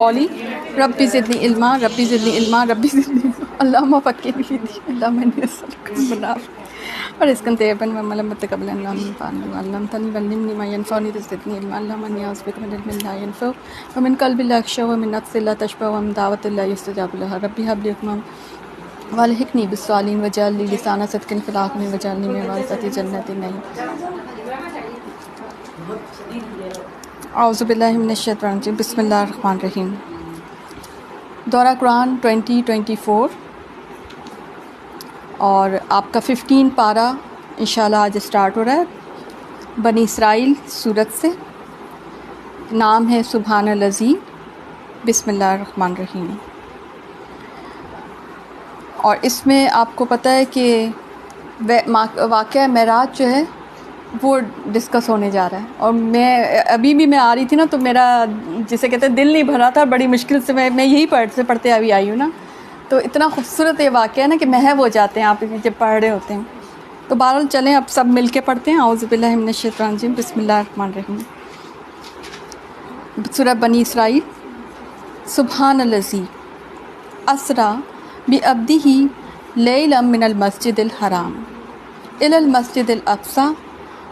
قولی ربی زدنی علما ربی زدنی علما ربی زدنی علما اللہم فقہنی فی الدین اللہم انی اسألک المنافع ورزقا طیبا وعملا متقبلا اللہم انفعنی وعلمتنی وعلمنی ما ینفعنی وزدنی علما اللہم انی اعوذ بک من علم لا ینفع ومن قلب لا یخشع ومن نفس لا تشبع ومن دعوۃ لا یستجاب لها ربی ھب لی حکما والحقنی بالصالحین واجعل لی لسان صدق فی الآخرین واجعلنی من ورثۃ جنۃ النعیم۔ اعوذ باللہ من الشیطان الرجیم، بسم اللہ الرحمن الرحیم۔ دورہ قرآن 2024 اور آپ کا 15 پارہ انشاءاللہ آج اسٹارٹ ہو رہا ہے بنی اسرائیل سورت سے۔ نام ہے سبحان الذی، بسم اللہ الرحمن الرحیم۔ اور اس میں آپ کو پتہ ہے کہ واقعہ معراج جو ہے وہ ڈسکس ہونے جا رہا ہے، اور میں ابھی بھی آ رہی تھی نا، تو میرا جسے کہتے ہیں دل نہیں بھرا تھا، بڑی مشکل سے میں یہی پڑھتے ابھی آئی ہوں نا، تو اتنا خوبصورت یہ واقعہ ہے نا کہ محو ہو جاتے ہیں آپ جب پڑھ رہے ہوتے ہیں۔ تو بہرحال چلیں اب سب مل کے پڑھتے ہیں۔ اعوذ باللہ من الشیطان الرجیم، بسم اللہ الرحمن الرحیم۔ سورہ بنی اسرائیل۔ سبحان الذی اسریٰ بعبدہ لیلا من المسجد الحرام الی المسجد الاقصی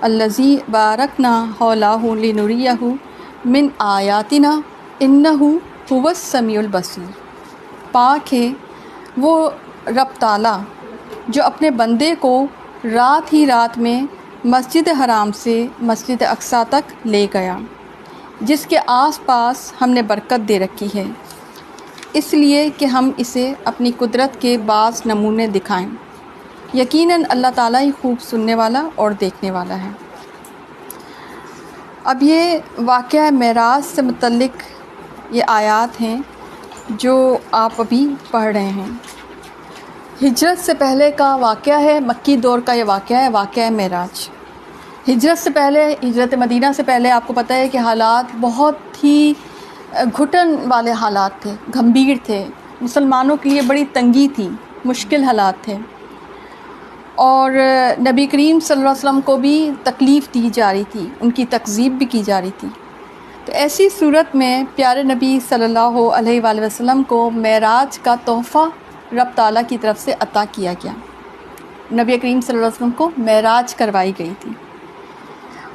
الذی بارکنا حولہ لنریہ من آیاتنا انہ هو السمیع البصیر۔ پاک ہے وہ رب تعالیٰ جو اپنے بندے کو رات ہی رات میں مسجد حرام سے مسجد اقصیٰ تک لے گیا، جس کے آس پاس ہم نے برکت دے رکھی ہے، اس لیے کہ ہم اسے اپنی قدرت کے بعض نمونے دکھائیں۔ یقیناً اللہ تعالیٰ ہی خوب سننے والا اور دیکھنے والا ہے۔ اب یہ واقعہ معراج سے متعلق یہ آیات ہیں جو آپ ابھی پڑھ رہے ہیں۔ ہجرت سے پہلے کا واقعہ ہے، مکی دور کا یہ واقعہ معراج۔ ہجرت سے پہلے، ہجرت مدینہ سے پہلے آپ کو پتہ ہے کہ حالات بہت ہی گھٹن والے حالات تھے، گھمبیر تھے، مسلمانوں کے لیے بڑی تنگی تھی، مشکل حالات تھے، اور نبی کریم صلی اللہ علیہ وسلم کو بھی تکلیف دی جا رہی تھی، ان کی تکذیب بھی کی جا رہی تھی۔ تو ایسی صورت میں پیارے نبی صلی اللہ علیہ وآلہ وسلم کو معراج کا تحفہ رب تعالیٰ کی طرف سے عطا کیا گیا۔ نبی کریم صلی اللہ علیہ وسلم کو معراج کروائی گئی تھی،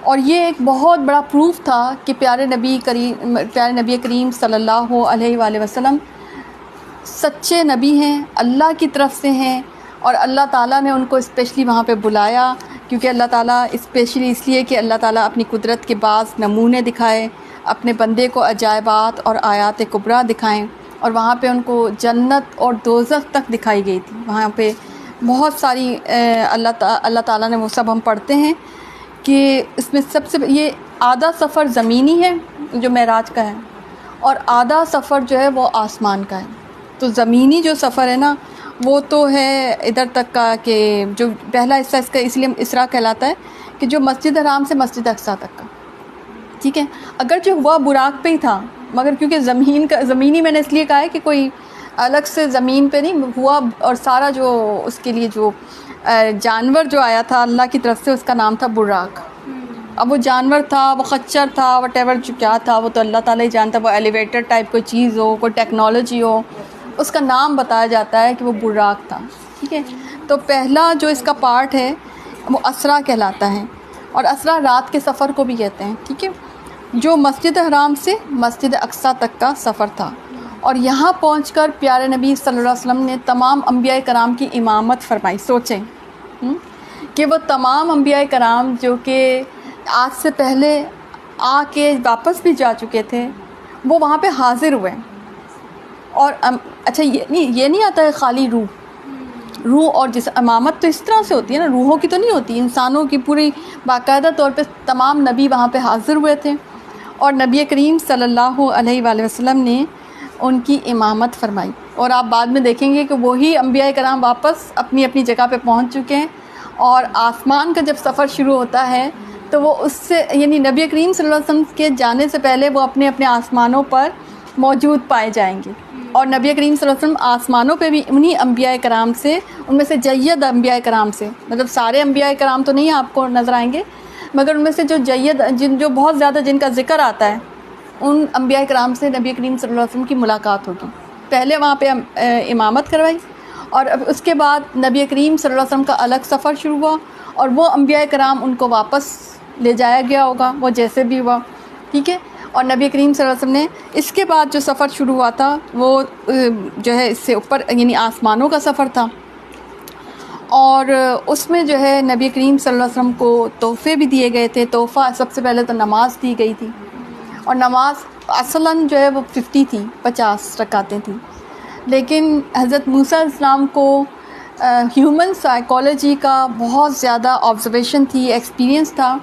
اور یہ ایک بہت بڑا پروف تھا کہ پیارے نبی کریم صلی اللہ علیہ وآلہ وسلم سچے نبی ہیں، اللہ کی طرف سے ہیں، اور اللہ تعالیٰ نے ان کو اسپیشلی وہاں پہ بلایا، کیونکہ اللہ تعالیٰ اسپیشلی اس لیے کہ اللہ تعالیٰ اپنی قدرت کے بعض نمونے دکھائے، اپنے بندے کو عجائبات اور آیات کبریٰ دکھائیں، اور وہاں پہ ان کو جنت اور دوزخ تک دکھائی گئی تھی۔ وہاں پہ بہت ساری اللہ تعالیٰ نے وہ سب ہم پڑھتے ہیں کہ اس میں سب سے یہ آدھا سفر زمینی ہے جو معراج کا ہے، اور آدھا سفر جو ہے وہ آسمان کا ہے۔ تو زمینی جو سفر ہے نا وہ تو ہے ادھر تک کا، کہ جو پہلا حصہ اس کا اس لیے اسراء کہلاتا ہے کہ جو مسجد حرام سے مسجد اقصیٰ تک کا، ٹھیک ہے، اگرچہ ہوا براق پہ ہی تھا، مگر کیونکہ زمینی میں نے اس لیے کہا ہے کہ کوئی الگ سے زمین پہ نہیں ہوا، اور سارا جو اس کے لیے جو جانور جو آیا تھا اللہ کی طرف سے اس کا نام تھا براق۔ اب وہ جانور تھا، وہ خچر تھا، وٹ ایور جو کیا تھا وہ تو اللہ تعالیٰ ہی جانتا، وہ ایلیویٹر ٹائپ کوئی چیز ہو، کوئی ٹیکنالوجی ہو، اس کا نام بتایا جاتا ہے کہ وہ براق تھا، ٹھیک ہے۔ تو پہلا جو اس کا پارٹ ہے وہ اسراء کہلاتا ہے، اور اسراء رات کے سفر کو بھی کہتے ہیں، ٹھیک ہے، جو مسجد حرام سے مسجد اقصیٰ تک کا سفر تھا۔ اور یہاں پہنچ کر پیارے نبی صلی اللہ علیہ وسلم نے تمام انبیاء کرام کی امامت فرمائی۔ سوچیں کہ وہ تمام انبیاء کرام جو کہ آج سے پہلے آ کے واپس بھی جا چکے تھے، وہ وہاں پہ حاضر ہوئے۔ اور اچھا یہ نہیں آتا ہے خالی روح اور جس امامت تو اس طرح سے ہوتی ہے نا، روحوں کی تو نہیں ہوتی، انسانوں کی پوری باقاعدہ طور پہ تمام نبی وہاں پہ حاضر ہوئے تھے، اور نبی کریم صلی اللہ علیہ وآلہ وسلم نے ان کی امامت فرمائی۔ اور آپ بعد میں دیکھیں گے کہ وہی انبیاء کرام واپس اپنی اپنی جگہ پہ پہنچ چکے ہیں، اور آسمان کا جب سفر شروع ہوتا ہے تو وہ اس سے یعنی نبی کریم صلی اللہ علیہ وسلم کے جانے سے پہلے وہ اپنے اپنے آسمانوں پر موجود پائے جائیں گے، اور نبی کریم صلی اللہ علیہ وسلم آسمانوں پہ بھی انہی انبیاء کرام سے، ان میں سے جید انبیاء کرام سے، مطلب سارے انبیاء کرام تو نہیں آپ کو نظر آئیں گے، مگر ان میں سے جو جید جو بہت زیادہ جن کا ذکر آتا ہے ان انبیاء کرام سے نبی کریم صلی اللہ علیہ وسلم کی ملاقات ہوگی. پہلے وہاں پہ امامت کروائی اور اب اس کے بعد نبی کریم صلی اللہ علیہ وسلم کا الگ سفر شروع ہوا اور وہ انبیاء کرام ان کو واپس لے جایا گیا ہوگا وہ جیسے بھی ہوا. ٹھیک ہے. اور نبی کریم صلی اللہ علیہ وسلم نے اس کے بعد جو سفر شروع ہوا تھا وہ جو ہے اس سے اوپر یعنی آسمانوں کا سفر تھا. اور اس میں جو ہے نبی کریم صلی اللہ علیہ وسلم کو تحفے بھی دیے گئے تھے. تحفہ سب سے پہلے تو نماز دی گئی تھی اور نماز اصلاً جو ہے وہ 50 تھی، 50 رکعتیں تھیں. لیکن حضرت موسیٰ علیہ السلام کو ہیومن سائیکالوجی کا بہت زیادہ آبزرویشن تھی، ایکسپیرینس تھا.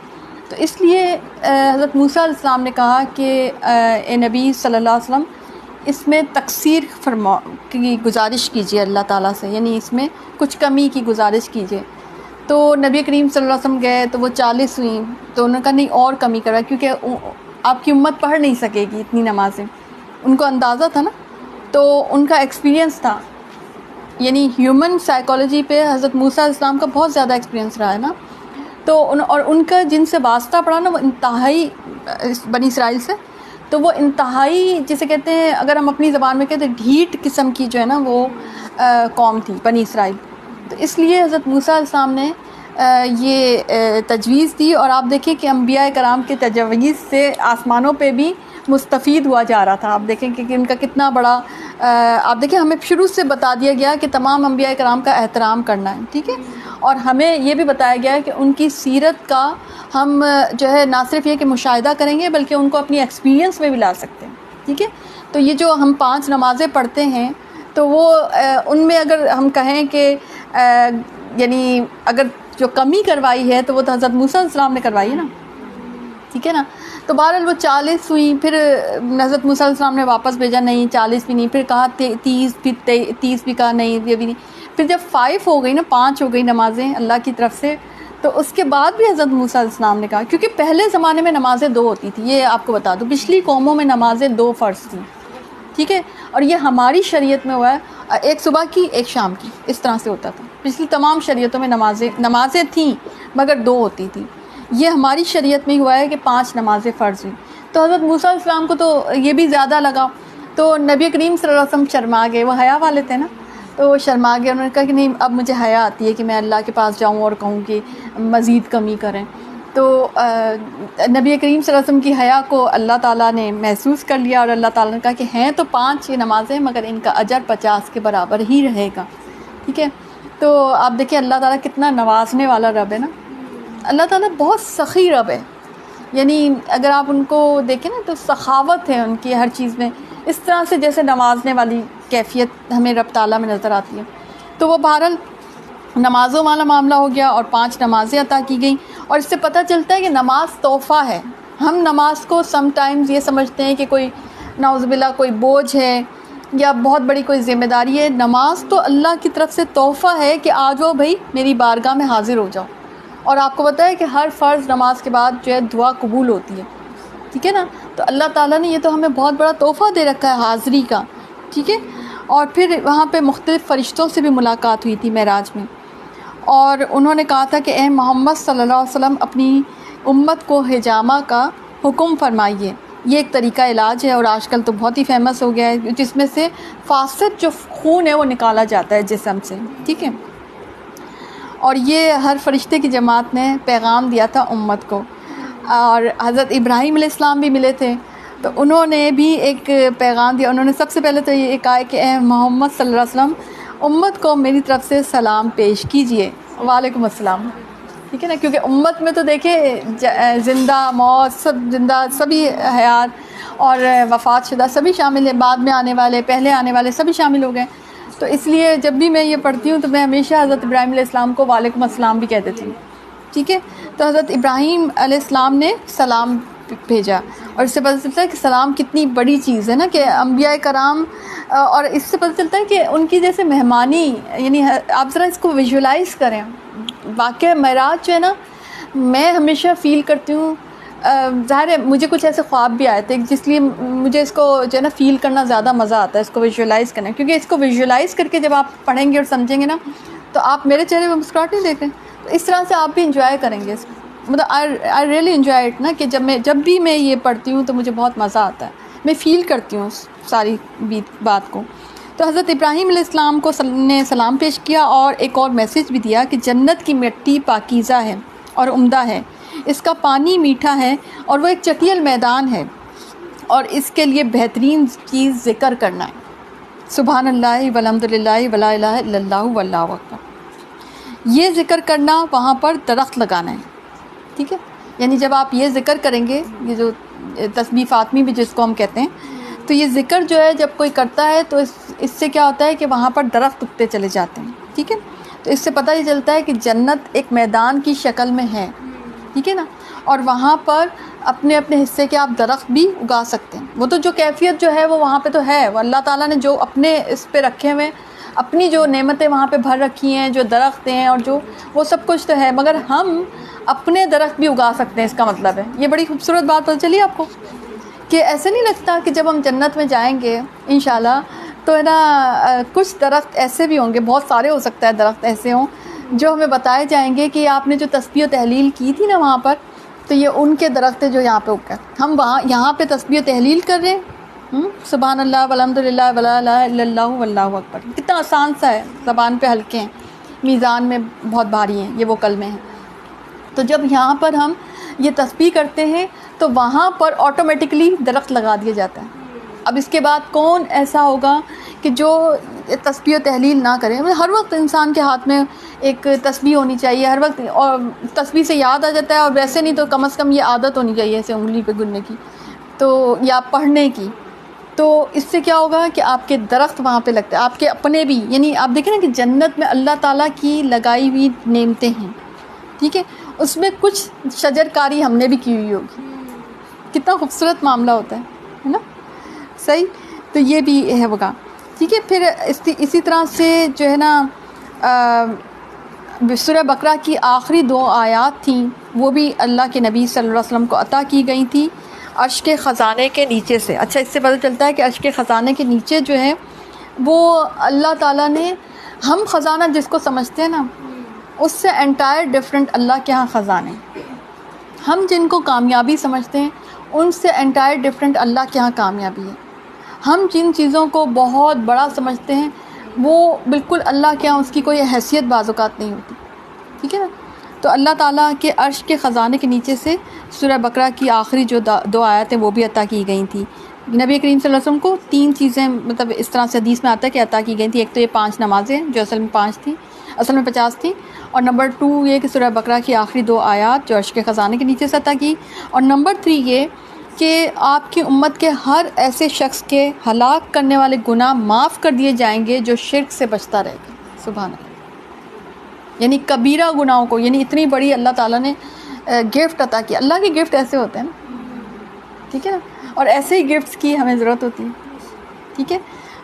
تو اس لیے حضرت موسیٰ علیہ السلام نے کہا کہ اے نبی صلی اللہ علیہ وسلم اس میں تقصیر کی گزارش کیجیے اللہ تعالیٰ سے، یعنی اس میں کچھ کمی کی گزارش کیجیے. تو نبی کریم صلی اللہ علیہ وسلم گئے تو وہ 40 ہوئیں تو انہوں نے کہا نہیں اور کمی کرا، کیونکہ آپ کی امت پڑھ نہیں سکے گی اتنی نمازیں. ان کو اندازہ تھا نا، تو ان کا ایکسپیرینس تھا، یعنی ہیومن سائیکالوجی پہ حضرت موسیٰ علیہ السلام کا بہت زیادہ ایکسپیرینس رہا ہے نا. تو اور ان کا جن سے واسطہ پڑا نا وہ انتہائی بنی اسرائیل سے، تو وہ انتہائی جسے کہتے ہیں اگر ہم اپنی زبان میں کہتے ہیں ڈھیٹ قسم کی جو ہے نا وہ قوم تھی بنی اسرائیل. تو اس لیے حضرت موسیٰ علیہ السلام نے یہ تجویز دی اور آپ دیکھیں کہ انبیاء کرام کے تجویز سے آسمانوں پہ بھی مستفید ہوا جا رہا تھا. آپ دیکھیں کہ ان کا کتنا بڑا آپ دیکھیں ہمیں شروع سے بتا دیا گیا کہ تمام انبیاء کرام کا احترام کرنا ہے. ٹھیک ہے. اور ہمیں یہ بھی بتایا گیا ہے کہ ان کی سیرت کا ہم جو ہے نہ صرف یہ کہ مشاہدہ کریں گے بلکہ ان کو اپنی ایکسپیرینس میں بھی لا سکتے ہیں. ٹھیک ہے. تو یہ جو ہم 5 نمازیں پڑھتے ہیں تو وہ ان میں اگر ہم کہیں کہ یعنی اگر جو کمی کروائی ہے تو وہ تو حضرت موسیٰ علیہ السلام نے کروائی ہے نا. ٹھیک ہے نا. تو بہرحال وہ 40 ہوئیں، پھر حضرت موسیٰ علیہ السلام نے واپس بھیجا، نہیں 40 بھی نہیں، پھر کہا 30، پھر 30 بھی کہا نہیں یہ بھی نہیں. پھر جب 5 ہو گئی نا، 5 ہو گئی نمازیں اللہ کی طرف سے، تو اس کے بعد بھی حضرت موسیٰ علیہ السلام نے کہا، کیونکہ پہلے زمانے میں نمازیں 2 ہوتی تھیں. یہ آپ کو بتا دوں پچھلی قوموں میں نمازیں 2 فرض تھیں. ٹھیک ہے. اور یہ ہماری شریعت میں ہوا ہے ایک صبح کی ایک شام کی، اس طرح سے ہوتا تھا. پچھلی تمام شریعتوں میں نمازیں تھیں مگر 2 ہوتی تھیں. یہ ہماری شریعت میں ہوا ہے کہ 5 نمازیں فرض ہوئیں. تو حضرت موسیٰ علیہ السلام کو تو یہ بھی زیادہ لگا، تو نبی کریم صلی اللہ علیہ وسلم شرما گئے. وہ حیا والے تھے نا، تو وہ شرما گئے. انہوں نے کہا کہ نہیں اب مجھے حیا آتی ہے کہ میں اللہ کے پاس جاؤں اور کہوں کہ مزید کمی کریں. تو نبی کریم صلی اللہ علیہ وسلم کی حیا کو اللہ تعالیٰ نے محسوس کر لیا اور اللہ تعالیٰ نے کہا کہ ہیں تو 5 یہ نمازیں مگر ان کا اجر 50 کے برابر ہی رہے گا. ٹھیک ہے. تو آپ دیکھیں اللہ تعالیٰ کتنا نوازنے والا رب ہے نا. اللہ تعالیٰ بہت سخی رب ہے، یعنی اگر آپ ان کو دیکھیں نا تو سخاوت ہے ان کی ہر چیز میں، اس طرح سے جیسے نوازنے والی کیفیت ہمیں رب تعالیٰ میں نظر آتی ہے. تو وہ بہرحال نمازوں والا معاملہ ہو گیا اور 5 نمازیں عطا کی گئیں. اور اس سے پتہ چلتا ہے کہ نماز تحفہ ہے. ہم نماز کو سم ٹائمز یہ سمجھتے ہیں کہ کوئی نعوذ باللہ کوئی بوجھ ہے یا بہت بڑی کوئی ذمہ داری ہے. نماز تو اللہ کی طرف سے تحفہ ہے کہ آ جاؤ بھائی میری بارگاہ میں حاضر ہو جاؤ. اور آپ کو پتہ ہے کہ ہر فرض نماز کے بعد جو ہے دعا قبول ہوتی ہے. ٹھیک ہے نا. تو اللہ تعالیٰ نے یہ تو ہمیں بہت بڑا تحفہ دے رکھا ہے حاضری کا. ٹھیک ہے. اور پھر وہاں پہ مختلف فرشتوں سے بھی ملاقات ہوئی تھی معراج میں، اور انہوں نے کہا تھا کہ اے محمد صلی اللہ علیہ وسلم اپنی امت کو حجامہ کا حکم فرمائیے. یہ ایک طریقہ علاج ہے اور آج کل تو بہت ہی فیمس ہو گیا ہے، جس میں سے فاسد جو خون ہے وہ نکالا جاتا ہے جسم سے. ٹھیک ہے. اور یہ ہر فرشتے کی جماعت نے پیغام دیا تھا امت کو. اور حضرت ابراہیم علیہ السلام بھی ملے تھے تو انہوں نے بھی ایک پیغام دیا. انہوں نے سب سے پہلے تو یہ کہا کہ اے محمد صلی اللہ علیہ وسلم امت کو میری طرف سے سلام پیش کیجئے. وعلیکم السلام. ٹھیک ہے نا. کیونکہ امت میں تو دیکھیں زندہ موت سب زندہ سبھی حیات اور وفات شدہ سبھی شامل ہیں، بعد میں آنے والے پہلے آنے والے سبھی شامل ہو گئے. تو اس لیے جب بھی میں یہ پڑھتی ہوں تو میں ہمیشہ حضرت ابراہیم علیہ السلام کو وعلیکم السلام بھی کہہ دیتی ہوں. ٹھیک ہے. تو حضرت ابراہیم علیہ السلام نے سلام بھیجا اور اس سے پتہ چلتا ہے کہ سلام کتنی بڑی چیز ہے نا، کہ انبیاء کرام، اور اس سے پتہ چلتا ہے کہ ان کی جیسے مہمانی، یعنی آپ ذرا اس کو ویژولائز کریں. واقعہ معراج جو ہے نا، میں ہمیشہ فیل کرتی ہوں، ظاہر ہے مجھے کچھ ایسے خواب بھی آئے تھے جس لیے مجھے اس کو جو ہے نا فیل کرنا زیادہ مزہ آتا ہے، اس کو ویژولائز کرنا. کیونکہ اس کو ویژولائز کر کے جب آپ پڑھیں گے اور سمجھیں گے نا تو آپ میرے چہرے پہ مسکراہٹ نہیں دیکھ رہے، تو اس طرح سے آپ بھی انجوائے کریں گے اس کو. مطلب آئی ریئلی انجوائے اٹ نا، کہ جب بھی میں یہ پڑھتی ہوں تو مجھے بہت مزہ آتا ہے، میں فیل کرتی ہوں اس ساری بات کو. تو حضرت ابراہیم علیہ السلام کو نے سلام پیش کیا اور ایک اور میسج بھی دیا کہ جنت کی مٹی پاکیزہ ہے اور عمدہ ہے، اس کا پانی میٹھا ہے اور وہ ایک چٹیل میدان ہے، اور اس کے لیے بہترین چیز ذکر کرنا ہے. سبحان اللہ والحمد للہ ولا الہ الا اللہ واللہ اکبر. یہ ذکر کرنا، وہاں پر درخت لگانا ہے. ٹھیک ہے، یعنی جب آپ یہ ذکر کریں گے، یہ جو تسبیح فاطمی بھی جس کو ہم کہتے ہیں، تو یہ ذکر جو ہے جب کوئی کرتا ہے تو اس سے کیا ہوتا ہے کہ وہاں پر درخت اگتے چلے جاتے ہیں. ٹھیک ہے، تو اس سے پتہ یہ چلتا ہے کہ جنت ایک میدان کی شکل میں ہے. ٹھیک ہے نا، اور وہاں پر اپنے اپنے حصے کے آپ درخت بھی اگا سکتے ہیں. وہ تو جو کیفیت جو ہے وہ وہاں پہ تو ہے، وہ اللہ تعالیٰ نے جو اپنے اس پہ رکھے ہوئے، اپنی جو نعمتیں وہاں پہ بھر رکھی ہیں، جو درخت ہیں اور جو وہ سب کچھ تو ہے، مگر ہم اپنے درخت بھی اگا سکتے ہیں. اس کا مطلب ہے یہ بڑی خوبصورت بات پتہ چلی آپ کو، کہ ایسے نہیں لگتا کہ جب ہم جنت میں جائیں گے انشاءاللہ تو ہے نا کچھ درخت ایسے بھی ہوں گے، بہت سارے ہو سکتا ہے درخت ایسے ہوں جو ہمیں بتائے جائیں گے کہ آپ نے جو تسبیح و تحلیل کی تھی نا وہاں پر، تو یہ ان کے درخت جو یہاں پہ اگ گئے. ہم یہاں پہ تسبیح و تحلیل کر رہے ہیں، سبحان اللہ والحمد للہ ولا الہ الا اللہ واللہ اکبر، کتنا آسان سا ہے، زبان پہ ہلکے ہیں، میزان میں بہت بھاری ہیں، یہ وہ کلمے ہیں. تو جب یہاں پر ہم یہ تسبیح کرتے ہیں تو وہاں پر آٹومیٹکلی درخت لگا دیا جاتا ہے. اب اس کے بعد کون ایسا ہوگا کہ جو تسبیح و تحلیل نہ کرے؟ ہر وقت انسان کے ہاتھ میں ایک تسبیح ہونی چاہیے ہر وقت، اور تسبیح سے یاد آ جاتا ہے، اور ویسے نہیں تو کم از کم یہ عادت ہونی چاہیے ایسے انگلی پہ گننے کی تو یا پڑھنے کی. تو اس سے کیا ہوگا کہ آپ کے درخت وہاں پہ لگتے ہیں، آپ کے اپنے بھی. یعنی آپ دیکھیں نا کہ جنت میں اللہ تعالیٰ کی لگائی ہوئی نعمتیں ہیں. ٹھیک ہے، اس میں کچھ شجر کاری ہم نے بھی کی ہوئی ہوگی. کتنا خوبصورت معاملہ ہوتا ہے نا. صحیح، تو یہ بھی ہے ہوگا. ٹھیک ہے، پھر اسی طرح سے جو ہے نا سورہ بقرہ کی آخری 2 آیات تھیں، وہ بھی اللہ کے نبی صلی اللہ علیہ وسلم کو عطا کی گئی تھیں عرش کے خزانے کے نیچے سے. اچھا، اس سے پتہ چلتا ہے کہ عرش کے خزانے کے نیچے جو ہے وہ اللہ تعالیٰ نے، ہم خزانہ جس کو سمجھتے ہیں نا، اس سے انٹائر ڈفرینٹ اللہ کے ہاں خزانے. ہم جن کو کامیابی سمجھتے ہیں ان سے انٹائر ڈفرینٹ اللہ کے ہاں کامیابی ہے. ہم جن چیزوں کو بہت بڑا سمجھتے ہیں وہ بالکل اللہ کے ہاں اس کی کوئی حیثیت بعض اوقات نہیں ہوتی. ٹھیک ہے نا، تو اللہ تعالیٰ کے عرش کے خزانے کے نیچے سے سورہ بقرہ کی آخری جو 2 آیتیں وہ بھی عطا کی گئی تھیں. نبی کریم صلی اللہ علیہ وسلم کو 3 چیزیں مطلب اس طرح سے حدیث میں آتا ہے کہ عطا کی گئی تھی. ایک تو یہ 5 نمازیں جو اصل میں 5 تھیں، اصل میں 50 تھیں، اور نمبر 2 یہ کہ سورہ بقرہ کی آخری 2 آیات جو عرش کے خزانے کے نیچے سے عطا کی، اور نمبر 3 یہ کہ آپ کی امت کے ہر ایسے شخص کے ہلاک کرنے والے گناہ معاف کر دیے جائیں گے جو شرک سے بچتا رہے گا. سبحان اللہ. یعنی کبیرہ گناہوں کو، یعنی اتنی بڑی اللہ تعالیٰ نے گفٹ عطا کی. اللہ کے گفٹ ایسے ہوتے ہیں نا. ٹھیک ہے نا، اور ایسے ہی گفٹس کی ہمیں ضرورت ہوتی ہے. ٹھیک ہے،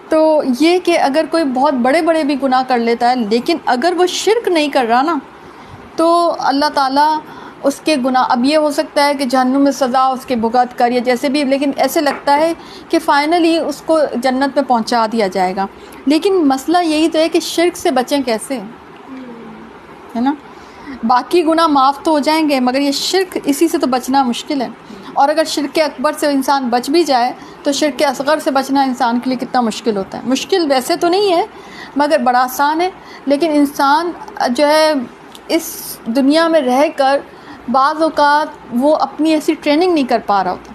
تو یہ کہ اگر کوئی بہت بڑے بڑے بھی گناہ کر لیتا ہے لیکن اگر وہ شرک نہیں کر رہا نا، تو اللہ تعالیٰ اس کے گناہ، اب یہ ہو سکتا ہے کہ جہنم میں سزا اس کے بھگت کر یا جیسے بھی، لیکن ایسے لگتا ہے کہ فائنلی اس کو جنت میں پہنچا دیا جائے گا. لیکن مسئلہ یہی تو ہے کہ شرک سے بچیں کیسے، ہے نا. باقی گناہ معاف تو ہو جائیں گے مگر یہ شرک، اسی سے تو بچنا مشکل ہے. اور اگر شرک اکبر سے انسان بچ بھی جائے تو شرک اصغر سے بچنا انسان کے لیے کتنا مشکل ہوتا ہے. مشکل ویسے تو نہیں ہے مگر بڑا آسان ہے. لیکن انسان جو ہے اس دنیا میں رہ کر بعض اوقات وہ اپنی ایسی ٹریننگ نہیں کر پا رہا ہوتا.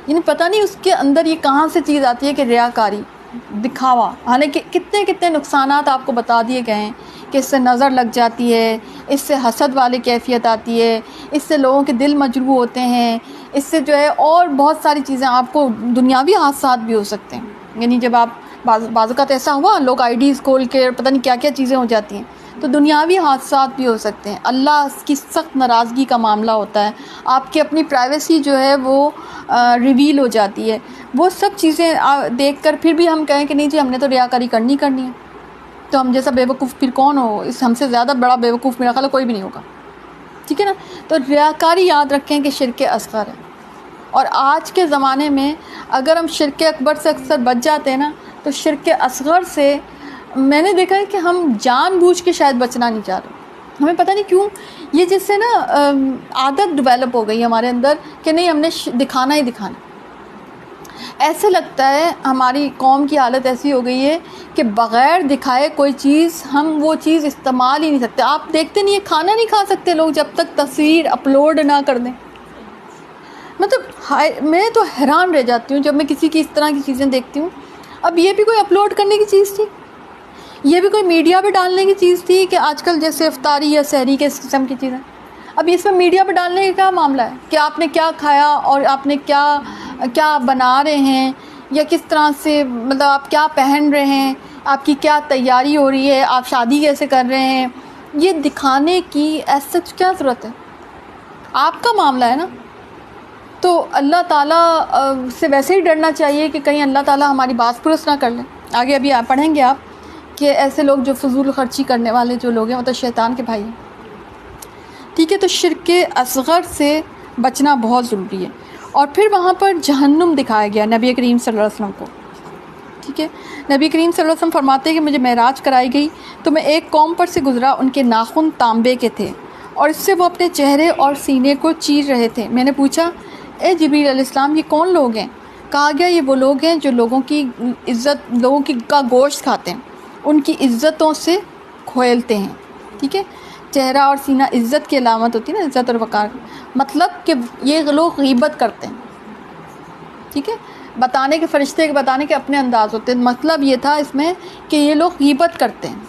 یعنی پتہ نہیں اس کے اندر یہ کہاں سے چیز آتی ہے کہ ریاکاری، دکھاوا. حالانکہ کتنے نقصانات آپ کو بتا دیے گئے ہیں کہ اس سے نظر لگ جاتی ہے، اس سے حسد والی کیفیت آتی ہے، اس سے لوگوں کے دل مجروح ہوتے ہیں، اس سے جو ہے اور بہت ساری چیزیں آپ کو دنیاوی حادثات بھی ہو سکتے ہیں. یعنی جب آپ بعض اوقات ایسا ہوا لوگ آئی ڈیز کھول کے پتہ نہیں کیا کیا چیزیں ہو جاتی ہیں، تو دنیاوی حادثات بھی ہو سکتے ہیں. اللہ کی سخت ناراضگی کا معاملہ ہوتا ہے. آپ کی اپنی پرائیویسی جو ہے وہ ریویل ہو جاتی ہے. وہ سب چیزیں دیکھ کر پھر بھی ہم کہیں کہ نہیں جی ہم نے تو ریاکاری کرنی ہے، تو ہم جیسا بیوقوف پھر کون ہو؟ ہم سے زیادہ بڑا بیوقوف میرا خیال کوئی بھی نہیں ہوگا. ٹھیک ہے نا. تو ریاکاری یاد رکھیں کہ شرک اصغر ہے. اور آج کے زمانے میں اگر ہم شرک اکبر سے اکثر بچ جاتے ہیں نا، تو شرک اصغر سے میں نے دیکھا ہے کہ ہم جان بوجھ کے شاید بچنا نہیں چاہ رہے. ہمیں پتہ نہیں کیوں یہ جس سے نا عادت ڈیولپ ہو گئی ہمارے اندر کہ نہیں ہم نے دکھانا ہی دکھانا. ایسے لگتا ہے ہماری قوم کی حالت ایسی ہو گئی ہے کہ بغیر دکھائے کوئی چیز ہم وہ چیز استعمال ہی نہیں سکتے. آپ دیکھتے نہیں ہیں کھانا نہیں کھا سکتے لوگ جب تک تصویر اپلوڈ نہ کر دیں. مطلب میں تو حیران رہ جاتی ہوں جب میں کسی کی اس طرح کی چیزیں دیکھتی ہوں. اب یہ بھی کوئی اپلوڈ کرنے کی چیز تھی؟ یہ بھی کوئی میڈیا پہ ڈالنے کی چیز تھی کہ آج کل جیسے افطاری یا سحری کے اس قسم کی چیزیں؟ اب اس میں میڈیا پہ ڈالنے کا کیا معاملہ ہے کہ آپ نے کیا کھایا اور آپ نے کیا بنا رہے ہیں یا کس طرح سے مطلب آپ کیا پہن رہے ہیں, آپ کی کیا تیاری ہو رہی ہے, آپ شادی کیسے کر رہے ہیں, یہ دکھانے کی ایسا کیا ضرورت ہے؟ آپ کا معاملہ ہے نا. تو اللہ تعالیٰ سے ویسے ہی ڈرنا چاہیے کہ کہیں اللہ تعالیٰ ہماری بات پرست نہ کر لیں. آگے ابھی آپ پڑھیں گے آپ کہ ایسے لوگ جو فضول خرچی کرنے والے جو لوگ ہیں وہ تو شیطان کے بھائی ہیں. ٹھیک ہے, تو شرک اصغر سے بچنا بہت ضروری ہے. اور پھر وہاں پر جہنم دکھایا گیا نبی کریم صلی اللہ علیہ وسلم کو. ٹھیک ہے, نبی کریم صلی اللہ علیہ وسلم فرماتے ہیں کہ مجھے معراج کرائی گئی تو میں ایک قوم پر سے گزرا, ان کے ناخن تانبے کے تھے اور اس سے وہ اپنے چہرے اور سینے کو چیر رہے تھے. میں نے پوچھا اے جبریل علیہ السلام یہ کون لوگ ہیں؟ کہا گیا یہ وہ لوگ ہیں جو لوگوں کی کا گوشت کھاتے ہیں, ان کی عزتوں سے کھوئلتے ہیں. ٹھیک ہے, چہرہ اور سینہ عزت کی علامت ہوتی ہے نا, عزت اور وقار, مطلب کہ یہ لوگ غیبت کرتے ہیں. ٹھیک ہے, بتانے کے فرشتے کے بتانے کے اپنے انداز ہوتے ہیں, مطلب یہ تھا اس میں کہ یہ لوگ غیبت کرتے ہیں.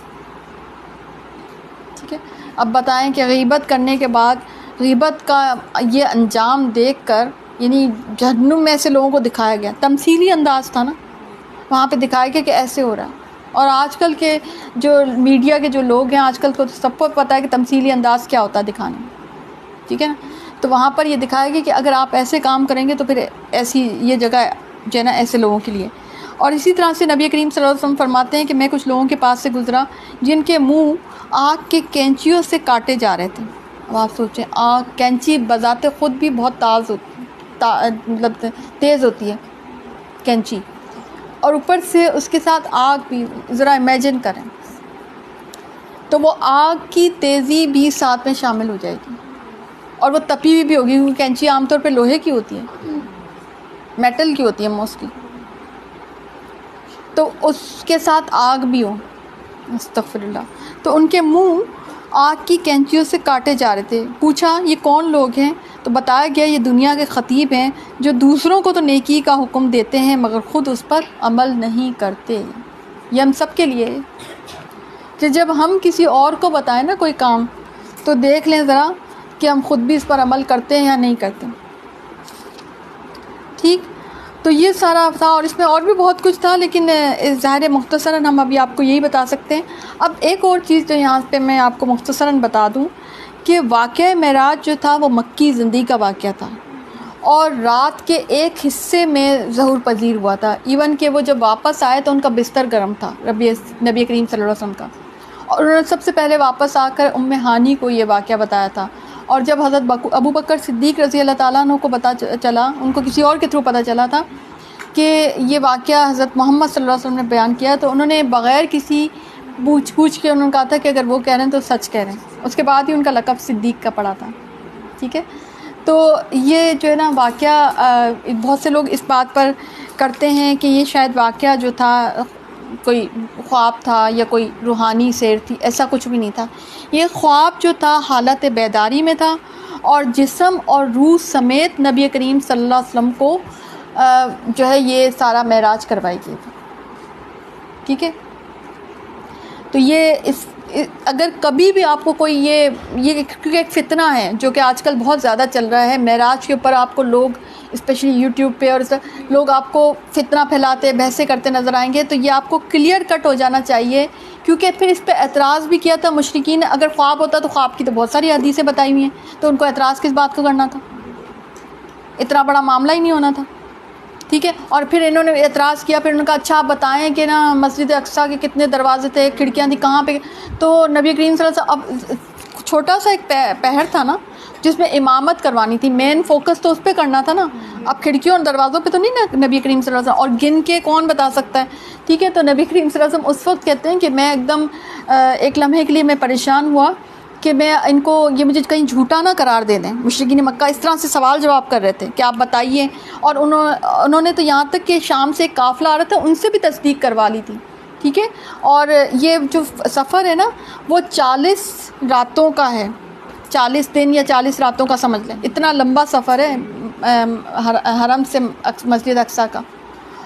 ٹھیک ہے, اب بتائیں کہ غیبت کرنے کے بعد غیبت کا یہ انجام دیکھ کر یعنی جہنم میں ایسے لوگوں کو دکھایا گیا, تمثیلی انداز تھا نا, وہاں پہ دکھایا گیا کہ ایسے ہو رہا ہے. اور آج کل کے جو میڈیا کے جو لوگ ہیں آج کل کو سب کو پتہ ہے کہ تمثیلی انداز کیا ہوتا ہے دکھانے میں. ٹھیک ہے نا, تو وہاں پر یہ دکھایا گیا کہ اگر آپ ایسے کام کریں گے تو پھر ایسی یہ جگہ جو ہے نا ایسے لوگوں کے لیے. اور اسی طرح سے نبی کریم صلی اللہ علیہ وسلم فرماتے ہیں کہ میں کچھ لوگوں کے پاس سے گزرا جن کے منہ آگ کے کینچیوں سے کاٹے جا رہے تھے. اب آپ سوچیں, آگ کینچی بذات خود بھی بہت مطلب تیز ہوتی ہے کینچی, اور اوپر سے اس کے ساتھ آگ بھی, ذرا امیجن کریں تو وہ آگ کی تیزی بھی ساتھ میں شامل ہو جائے گی, اور وہ تپی ہوئی بھی ہوگی کیونکہ کینچی عام طور پہ لوہے کی ہوتی ہے, میٹل کی ہوتی ہے موسٹلی, تو اس کے ساتھ آگ بھی ہو, استغفر اللہ. تو ان کے منہ آگ کی کینچیوں سے کاٹے جا رہے تھے. پوچھا یہ کون لوگ ہیں؟ تو بتایا گیا یہ دنیا کے خطیب ہیں جو دوسروں کو تو نیکی کا حکم دیتے ہیں مگر خود اس پر عمل نہیں کرتے. یہ ہم سب کے لیے ہے کہ جب ہم کسی اور کو بتائیں نا کوئی کام تو دیکھ لیں ذرا کہ ہم خود بھی اس پر عمل کرتے ہیں یا نہیں کرتے. ٹھیک, تو یہ سارا تھا, اور اس میں اور بھی بہت کچھ تھا لیکن ظاہر مختصراً ہم ابھی آپ کو یہی بتا سکتے ہیں. اب ایک اور چیز جو یہاں پہ میں آپ کو مختصراً بتا دوں کہ واقعہ معراج جو تھا وہ مکی زندگی کا واقعہ تھا اور رات کے ایک حصے میں ظہور پذیر ہوا تھا. ایون کہ وہ جب واپس آئے تو ان کا بستر گرم تھا نبی کریم صلی اللہ علیہ وسلم کا, اور انہوں نے سب سے پہلے واپس آ کر ہانی کو یہ واقعہ بتایا تھا. اور جب حضرت ابو بکر صدیق رضی اللہ تعالیٰ عنہ کو پتہ چلا, ان کو کسی اور کے تھرو پتہ چلا تھا کہ یہ واقعہ حضرت محمد صلی اللہ علیہ وسلم نے بیان کیا, تو انہوں نے بغیر کسی پوچھ کے انہوں نے کہا تھا کہ اگر وہ کہہ رہے ہیں تو سچ کہہ رہے ہیں. اس کے بعد ہی ان کا لقب صدیق کا پڑا تھا. ٹھیک ہے, تو یہ جو ہے نا واقعہ بہت سے لوگ اس بات پر کرتے ہیں کہ یہ شاید واقعہ جو تھا کوئی خواب تھا یا کوئی روحانی سیر تھی. ایسا کچھ بھی نہیں تھا. یہ خواب جو تھا حالت بیداری میں تھا اور جسم اور روح سمیت نبی کریم صلی اللہ علیہ وسلم کو جو ہے یہ سارا معراج کروائی گئی تھی. ٹھیک ہے, تو یہ اگر کبھی بھی آپ کو کوئی یہ کیونکہ ایک فتنہ ہے جو کہ آج کل بہت زیادہ چل رہا ہے, معراج کے اوپر آپ کو لوگ اسپیشلی یوٹیوب پہ اور لوگ آپ کو فتنہ پھیلاتے بحثیں کرتے نظر آئیں گے, تو یہ آپ کو کلیئر کٹ ہو جانا چاہیے. کیونکہ پھر اس پہ اعتراض بھی کیا تھا مشرکین نے. اگر خواب ہوتا تو خواب کی تو بہت ساری حدیثیں بتائی ہوئی ہیں, تو ان کو اعتراض کس بات کو کرنا تھا؟ اتنا بڑا معاملہ ہی نہیں ہونا تھا. ٹھیک ہے, اور پھر انہوں نے اعتراض کیا, پھر انہوں نے کہا اچھا آپ بتائیں کہ نا مسجد اقصیٰ کے کتنے دروازے تھے, کھڑکیاں تھیں, کہاں پہ؟ تو نبی کریم صلی اللہ علیہ وسلم اب چھوٹا سا ایک پہر تھا نا جس میں امامت کروانی تھی, مین فوکس تو اس پہ کرنا تھا نا. اب کھڑکیوں اور دروازوں پہ تو نہیں نا نبی کریم صلی اللہ علیہ وسلم, اور گن کے کون بتا سکتا ہے. ٹھیک ہے, تو نبی کریم صلی اللہ علیہ وسلم اس وقت کہتے ہیں کہ میں ایک دم ایک لمحے کے لیے میں پریشان ہوا کہ میں ان کو یہ مجھے کہیں جھوٹا نہ قرار دے دیں. مشرکین مکہ اس طرح سے سوال جواب کر رہے تھے کہ آپ بتائیے، اور انہوں نے تو یہاں تک کہ شام سے ایک قافلہ آ رہا تھا ان سے بھی تصدیق کروا لی تھی. ٹھیک ہے، اور یہ جو سفر ہے نا وہ 40 راتوں کا ہے، 40 دن یا 40 راتوں کا سمجھ لیں. اتنا لمبا سفر ہے حرم سے مسجد اقصیٰ کا،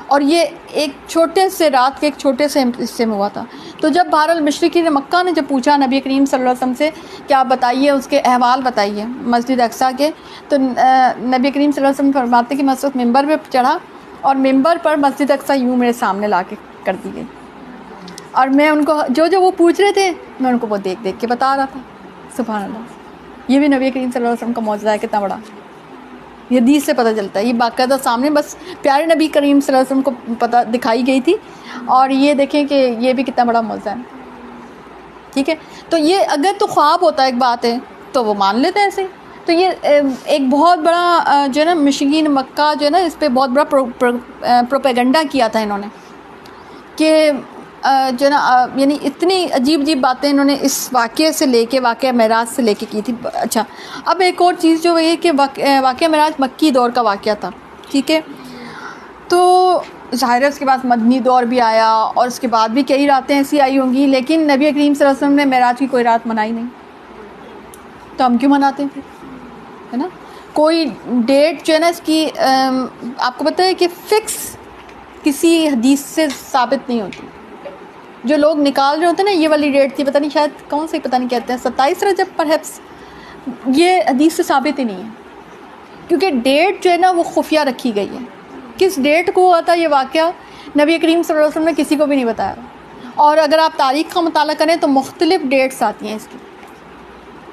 اور یہ ایک چھوٹے سے رات کے ایک چھوٹے سے حصے میں ہوا تھا. تو جب بہرحال مشرکین مکہ نے جب پوچھا نبی کریم صلی اللہ علیہ وسلم سے کہ آپ بتائیے اس کے احوال بتائیے مسجد اقصیٰ کے، تو نبی کریم صلی اللہ علیہ وسلم فرماتے کہ میں اس وقت ممبر پہ چڑھا اور ممبر پر مسجد اقصیٰ یوں میرے سامنے لا کے کر دی گئی، اور میں ان کو جو وہ پوچھ رہے تھے میں ان کو وہ دیکھ دیکھ کے بتا رہا تھا. سبحان اللہ، یہ بھی نبی کریم صلی اللہ علیہ وسلم کا معجزہ ہے کتنا بڑا. یہ حدیث سے پتہ چلتا ہے، یہ باقاعدہ سامنے بس پیارے نبی کریم صلی اللہ علیہ وسلم کو پتہ دکھائی گئی تھی، اور یہ دیکھیں کہ یہ بھی کتنا بڑا معجزہ ہے. ٹھیک ہے، تو یہ اگر تو خواب ہوتا ہے ایک بات ہے تو وہ مان لیتے ہیں ایسے. تو یہ ایک بہت بڑا جو ہے نا مشرکین مکہ جو ہے نا اس پہ بہت بڑا پروپیگنڈا کیا تھا انہوں نے کہ جو ہے نا یعنی اتنی عجیب عجیب باتیں انہوں نے اس واقعے سے لے کے، واقعہ معراج سے لے کے کی تھی. اچھا، اب ایک اور چیز جو ہے کہ واقعہ معراج مکی دور کا واقعہ تھا. ٹھیک ہے، تو ظاہر ہے اس کے بعد مدنی دور بھی آیا اور اس کے بعد بھی کئی راتیں ایسی آئی ہوں گی، لیکن نبی کریم صلی اللہ علیہ وسلم نے معراج کی کوئی رات منائی نہیں. تو ہم کیوں مناتے ہیں پھر، ہے نا؟ کوئی ڈیٹ جو ہے نا اس کی آپ کو پتہ ہے کہ فکس کسی حدیث سے ثابت نہیں ہوتی. جو لوگ نکال رہے ہوتے ہیں نا یہ والی ڈیٹ تھی، پتہ نہیں شاید کون سی، پتہ نہیں کہتے ہیں 27 رجب پرہیپس، یہ حدیث سے ثابت ہی نہیں ہے، کیونکہ ڈیٹ جو ہے نا وہ خفیہ رکھی گئی ہے. کس ڈیٹ کو ہوا تھا یہ واقعہ نبی کریم صلی اللہ علیہ وسلم نے کسی کو بھی نہیں بتایا. اور اگر آپ تاریخ کا مطالعہ کریں تو مختلف ڈیٹس آتی ہیں اس کی.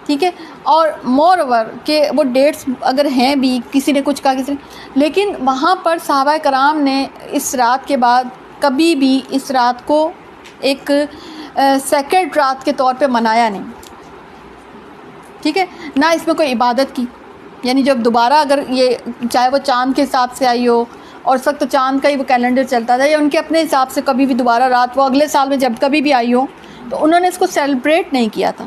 ٹھیک ہے، اور مور اوور کہ وہ ڈیٹس اگر ہیں بھی، کسی نے کچھ کہا کسی نے، لیکن وہاں پر صحابہ کرام نے اس رات کے بعد کبھی بھی اس رات کو ایک سیکرڈ رات کے طور پہ منایا نہیں. ٹھیک ہے، نہ اس میں کوئی عبادت کی، یعنی جب دوبارہ اگر یہ چاہے وہ چاند کے حساب سے آئی ہو، اور اس وقت تو چاند کا ہی وہ کیلنڈر چلتا تھا، یا ان کے اپنے حساب سے کبھی بھی دوبارہ رات وہ اگلے سال میں جب کبھی بھی آئی ہو، تو انہوں نے اس کو سیلیبریٹ نہیں کیا تھا.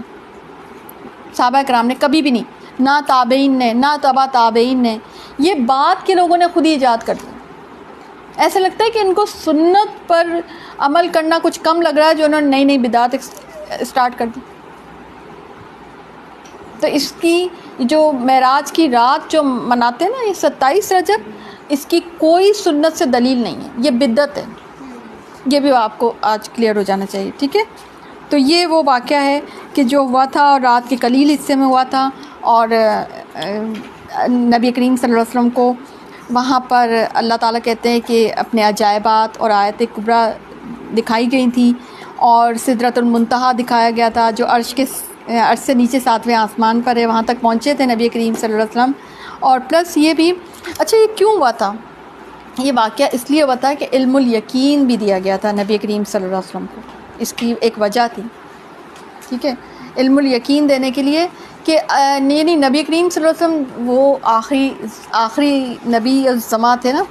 صحابہ کرام نے کبھی بھی نہیں، نہ تابعین نے، نہ تبع تابعین نے. یہ بات کے لوگوں نے خود ہی ایجاد کر دی. ایسا لگتا ہے کہ ان کو سنت پر عمل کرنا کچھ کم لگ رہا ہے، جو انہوں نے نئی نئی بدعت اسٹارٹ کر دی. تو اس کی جو معراج کی رات جو مناتے ہیں نا یہ 27 رجب، اس کی کوئی سنت سے دلیل نہیں ہے، یہ بدعت ہے. یہ بھی آپ کو آج کلیئر ہو جانا چاہیے. ٹھیک ہے، تو یہ وہ واقعہ ہے کہ جو ہوا تھا اور رات کے قلیل حصے میں ہوا تھا، اور نبی کریم صلی اللہ علیہ وسلم کو وہاں پر اللہ تعالیٰ کہتے ہیں کہ اپنے عجائبات اور آیت کبریٰ دکھائی گئی تھی، اور سدرۃ المنتہا دکھایا گیا تھا جو عرش سے نیچے 7ویں آسمان پر ہے، وہاں تک پہنچے تھے نبی کریم صلی اللہ علیہ وسلم. اور پلس یہ بھی، اچھا یہ کیوں ہوا تھا؟ یہ واقعہ اس لیے ہوا تھا کہ علم الیقین بھی دیا گیا تھا نبی کریم صلی اللہ علیہ وسلم کو. اس کی ایک وجہ تھی. ٹھیک ہے، علم الیقین دینے کے لیے کہ یعنی نبی کریم صلی اللہ علیہ وسلم وہ آخری نبی الزماں تھے نا،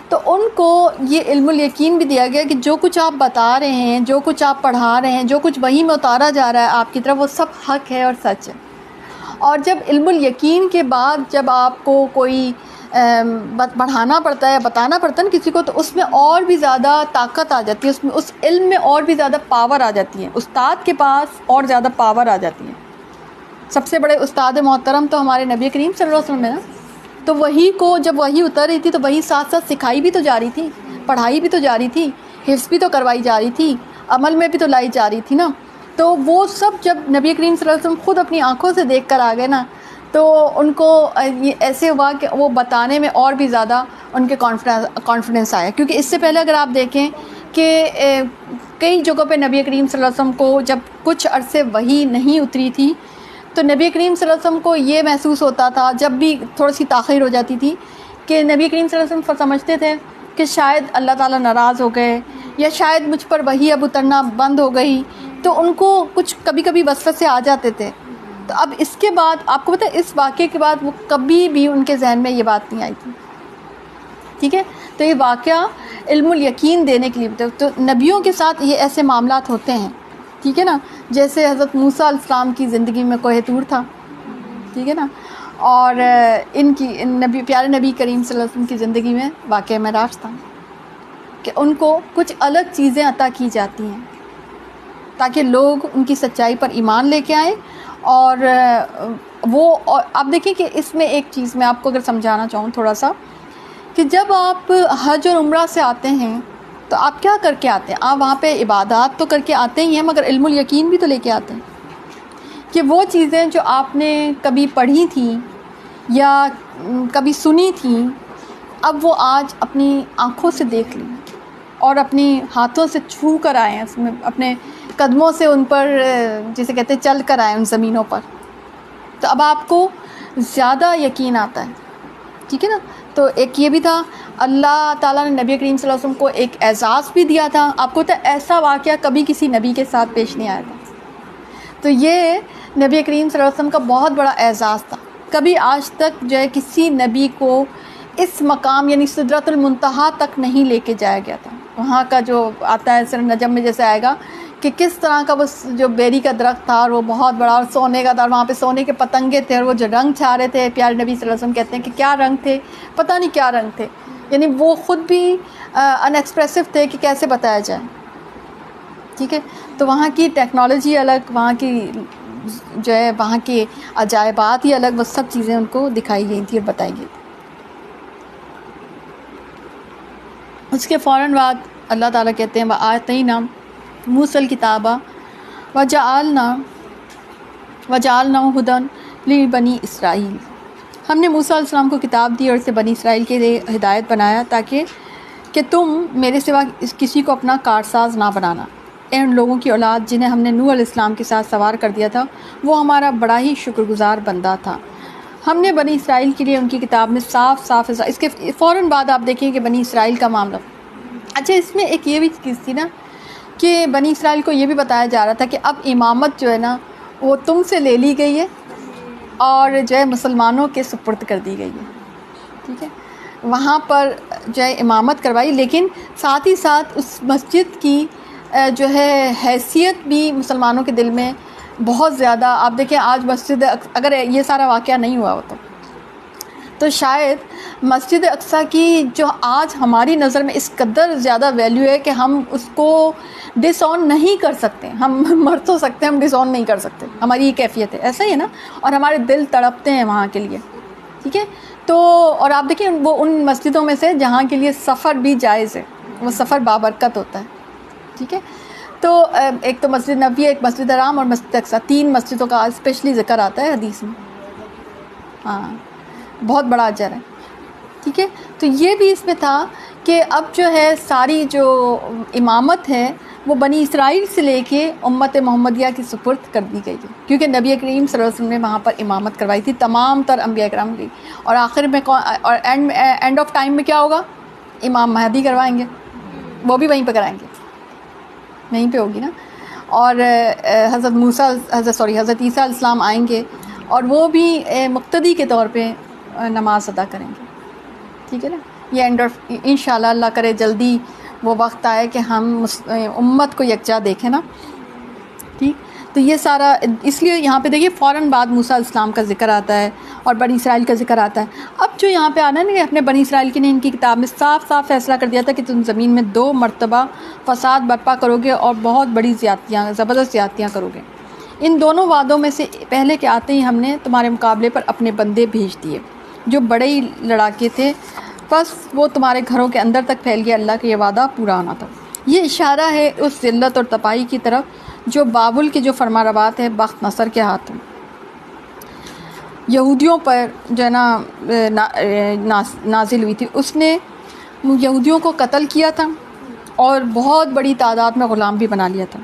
تو ان کو یہ علم الیقین بھی دیا گیا کہ جو کچھ آپ بتا رہے ہیں، جو کچھ آپ پڑھا رہے ہیں، جو کچھ وحی میں اتارا جا رہا ہے آپ کی طرف، وہ سب حق ہے اور سچ ہے. اور جب علم الیقین کے بعد جب آپ کو کوئی پڑھانا پڑتا ہے، بتانا پڑتا ہے نا کسی کو، تو اس میں اور بھی زیادہ طاقت آ جاتی ہے، اس علم میں اور بھی زیادہ پاور آ جاتی ہے. استاد کے پاس اور زیادہ پاور آ جاتی ہے. سب سے بڑے استاد محترم تو ہمارے نبی کریم صلی اللہ علیہ وسلم ہے نا. تو وہی کو جب وہی اتر رہی تھی تو وہی ساتھ ساتھ سکھائی بھی تو جا رہی تھی، پڑھائی بھی تو جا رہی تھی، حفظ بھی تو کروائی جا رہی تھی، عمل میں بھی تو لائی جا رہی تھی نا. تو وہ سب جب نبی کریم صلی اللہ علیہ وسلم خود اپنی آنکھوں سے دیکھ کر آ گئے نا، تو ان کو یہ ایسے ہوا کہ وہ بتانے میں اور بھی زیادہ ان کے کانفیڈنس آیا. کیونکہ اس سے پہلے اگر آپ دیکھیں کہ کئی جگہوں پہ نبی کریم صلی اللہ علیہ وسلم کو جب کچھ عرصے وحی نہیں اتری تھی، تو نبی کریم صلی اللہ علیہ وسلم کو یہ محسوس ہوتا تھا جب بھی تھوڑی سی تاخیر ہو جاتی تھی کہ نبی کریم صلی اللہ علیہ وسلم سمجھتے تھے کہ شاید اللہ تعالیٰ ناراض ہو گئے، یا شاید مجھ پر وحی اب اترنا بند ہو گئی. تو ان کو کچھ کبھی کبھی وسوسے آ جاتے تھے. تو اب اس کے بعد آپ کو پتہ ہے اس واقعے کے بعد وہ کبھی بھی ان کے ذہن میں یہ بات نہیں آئی تھی. ٹھیک ہے، تو یہ واقعہ علم الیقین دینے کے لیے، تو نبیوں کے ساتھ یہ ایسے معاملات ہوتے ہیں. ٹھیک ہے نا، جیسے حضرت موسیٰ علیہ السلام کی زندگی میں کوہ طور تھا، ٹھیک ہے نا، اور ان کی نبی پیارے نبی کریم صلی اللہ علیہ وسلم کی زندگی میں واقعہ معراج تھا کہ ان کو کچھ الگ چیزیں عطا کی جاتی ہیں تاکہ لوگ ان کی سچائی پر ایمان لے کے آئیں. اور آپ دیکھیں کہ اس میں ایک چیز میں آپ کو اگر سمجھانا چاہوں تھوڑا سا، کہ جب آپ حج اور عمرہ سے آتے ہیں تو آپ کیا کر کے آتے ہیں؟ آپ وہاں پہ عبادات تو کر کے آتے ہی ہیں، مگر علم الیقین بھی تو لے کے آتے ہیں کہ وہ چیزیں جو آپ نے کبھی پڑھی تھیں یا کبھی سنی تھیں، اب وہ آج اپنی آنکھوں سے دیکھ لیں اور اپنی ہاتھوں سے چھو کر آئیں، اس میں اپنے قدموں سے ان پر جسے کہتے ہیں چل کر آئیں ان زمینوں پر، تو اب آپ کو زیادہ یقین آتا ہے. ٹھیک ہے نا. تو ایک یہ بھی تھا، اللہ تعالیٰ نے نبی کریم صلی اللہ علیہ وسلم کو ایک اعزاز بھی دیا تھا. آپ کو تو ایسا واقعہ کبھی کسی نبی کے ساتھ پیش نہیں آیا تھا، تو یہ نبی کریم صلی اللہ علیہ وسلم کا بہت بڑا اعزاز تھا. کبھی آج تک جو ہے کسی نبی کو اس مقام یعنی سدرۃ المنتہا تک نہیں لے کے جایا گیا تھا. وہاں کا جو آتا ہے سورہ نجم میں جیسے آئے گا کہ کس طرح کا وہ جو بیری کا درخت تھا اور وہ بہت بڑا اور سونے کا تھا، اور وہاں پہ سونے کے پتنگے تھے اور وہ جو رنگ چھا رہے تھے، پیارے نبی صلی اللہ علیہ وسلم کہتے ہیں کہ کیا رنگ تھے، پتہ نہیں کیا رنگ تھے، یعنی وہ خود بھی ان ایکسپریسو تھے کہ کیسے بتایا جائے. ٹھیک ہے. تو وہاں کی ٹیکنالوجی الگ، وہاں کی جو ہے وہاں کے عجائبات ہی الگ، وہ سب چیزیں ان کو دکھائی گئی تھی اور بتائی گئی تھی. اس کے فوراً بعد اللہ تعالیٰ کہتے ہیں وَآتَيْنَا مُوسَى الْكِتَابَ وَجَعَلْنَاهُ هُدًى لِبَنِي اسرائیل. ہم نے موسیٰ علیہ السلام کو کتاب دی اور اسے بنی اسرائیل کے لیے ہدایت بنایا تاکہ کہ تم میرے سوا کسی کو اپنا کارساز نہ بنانا. اے ان لوگوں کی اولاد جنہیں ہم نے نوح علیہ السلام کے ساتھ سوار کر دیا تھا، وہ ہمارا بڑا ہی شکر گزار بندہ تھا. ہم نے بنی اسرائیل کے لیے ان کی کتاب میں صاف صاف اس کے فوراً بعد آپ دیکھیں کہ بنی اسرائیل کا معاملہ. اچھا، اس میں ایک یہ بھی چیز تھی نا کہ بنی اسرائیل کو یہ بھی بتایا جا رہا تھا کہ اب امامت جو ہے نا وہ تم سے لے لی گئی ہے اور جو ہے مسلمانوں کے سپرد کر دی گئی ہے. ٹھیک ہے. وہاں پر جو ہے امامت کروائی، لیکن ساتھ ہی ساتھ اس مسجد کی جو ہے حیثیت بھی مسلمانوں کے دل میں بہت زیادہ. آپ دیکھیں آج مسجد اگر یہ سارا واقعہ نہیں ہوا ہوتا تو شاید مسجد اقصیٰ کی جو آج ہماری نظر میں اس قدر زیادہ ویلیو ہے کہ ہم اس کو ڈس آن نہیں کر سکتے. ہم مر تو سکتے ہیں، ہم ڈس آن نہیں کر سکتے. ہماری یہ کیفیت ہے، ایسا ہی ہے نا. اور ہمارے دل تڑپتے ہیں وہاں کے لیے. ٹھیک ہے. تو اور آپ دیکھیں وہ ان مسجدوں میں سے جہاں کے لیے سفر بھی جائز ہے، وہ سفر بابرکت ہوتا ہے. ٹھیک ہے. تو ایک تو مسجد نبوی، ایک مسجد حرام اور مسجد اقصیٰ، 3 مسجدوں کا اسپیشلی ذکر آتا ہے حدیث میں. ہاں، بہت بڑا اجر ہے. ٹھیک ہے. تو یہ بھی اس میں تھا کہ اب جو ہے ساری جو امامت ہے وہ بنی اسرائیل سے لے کے امت محمدیہ کی سپرد کر دی گئی ہے، کیونکہ نبی کریم صلی اللہ علیہ وسلم نے وہاں پر امامت کروائی تھی تمام تر انبیاء کرام کی. اور آخر میں اور اینڈ آف ٹائم میں کیا ہوگا؟ امام مہدی کروائیں گے، وہ بھی وہیں پہ کرائیں گے، وہیں پہ ہوگی نا. اور حضرت عیسیٰ علیہ السلام آئیں گے اور وہ بھی مقتدی کے طور پہ نماز ادا کریں گے. ٹھیک ہے نا. یہ اینڈ آف انشاءاللہ اللہ کرے جلدی وہ وقت آئے کہ ہم امت کو یکجا دیکھیں نا. ٹھیک. تو یہ سارا اس لیے یہاں پہ دیکھیے فوراً بعد موسیٰ علیہ السلام کا ذکر آتا ہے اور بنی اسرائیل کا ذکر آتا ہے. اب جو یہاں پہ آنا ہے نا، اپنے بنی اسرائیل کی نے ان کی کتاب میں صاف صاف فیصلہ کر دیا تھا کہ تم زمین میں 2 مرتبہ فساد برپا کرو گے اور بہت بڑی زیادتیاں، زبردست زیادتیاں کرو گے. ان دونوں وعدوں میں سے پہلے کے آتے ہی ہم نے تمہارے مقابلے پر اپنے بندے بھیج دیے جو بڑے ہی لڑاکے تھے، بس وہ تمہارے گھروں کے اندر تک پھیل گیا. اللہ کا یہ وعدہ پورا ہونا تھا. یہ اشارہ ہے اس ذلت اور تباہی کی طرف جو بابل کے جو فرما روات ہے بخت نصر کے ہاتھوں یہودیوں پر جو ہے نا نازل ہوئی تھی. اس نے یہودیوں کو قتل کیا تھا اور بہت بڑی تعداد میں غلام بھی بنا لیا تھا.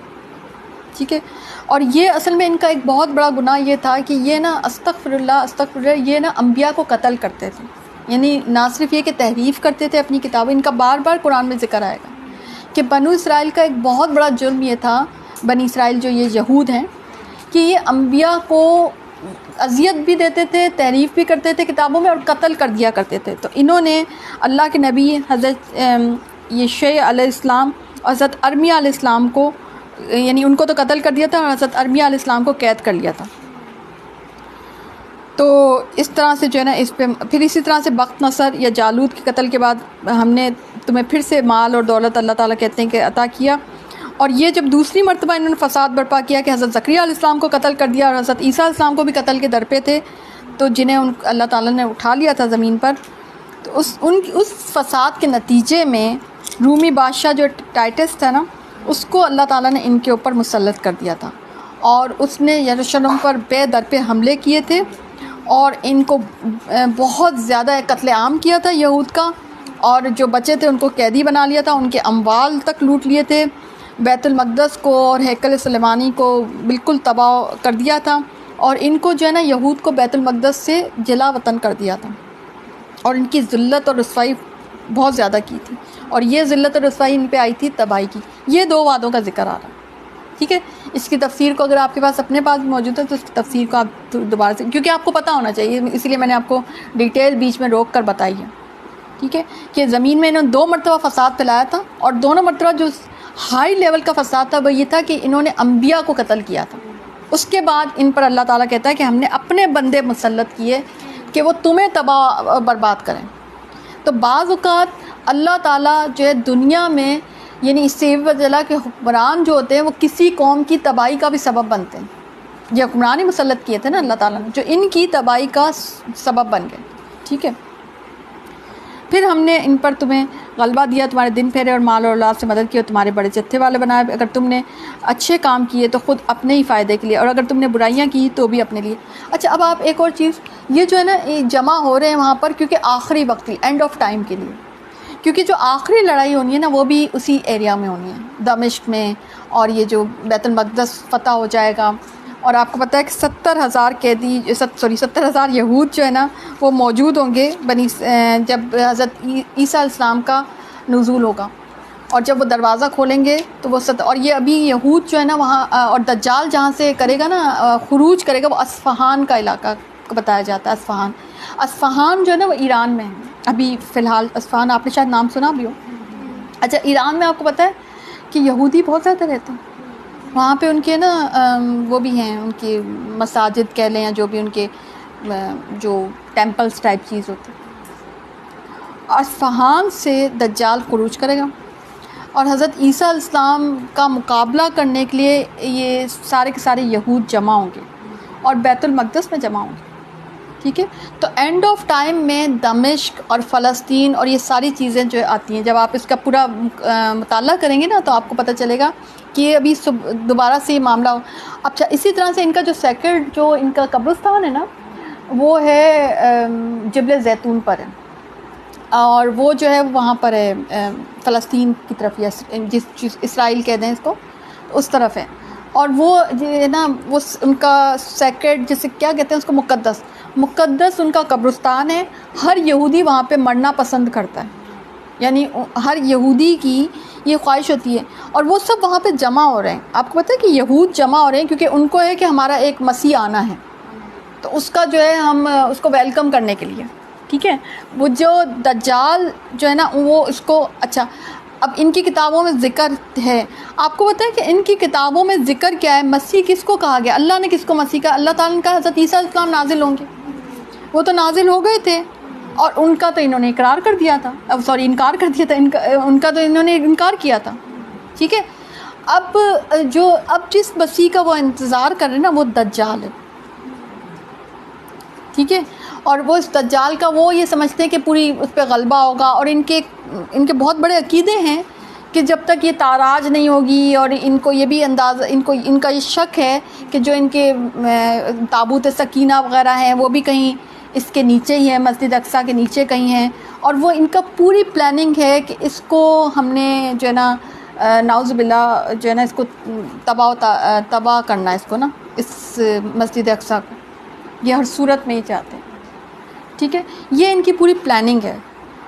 ٹھیک ہے. اور یہ اصل میں ان کا ایک بہت بڑا گناہ یہ تھا کہ یہ نا استغفر اللہ یہ نا انبیاء کو قتل کرتے تھے. یعنی نہ صرف یہ کہ تحریف کرتے تھے اپنی کتابیں، ان کا بار بار قرآن میں ذکر آئے گا کہ بنو اسرائیل کا ایک بہت بڑا جرم یہ تھا، بنی اسرائیل جو یہ یہود ہیں، کہ یہ انبیاء کو اذیت بھی دیتے تھے، تحریف بھی کرتے تھے کتابوں میں اور قتل کر دیا کرتے تھے. تو انہوں نے اللہ کے نبی حضرت یشع علیہ السلام اور حضرت ارمیہ علیہ السلام کو یعنی ان کو تو قتل کر دیا تھا اور حضرت ارمیہ علیہ السلام کو قید کر لیا تھا. تو اس طرح سے جو ہے نا اس پہ پھر اسی طرح سے بخت نصر یا جالوت کے قتل کے بعد ہم نے تمہیں پھر سے مال اور دولت اللہ تعالیٰ کہتے ہیں کہ عطا کیا. اور یہ جب دوسری مرتبہ انہوں نے فساد برپا کیا کہ حضرت زکریا علیہ السلام کو قتل کر دیا اور حضرت عیسیٰ علیہ السلام کو بھی قتل کے در پہ تھے، تو جنہیں اللہ تعالیٰ نے اٹھا لیا تھا زمین پر، تو اس فساد کے نتیجے میں رومی بادشاہ جو ٹائٹس تھا نا، اس کو اللہ تعالیٰ نے ان کے اوپر مسلط کر دیا تھا، اور اس نے یروشلم پر بے در پہ حملے کیے تھے اور ان کو بہت زیادہ قتل عام کیا تھا یہود کا، اور جو بچے تھے ان کو قیدی بنا لیا تھا، ان کے اموال تک لوٹ لیے تھے، بیت المقدس کو اور ہیکل سلیمانی کو بالکل تباہ کر دیا تھا، اور ان کو جو ہے نا یہود کو بیت المقدس سے جلا وطن کر دیا تھا، اور ان کی ذلت اور رسوائی بہت زیادہ کی تھی، اور یہ ذلت اور رسوائی ان پہ آئی تھی تباہی کی. یہ 2 وعدوں کا ذکر آ رہا ہے. ٹھیک ہے، اس کی تفسیر کو اگر آپ کے پاس اپنے پاس موجود ہے تو اس کی تفسیر کو آپ دوبارہ سے، کیونکہ آپ کو پتہ ہونا چاہیے، اسی لیے میں نے آپ کو ڈیٹیل بیچ میں روک کر بتائی ہے. ٹھیک ہے، کہ زمین میں انہوں نے 2 مرتبہ فساد پھیلایا تھا، اور دونوں مرتبہ جو ہائی لیول کا فساد تھا وہ یہ تھا کہ انہوں نے انبیاء کو قتل کیا تھا. اس کے بعد ان پر اللہ تعالیٰ کہتا ہے کہ ہم نے اپنے بندے مسلط کیے کہ وہ تمہیں تباہ برباد کریں. تو بعض اوقات اللہ تعالیٰ جو ہے دنیا میں، یعنی اس سے وجہ کہ حکمران جو ہوتے ہیں وہ کسی قوم کی تباہی کا بھی سبب بنتے ہیں. یہ حکمران ہی مسلط کیے تھے نا اللہ تعالیٰ نے، جو ان کی تباہی کا سبب بن گئے. ٹھیک ہے، پھر ہم نے ان پر تمہیں غلبہ دیا، تمہارے دن پھیرے اور مال اور اولاد سے مدد کی، اور تمہارے بڑے جتھے والے بنائے. اگر تم نے اچھے کام کیے تو خود اپنے ہی فائدے کے لیے، اور اگر تم نے برائیاں کی تو بھی اپنے لیے. اچھا، اب آپ ایک اور چیز، یہ جو ہے نا یہ جمع ہو رہے ہیں وہاں پر کیونکہ آخری وقت، اینڈ آف ٹائم کے لیے، کیونکہ جو آخری لڑائی ہونی ہے نا وہ بھی اسی ایریا میں ہونی ہے، دمشق میں، اور یہ جو بیت المقدس فتح ہو جائے گا. اور آپ کو پتہ ہے کہ 70,000 قیدی 70,000 یہود جو ہے نا وہ موجود ہوں گے جب حضرت عیسیٰ علیہ السلام کا نزول ہوگا، اور جب وہ دروازہ کھولیں گے تو وہ اور یہ ابھی یہود جو ہے نا وہاں، اور دجال جہاں سے کرے گا نا خروج کرے گا، وہ اصفہان کا علاقہ بتایا جاتا ہے. اصفہان جو ہے نا وہ ایران میں ہے ابھی فی الحال. اصفہان آپ نے شاید نام سنا بھی ہو. اچھا، ایران میں آپ کو پتہ ہے کہ یہودی بہت زیادہ رہتے ہیں وہاں پہ. ان کے نا وہ بھی ہیں، ان کی مساجد کہہ لیں یا جو بھی ان کے جو ٹیمپلز ٹائپ چیز ہوتی ہے. اصفہان سے دجال خروج کرے گا، اور حضرت عیسیٰ علیہ السلام کا مقابلہ کرنے کے لیے یہ سارے کے سارے یہود جمع ہوں گے اور بیت المقدس میں جمع ہوں گے. ٹھیک ہے، تو اینڈ آف ٹائم میں دمشق اور فلسطین اور یہ ساری چیزیں جو آتی ہیں، جب آپ اس کا پورا مطالعہ کریں گے نا تو آپ کو پتہ چلے گا کہ یہ ابھی دوبارہ سے یہ معاملہ ہو. اچھا، اسی طرح سے ان کا جو سیکرڈ جو ان کا قبرستان ہے نا وہ ہے جبل زیتون پر ہے، اور وہ جو ہے وہاں پر ہے فلسطین کی طرف، یا جس اسرائیل کہہ دیں اس کو، اس طرف ہے. اور وہ جو ہے نا وہ ان کا سیکرڈ جسے کیا کہتے ہیں اس کو، مقدس ان کا قبرستان ہے. ہر یہودی وہاں پہ مرنا پسند کرتا ہے، یعنی ہر یہودی کی یہ خواہش ہوتی ہے، اور وہ سب وہاں پہ جمع ہو رہے ہیں. آپ کو پتہ ہے کہ یہود جمع ہو رہے ہیں کیونکہ ان کو ہے کہ ہمارا ایک مسیح آنا ہے، تو اس کا جو ہے ہم اس کو ویلکم کرنے کے لیے. ٹھیک ہے، وہ جو دجال جو ہے نا وہ اس کو، اچھا اب ان کی کتابوں میں ذکر ہے، آپ کو پتہ ہے کہ ان کی کتابوں میں ذکر کیا ہے، مسیح کس کو کہا گیا، اللہ نے کس کو مسیح کہا، اللہ تعالیٰ نے کہا حضرت عیسیٰ علیہ السلام نازل ہوں گے، وہ تو نازل ہو گئے تھے، اور ان کا تو انہوں نے انکار کر دیا تھا، انکار کر دیا تھا، ان کا تو انہوں نے انکار کیا تھا. ٹھیک ہے، اب جس مسیح کا وہ انتظار کر رہے ہیں نا وہ دجال ہے. ٹھیک ہے، اور وہ اس دجال کا وہ یہ سمجھتے ہیں کہ پوری اس پہ غلبہ ہوگا، اور ان کے بہت بڑے عقیدے ہیں کہ جب تک یہ تاراج نہیں ہوگی، اور ان کو یہ بھی اندازہ، ان کا یہ شک ہے کہ جو ان کے تابوت سکینہ وغیرہ ہیں وہ بھی کہیں اس کے نیچے ہی ہیں، مسجد اقصیٰ کے نیچے کہیں ہیں، اور وہ ان کا پوری پلاننگ ہے کہ اس کو ہم نے جو ہے نا نعوذ باللہ جو ہے نا اس کو تباہ کرنا ہے، اس کو نا اس مسجد اقصیٰ کو، یہ ہر صورت میں ہی چاہتے ہیں. ٹھیک ہے، یہ ان کی پوری پلاننگ ہے.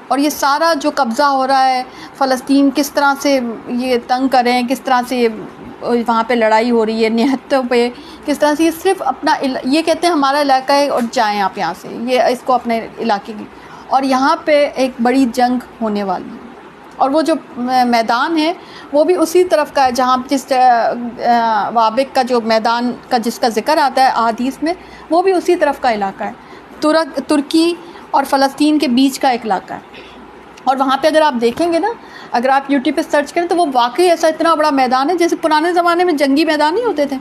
اور یہ سارا جو قبضہ ہو رہا ہے فلسطین، کس طرح سے یہ تنگ کریں، کس طرح سے وہاں پہ لڑائی ہو رہی ہے نہتوں پہ، کس طرح سے یہ صرف اپنا یہ کہتے ہیں ہمارا علاقہ ہے اور جائیں آپ یہاں سے، یہ اس کو اپنے علاقے کی، اور یہاں پہ ایک بڑی جنگ ہونے والی ہے. اور وہ جو میدان ہے وہ بھی اسی طرف کا ہے جہاں جس وابق کا جو میدان کا جس کا ذکر آتا ہے احادیث میں، وہ بھی اسی طرف کا علاقہ ہے، ترکی اور فلسطین کے بیچ کا ایک علاقہ ہے۔ اور وہاں پہ اگر آپ دیکھیں گے نا، اگر آپ یوٹیوب پہ سرچ کریں تو وہ واقعی ایسا اتنا بڑا میدان ہے جیسے پرانے زمانے میں جنگی میدان نہیں ہوتے تھے،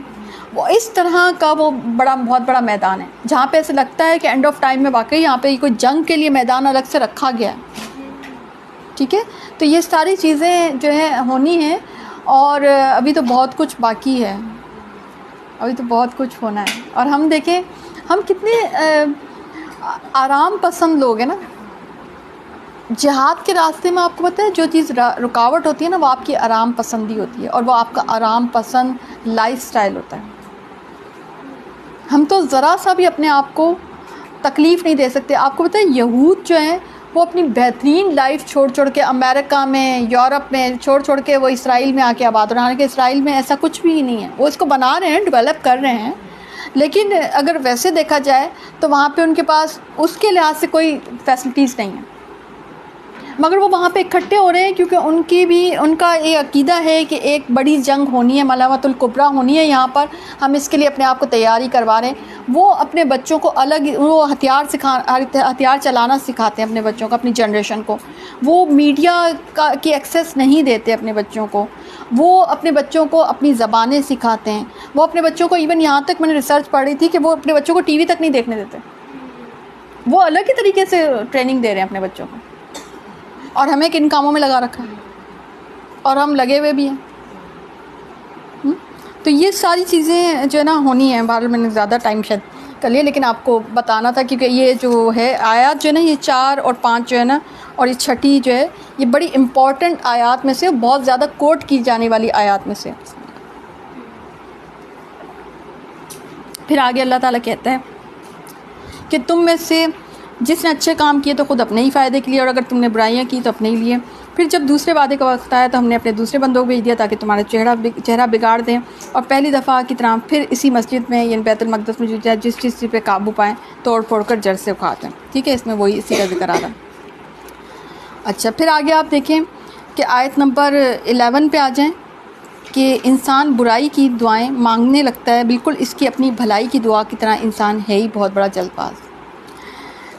وہ اس طرح کا وہ بہت بڑا میدان ہے، جہاں پہ ایسے لگتا ہے کہ اینڈ آف ٹائم میں واقعی یہاں پہ کوئی جنگ کے لیے میدان الگ سے رکھا گیا ہے۔ ٹھیک ہے، تو یہ ساری چیزیں جو ہے ہونی ہیں، اور ابھی تو بہت کچھ باقی ہے، ابھی تو بہت کچھ ہونا ہے۔ اور ہم دیکھیں ہم کتنے آرام پسند لوگ ہیں نا۔ جہاد کے راستے میں آپ کو پتہ ہے جو چیز رکاوٹ ہوتی ہے نا، وہ آپ کی آرام پسندی ہوتی ہے، اور وہ آپ کا آرام پسند لائف سٹائل ہوتا ہے۔ ہم تو ذرا سا بھی اپنے آپ کو تکلیف نہیں دے سکتے۔ آپ کو پتہ ہے یہود جو ہیں وہ اپنی بہترین لائف چھوڑ کے امریکہ میں، یورپ میں چھوڑ کے وہ اسرائیل میں آ کے آباد ہو رہے ہیں، کہ اسرائیل میں ایسا کچھ بھی نہیں ہے، وہ اس کو بنا رہے ہیں، ڈیولپ کر رہے ہیں، لیکن اگر ویسے دیکھا جائے تو وہاں پہ ان کے پاس اس کے لحاظ سے کوئی فیسلٹیز نہیں ہیں، مگر وہ وہاں پہ اکٹھے ہو رہے ہیں کیونکہ ان کا یہ عقیدہ ہے کہ ایک بڑی جنگ ہونی ہے، ملحمۃ الکبریٰ ہونی ہے یہاں پر، ہم اس کے لیے اپنے آپ کو تیاری کروا رہے ہیں۔ وہ اپنے بچوں کو وہ ہتھیار چلانا سکھاتے ہیں اپنے بچوں کو، اپنی جنریشن کو۔ وہ میڈیا کی ایکسیس نہیں دیتے اپنے بچوں کو، وہ اپنے بچوں کو اپنی زبانیں سکھاتے ہیں، وہ اپنے بچوں کو ایون یہاں تک میں نے ریسرچ پڑھی تھی کہ وہ اپنے بچوں کو ٹی وی تک نہیں دیکھنے دیتے، وہ الگ ہی طریقے سے ٹریننگ دے رہے ہیں اپنے بچوں کو، اور ہمیں کن کاموں میں لگا رکھا ہے، اور ہم لگے ہوئے بھی ہیں۔ تو یہ ساری چیزیں جو ہے نا ہونی ہیں۔ بہرحال میں نے زیادہ ٹائم شاید کر لیا، لیکن آپ کو بتانا تھا کیونکہ یہ جو ہے آیات جو ہے نا، یہ 4 اور 5 جو ہے نا، اور یہ 6 جو ہے، یہ بڑی امپورٹنٹ آیات میں سے، بہت زیادہ کوٹ کی جانے والی آیات میں سے۔ پھر آگے اللہ تعالیٰ کہتا ہے کہ تم میں سے جس نے اچھے کام کیے تو خود اپنے ہی فائدے کے لیے، اور اگر تم نے برائیاں کی تو اپنے ہی لیے۔ پھر جب دوسرے وعدے کا وقت آیا تو ہم نے اپنے دوسرے بندوں کو بھیج دیا تاکہ تمہارا چہرہ بگاڑ دیں، اور پہلی دفعہ کی طرح پھر اسی مسجد میں یعنی بیت المقدس میں جو جس چیز پہ قابو پائیں توڑ پھوڑ کر جڑ سے اکھاڑ دیں۔ ٹھیک ہے، اس میں وہی اسی کا ذکر آ رہا ہے۔ اچھا، پھر آگے آپ دیکھیں کہ آیت نمبر 11 پہ آ جائیں کہ انسان برائی کی دعائیں مانگنے لگتا ہے، بالکل اس کی اپنی بھلائی کی دعا کی طرح انسان ہے ہی بہت بڑا جلد باز۔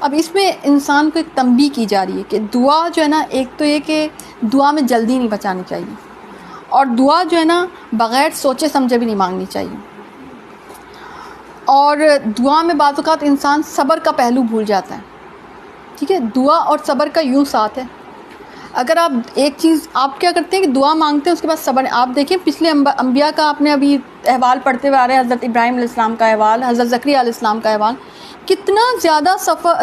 اب اس میں انسان کو ایک تنبیہ کی جا رہی ہے کہ دعا جو ہے نا، ایک تو یہ کہ دعا میں جلدی نہیں بچانی چاہیے، اور دعا جو ہے نا بغیر سوچے سمجھے بھی نہیں مانگنی چاہیے، اور دعا میں بعض اوقات انسان صبر کا پہلو بھول جاتا ہے۔ ٹھیک ہے، دعا اور صبر کا یوں ساتھ ہے۔ اگر آپ ایک چیز آپ کیا کرتے ہیں کہ دعا مانگتے ہیں، اس کے بعد صبر، آپ دیکھیں پچھلے انبیاء کا آپ نے ابھی احوال پڑھتے ہوئے آ رہے ہیں، حضرت ابراہیم علیہ السلام کا احوال، حضرت زکریا علیہ السلام کا احوال، کتنا زیادہ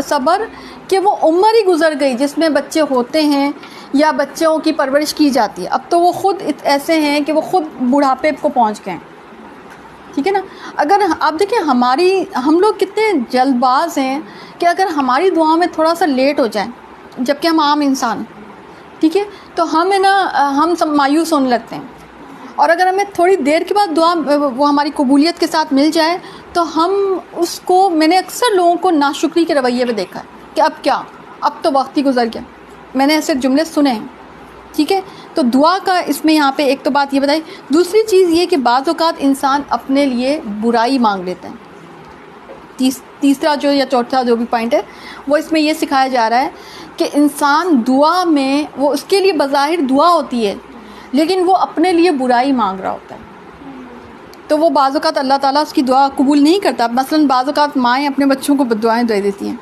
صبر کہ وہ عمر ہی گزر گئی جس میں بچے ہوتے ہیں یا بچوں کی پرورش کی جاتی ہے، اب تو وہ خود ایسے ہیں کہ وہ خود بڑھاپے کو پہنچ گئے ہیں۔ ٹھیک ہے نا، اگر آپ دیکھیں ہم لوگ کتنے جلد باز ہیں کہ اگر ہماری دعاؤں میں تھوڑا سا لیٹ ہو جائیں، جبکہ ہم عام انسان ہیں، ٹھیک ہے، تو ہم سب مایوس ہونے لگتے ہیں، اور اگر ہمیں تھوڑی دیر کے بعد دعا وہ ہماری قبولیت کے ساتھ مل جائے تو ہم اس کو، میں نے اکثر لوگوں کو ناشکری کے رویے پہ دیکھا ہے کہ اب کیا، اب تو وقت ہی گزر گیا، میں نے ایسے جملے سنے ہیں۔ ٹھیک ہے، تو دعا کا اس میں یہاں پہ ایک تو بات یہ بتائی، دوسری چیز یہ کہ بعض اوقات انسان اپنے لیے برائی مانگ لیتا ہے۔ تیسرا جو یا چوتھا جو بھی پوائنٹ ہے وہ اس میں یہ سکھایا جا رہا ہے کہ انسان دعا میں، وہ اس کے لیے بظاہر دعا ہوتی ہے لیکن وہ اپنے لیے برائی مانگ رہا ہوتا ہے، تو وہ بعض اوقات اللہ تعالیٰ اس کی دعا قبول نہیں کرتا۔ مثلاً بعض اوقات مائیں اپنے بچوں کو بددعائیں دے دیتی ہیں،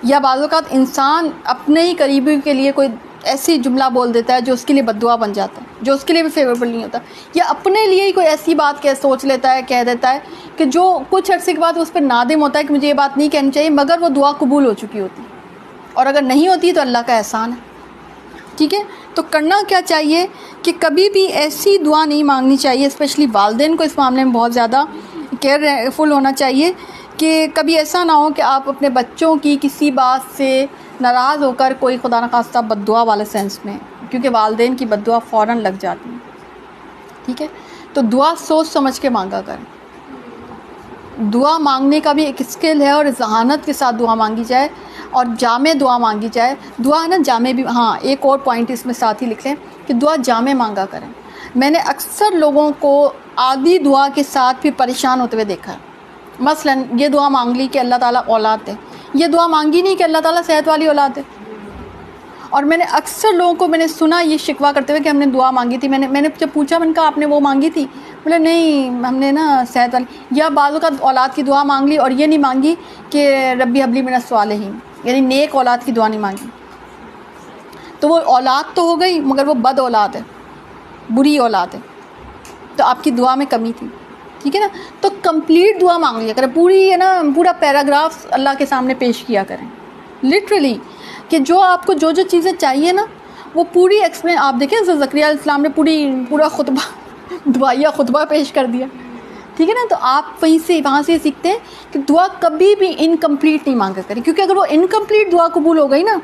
یا بعض اوقات انسان اپنے ہی قریبی کے لیے کوئی ایسی جملہ بول دیتا ہے جو اس کے لیے بددعا بن جاتا ہے، جو اس کے لیے بھی فیوریبل نہیں ہوتا، یا اپنے لیے ہی کوئی ایسی بات سوچ لیتا ہے، کہہ دیتا ہے کہ جو کچھ عرصے کے بعد اس پہ نادم ہوتا ہے کہ مجھے یہ بات نہیں کہنی چاہیے، مگر وہ دعا قبول ہو چکی ہوتی، اور اگر نہیں ہوتی تو اللہ کا احسان ہے۔ ٹھیک ہے، تو کرنا کیا چاہیے کہ کبھی بھی ایسی دعا نہیں مانگنی چاہیے، اسپیشلی والدین کو اس معاملے میں بہت زیادہ کیئرفل ہونا چاہیے کہ کبھی ایسا نہ ہو کہ آپ اپنے بچوں کی کسی بات سے ناراض ہو کر کوئی خدا نخواستہ بد دعا والے سینس میں، کیونکہ والدین کی بد دعا فوراً لگ جاتی ہے۔ ٹھیک ہے، تو دعا سوچ سمجھ کے مانگا کریں، دعا مانگنے کا بھی ایک اسکل ہے، اور ذہانت کے ساتھ دعا مانگی جائے۔ اور جامع دعا مانگی جائے. دعا ہے نا جامع بھی. ہاں ایک اور پوائنٹ اس میں ساتھ ہی لکھ لیں کہ دعا جامع مانگا کریں. میں نے اکثر لوگوں کو آدھی دعا کے ساتھ پھر پریشان ہوتے ہوئے دیکھا ہے. مثلا یہ دعا مانگ لی کہ اللہ تعالیٰ اولاد دے, یہ دعا مانگی نہیں کہ اللہ تعالیٰ صحت والی اولاد دے. اور میں نے اکثر لوگوں کو میں نے سنا یہ شکوہ کرتے ہوئے کہ ہم نے دعا مانگی تھی. میں نے جب پوچھا, میں نے کہا آپ نے وہ مانگی تھی؟ بولے نہیں ہم نے نا صحت والی, یا بعض اوقات اولاد کی دعا مانگ لی اور یہ نہیں مانگی کہ ربی حبلی من الصالحین, یعنی نیک اولاد کی دعا نہیں مانگی. تو وہ اولاد تو ہو گئی مگر وہ بد اولاد ہے, بری اولاد ہے, تو آپ کی دعا میں کمی تھی. ٹھیک ہے نا. تو کمپلیٹ دعا مانگ لیا کریں, پوری ہے نا پورا پیراگراف اللہ کے سامنے پیش کیا کریں لٹرلی, کہ جو آپ کو جو چیزیں چاہیے نا وہ پوری ایکسپلین. آپ دیکھیں زکریا علیہ السلام نے پورا خطبہ دعائیہ خطبہ پیش کر دیا. ٹھیک ہے نا. تو آپ وہاں سے سیکھتے ہیں کہ دعا کبھی بھی انکمپلیٹ نہیں مانگا کریں, کیونکہ اگر وہ انکمپلیٹ دعا قبول ہو گئی نا,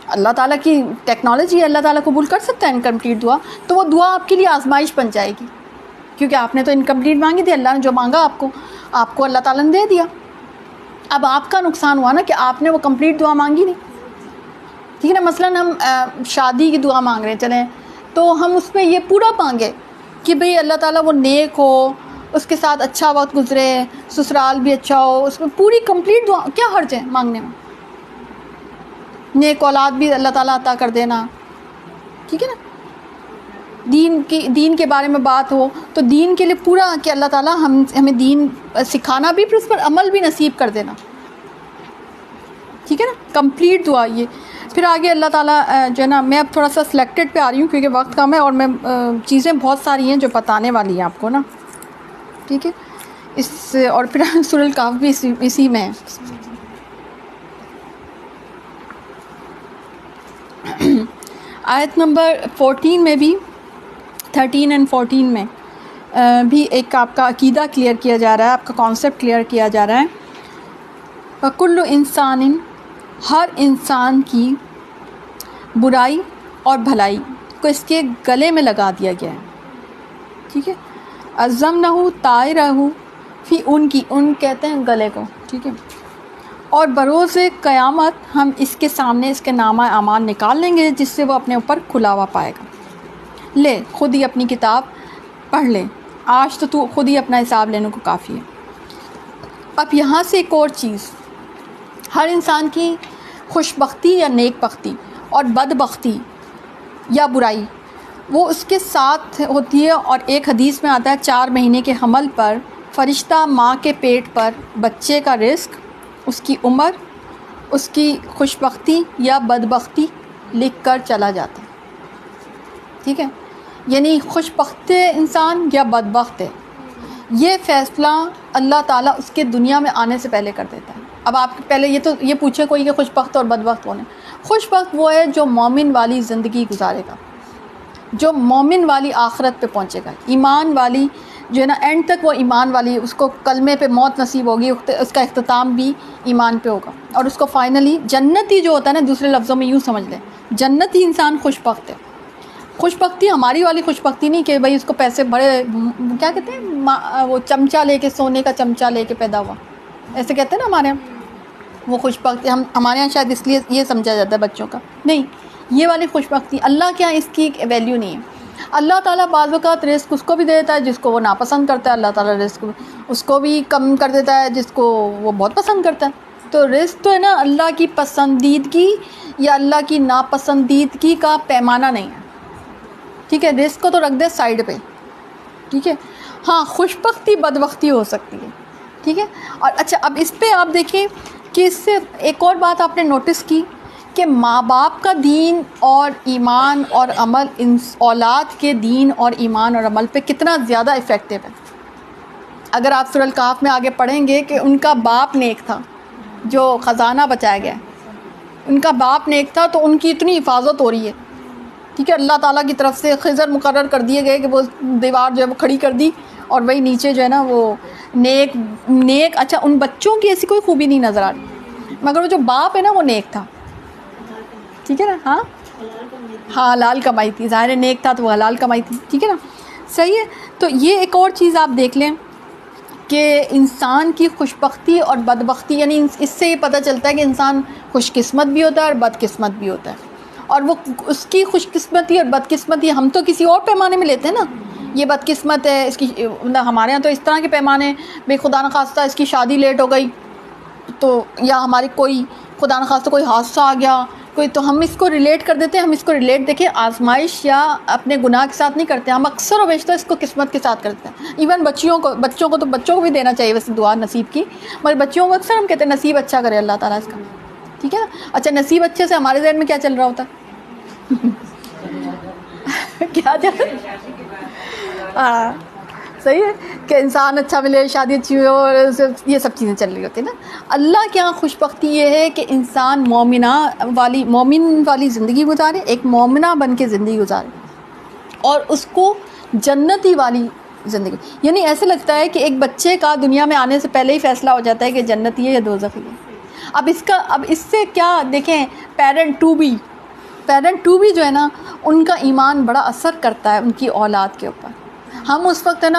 اللہ تعالیٰ کی ٹیکنالوجی ہے, اللہ تعالیٰ قبول کر سکتا ہے انکمپلیٹ دعا, تو وہ دعا آپ کے لیے آزمائش بن جائے گی, کیونکہ آپ نے تو انکمپلیٹ مانگی تھی. اللہ نے جو مانگا آپ کو اللہ تعالیٰ نے دے دیا. اب آپ کا نقصان ہوا نا کہ آپ نے وہ کمپلیٹ دعا مانگی نہیں. ٹھیک ہے نا. مثلاً ہم شادی کی دعا مانگ رہے ہیں, چلیں تو ہم اس میں یہ پورا مانگے کہ بھئی اللہ تعالیٰ وہ نیک ہو, اس کے ساتھ اچھا وقت گزرے, سسرال بھی اچھا ہو, اس میں پوری کمپلیٹ دعا. کیا حرج ہے مانگنے میں؟ نیک اولاد بھی اللہ تعالیٰ عطا کر دینا. ٹھیک ہے نا. دین کے بارے میں بات ہو تو دین کے لیے پورا کہ اللہ تعالیٰ ہمیں دین سکھانا بھی, پھر اس پر عمل بھی نصیب کر دینا. ٹھیک ہے نا. کمپلیٹ دعا یہ. پھر آگے اللہ تعالیٰ جو ہے نا, میں اب تھوڑا سا سلیکٹڈ پہ آ رہی ہوں کیونکہ وقت کم ہے اور میں چیزیں بہت ساری ہیں جو بتانے والی ہیں آپ کو نا. ٹھیک ہے. اور پھر سورۃ الکہف بھی اسی میں ہے. آیت نمبر 14 میں بھی 13 اور 14 میں بھی ایک آپ کا عقیدہ کلیئر کیا جا رہا ہے, آپ کا کانسیپٹ کلیئر کیا جا رہا ہے. وَكُلُّ إِنسَانٍ, ہر انسان کی برائی اور بھلائی کو اس کے گلے میں لگا دیا گیا ہے. ٹھیک ہے. عَزَّمْنَهُ طَائِرَهُ فی ان کہتے ہیں گلے کو. ٹھیک ہے. اور بروز قیامت ہم اس کے سامنے اس کے نامہ اعمال نکال لیں گے جس سے وہ اپنے اوپر کھلا ہوا پائے گا. لے خود ہی اپنی کتاب پڑھ لے, آج تو خود ہی اپنا حساب لینے کو کافی ہے. اب یہاں سے ایک اور چیز, ہر انسان کی خوش بختی یا نیک بختی اور بد بختی یا برائی وہ اس کے ساتھ ہوتی ہے. اور ایک حدیث میں آتا ہے 4 مہینے کے حمل پر فرشتہ ماں کے پیٹ پر بچے کا رزق, اس کی عمر, اس کی خوش بختی یا بد بختی لکھ کر چلا جاتا ہے. ٹھیک ہے. یعنی خوش بخت انسان یا بدبخت ہے, یہ فیصلہ اللہ تعالیٰ اس کے دنیا میں آنے سے پہلے کر دیتا ہے. اب آپ پہلے یہ پوچھے کوئی کہ خوش بخت اور بدبخت کون ہے؟ خوش بخت وہ ہے جو مومن والی زندگی گزارے گا, جو مومن والی آخرت پہ پہنچے گا, ایمان والی جو ہے نا, اینڈ تک وہ ایمان والی, اس کو کلمے پہ موت نصیب ہوگی, اس کا اختتام بھی ایمان پہ ہوگا, اور اس کو فائنلی جنتی جو ہوتا ہے نا, دوسرے لفظوں میں یوں سمجھ لیں جنتی انسان خوش بخت ہے. خوش بختی ہماری والی خوش بختی نہیں کہ بھائی اس کو پیسے بڑے کیا کہتے ہیں وہ چمچہ لے کے, سونے کا چمچہ لے کے پیدا ہوا, ایسے کہتے ہیں نا ہمارے یہاں, وہ خوش بختی ہمارے یہاں شاید اس لیے یہ سمجھا جاتا ہے بچوں کا. نہیں, یہ والی خوش بختی اللہ کے یہاں اس کی ویلیو نہیں ہے. اللہ تعالیٰ بعض اوقات رزق اس کو بھی دے دیتا ہے جس کو وہ ناپسند کرتا ہے, اللہ تعالیٰ رزق اس کو بھی کم کر دیتا ہے جس کو وہ بہت پسند کرتا ہے. تو رزق تو ہے نا اللہ کی پسندیدگی یا اللہ کی ناپسندیدگی کا پیمانہ نہیں ہے. ٹھیک ہے. رزق کو تو رکھ دے سائڈ پہ. ٹھیک ہے. ہاں خوش بختی بدبختی ہو سکتی ہے. ٹھیک ہے. اور اچھا اب اس پہ آپ دیکھیں کہ اس سے ایک اور بات آپ نے نوٹس کی کہ ماں باپ کا دین اور ایمان اور عمل ان اولاد کے دین اور ایمان اور عمل پہ کتنا زیادہ افیکٹو ہے. اگر آپ سورۃ الکہف میں آگے پڑھیں گے کہ ان کا باپ نیک تھا جو خزانہ بچایا گیا, ان کا باپ نیک تھا تو ان کی اتنی حفاظت ہو رہی ہے. ٹھیک ہے. اللہ تعالیٰ کی طرف سے خضر مقرر کر دیے گئے کہ وہ دیوار جو ہے وہ کھڑی کر دی, اور وہی نیچے جو ہے نا وہ نیک اچھا ان بچوں کی ایسی کوئی خوبی نہیں نظر آ رہی, مگر وہ جو باپ ہے نا وہ نیک تھا. ٹھیک ہے نا. ہاں حلال کمائی تھی, ظاہر نیک تھا تو وہ حلال کمائی تھی. ٹھیک ہے نا. صحیح ہے. تو یہ ایک اور چیز آپ دیکھ لیں کہ انسان کی خوش بختی اور بدبختی، یعنی اس سے یہ پتہ چلتا ہے کہ انسان خوش قسمت بھی ہوتا ہے اور بد قسمت بھی ہوتا ہے. اور وہ اس کی خوش قسمتی اور بد قسمتی ہم تو کسی اور پیمانے میں لیتے ہیں نا. یہ بد قسمت ہے، اس کی ہمارے ہاں تو اس طرح کے پیمانے، بھئی خدا نخواستہ اس کی شادی لیٹ ہو گئی تو، یا ہماری کوئی خدا نخواستہ کوئی حادثہ آ گیا کوئی، تو ہم اس کو ریلیٹ کر دیتے ہیں. ہم اس کو ریلیٹ دیکھیں آزمائش یا اپنے گناہ کے ساتھ نہیں کرتے، ہم اکثر و بیشتر اس کو قسمت کے ساتھ کرتے ہیں. ایون بچوں کو بھی دینا چاہیے ویسے دعا نصیب کی، مگر بچوں کو اکثر ہم کہتے ہیں نصیب اچھا کرے اللہ تعالیٰ اس کا، ٹھیک ہے نا. اچھا نصیب اچھے سے ہمارے ذہن میں کیا چل رہا ہوتا ہے؟ کیا ہاں صحیح ہے کہ انسان اچھا ملے، شادی اچھی ہو، اور یہ سب چیزیں چل رہی ہوتی ہیں نا. اللہ کے یہاں خوش بختی یہ ہے کہ انسان مومن والی زندگی گزارے، ایک مومنہ بن کے زندگی گزارے، اور اس کو جنتی والی زندگی. یعنی ایسے لگتا ہے کہ ایک بچے کا دنیا میں آنے سے پہلے ہی فیصلہ ہو جاتا ہے کہ جنتی ہے یا دوزخی ہے. اب اس سے کیا دیکھیں، پیرنٹ ٹو بھی جو ہے نا، ان کا ایمان بڑا اثر کرتا ہے ان کی اولاد کے اوپر. ہم اس وقت ہے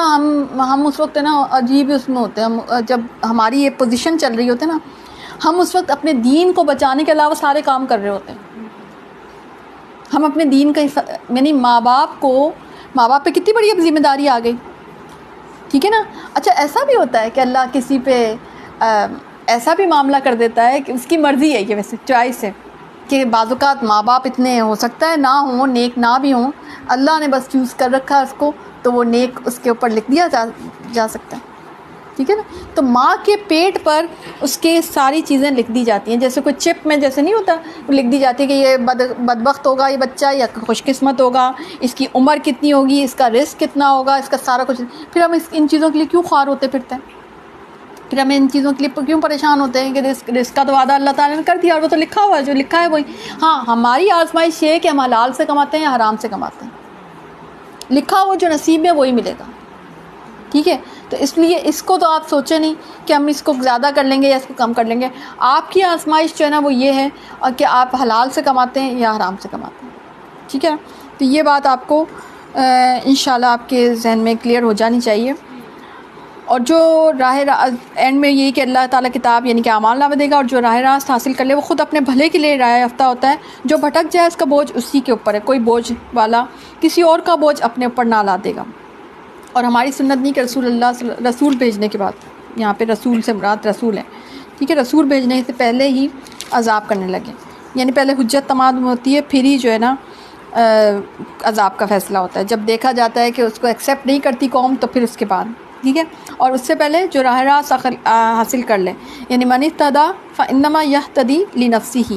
نا عجیب اس میں ہوتے ہیں. ہم جب ہماری یہ پوزیشن چل رہی ہوتی ہے نا، ہم اس وقت اپنے دین کو بچانے کے علاوہ سارے کام کر رہے ہوتے ہیں. ہم اپنے دین کا یعنی ماں باپ پہ کتنی بڑی اب ذمہ داری آ گئی، ٹھیک ہے نا. اچھا ایسا بھی ہوتا ہے کہ اللہ کسی پہ ایسا بھی معاملہ کر دیتا ہے کہ اس کی مرضی ہے، یہ ویسے چوائس ہے کہ بعض اوقات ماں باپ اتنے ہو سکتا ہے نہ ہوں، نیک نہ بھی ہوں، اللہ نے بس چوز کر رکھا ہے اس کو، تو وہ نیک اس کے اوپر لکھ دیا جا سکتا ہے، ٹھیک ہے نا. تو ماں کے پیٹ پر اس کے ساری چیزیں لکھ دی جاتی ہیں، جیسے کوئی چپ میں جیسے نہیں ہوتا، لکھ دی جاتی ہے کہ یہ بدبخت ہوگا یہ بچہ یا خوش قسمت ہوگا، اس کی عمر کتنی ہوگی، اس کا رزق کتنا ہوگا، اس کا سارا کچھ. پھر ہم ان چیزوں کے لیے کیوں خوار ہوتے پھرتے ہیں؟ پھر ہمیں ان چیزوں کے لیے کیوں پریشان ہوتے ہیں کہ رزق کا تو وعدہ اللہ تعالیٰ نے کر دیا، اور وہ تو لکھا ہوا ہے، جو لکھا ہے وہی. ہاں ہماری آزمائش یہ ہے کہ ہم حلال سے کماتے ہیں یا حرام سے کماتے ہیں. لکھا ہوا جو نصیب میں وہی ملے گا، ٹھیک ہے. تو اس لیے اس کو تو آپ سوچیں نہیں کہ ہم اس کو زیادہ کر لیں گے یا اس کو کم کر لیں گے. آپ کی آزمائش جو ہے نا وہ یہ ہے کہ آپ حلال سے کماتے ہیں یا حرام سے کماتے ہیں، ٹھیک ہے. تو یہ بات آپ کو انشاءاللہ آپ کے ذہن میں کلیئر ہو جانی چاہیے. اور جو اینڈ میں یہی کہ اللہ تعالیٰ کتاب یعنی کہ اعمال نامہ دے گا، اور جو راہ راست حاصل کر لے وہ خود اپنے بھلے کے لیے رائے یافتہ ہوتا ہے. جو بھٹک جائے اس کا بوجھ اسی کے اوپر ہے، کوئی بوجھ والا کسی اور کا بوجھ اپنے اوپر نہ لا دے گا. اور ہماری سنت نہیں کہ رسول بھیجنے کے بعد، یہاں پہ رسول سے مراد رسول ہے، ٹھیک ہے، رسول بھیجنے سے پہلے ہی عذاب کرنے لگے. یعنی پہلے حجت تمام ہوتی ہے، پھر ہی جو ہے نا عذاب کا فیصلہ ہوتا ہے. جب دیکھا جاتا ہے کہ اس کو ایکسیپٹ نہیں کرتی قوم تو پھر اس کے بعد، ٹھیک ہے. اور اس سے پہلے جو راہ راست حاصل کر لے، یعنی من اہتدی فانما یہتدی لنفسہ،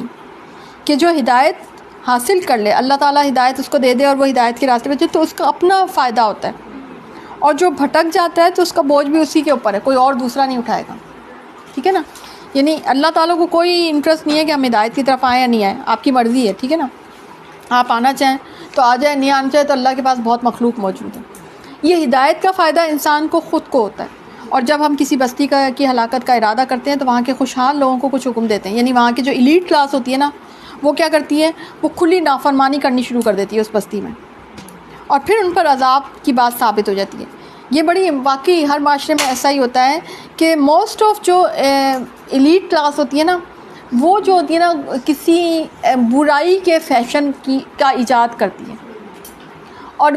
کہ جو ہدایت حاصل کر لے، اللہ تعالیٰ ہدایت اس کو دے دے اور وہ ہدایت کے راستے پہ چلے تو اس کا اپنا فائدہ ہوتا ہے. اور جو بھٹک جاتا ہے تو اس کا بوجھ بھی اسی کے اوپر ہے، کوئی اور دوسرا نہیں اٹھائے گا، ٹھیک ہے نا. یعنی اللہ تعالیٰ کو کوئی انٹرسٹ نہیں ہے کہ ہم ہدایت کی طرف آئیں یا نہیں آئیں، آپ کی مرضی ہے، ٹھیک ہے نا. آپ آنا چاہیں تو آ جائیں، نہیں آنا چاہیں تو اللہ کے پاس بہت مخلوق موجود ہے. یہ ہدایت کا فائدہ انسان کو خود کو ہوتا ہے. اور جب ہم کسی بستی کی ہلاکت کا ارادہ کرتے ہیں تو وہاں کے خوشحال لوگوں کو کچھ حکم دیتے ہیں. یعنی وہاں کی جو ایلیٹ کلاس ہوتی ہے نا، وہ کیا کرتی ہے، وہ کھلی نافرمانی کرنی شروع کر دیتی ہے اس بستی میں، اور پھر ان پر عذاب کی بات ثابت ہو جاتی ہے. یہ بڑی واقعی ہر معاشرے میں ایسا ہی ہوتا ہے کہ موسٹ آف جو ایلیٹ کلاس ہوتی ہے نا، وہ جو ہوتی ہے نا کسی برائی کے فیشن کا ایجاد کرتی ہے. اور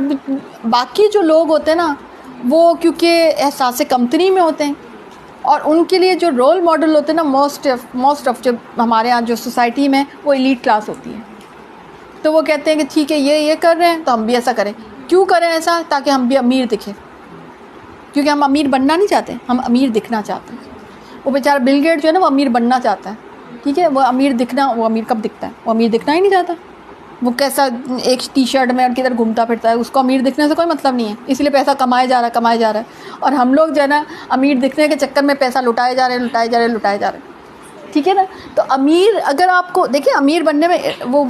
باقی جو لوگ ہوتے ہیں نا، وہ کیونکہ احساس کمتری میں ہوتے ہیں، اور ان کے لیے جو رول ماڈل ہوتے ہیں نا موسٹ آف جو ہمارے ہاں جو سوسائٹی میں وہ ایلیٹ کلاس ہوتی ہے. تو وہ کہتے ہیں کہ ٹھیک ہے یہ کر رہے ہیں تو ہم بھی ایسا کریں. کیوں کریں ایسا؟ تاکہ ہم بھی امیر دکھیں، کیونکہ ہم امیر بننا نہیں چاہتے، ہم امیر دکھنا چاہتے ہیں. وہ بیچارہ بل گیٹ جو ہے نا وہ امیر بننا چاہتا ہے، ٹھیک ہے. وہ امیر کب دکھتا ہے؟ وہ امیر دکھنا ہی نہیں چاہتا. وہ کیسا ایک ٹی شرٹ میں اور کدھر گھومتا پھرتا ہے، اس کو امیر دکھنے سے کوئی مطلب نہیں ہے، اس لیے پیسہ کمایا جا رہا ہے. اور ہم لوگ جو ہے نا امیر دکھنے کے چکر میں پیسہ لٹائے جا رہے ہیں، ٹھیک ہے نا. تو امیر اگر آپ کو دیکھیں، امیر بننے میں وہ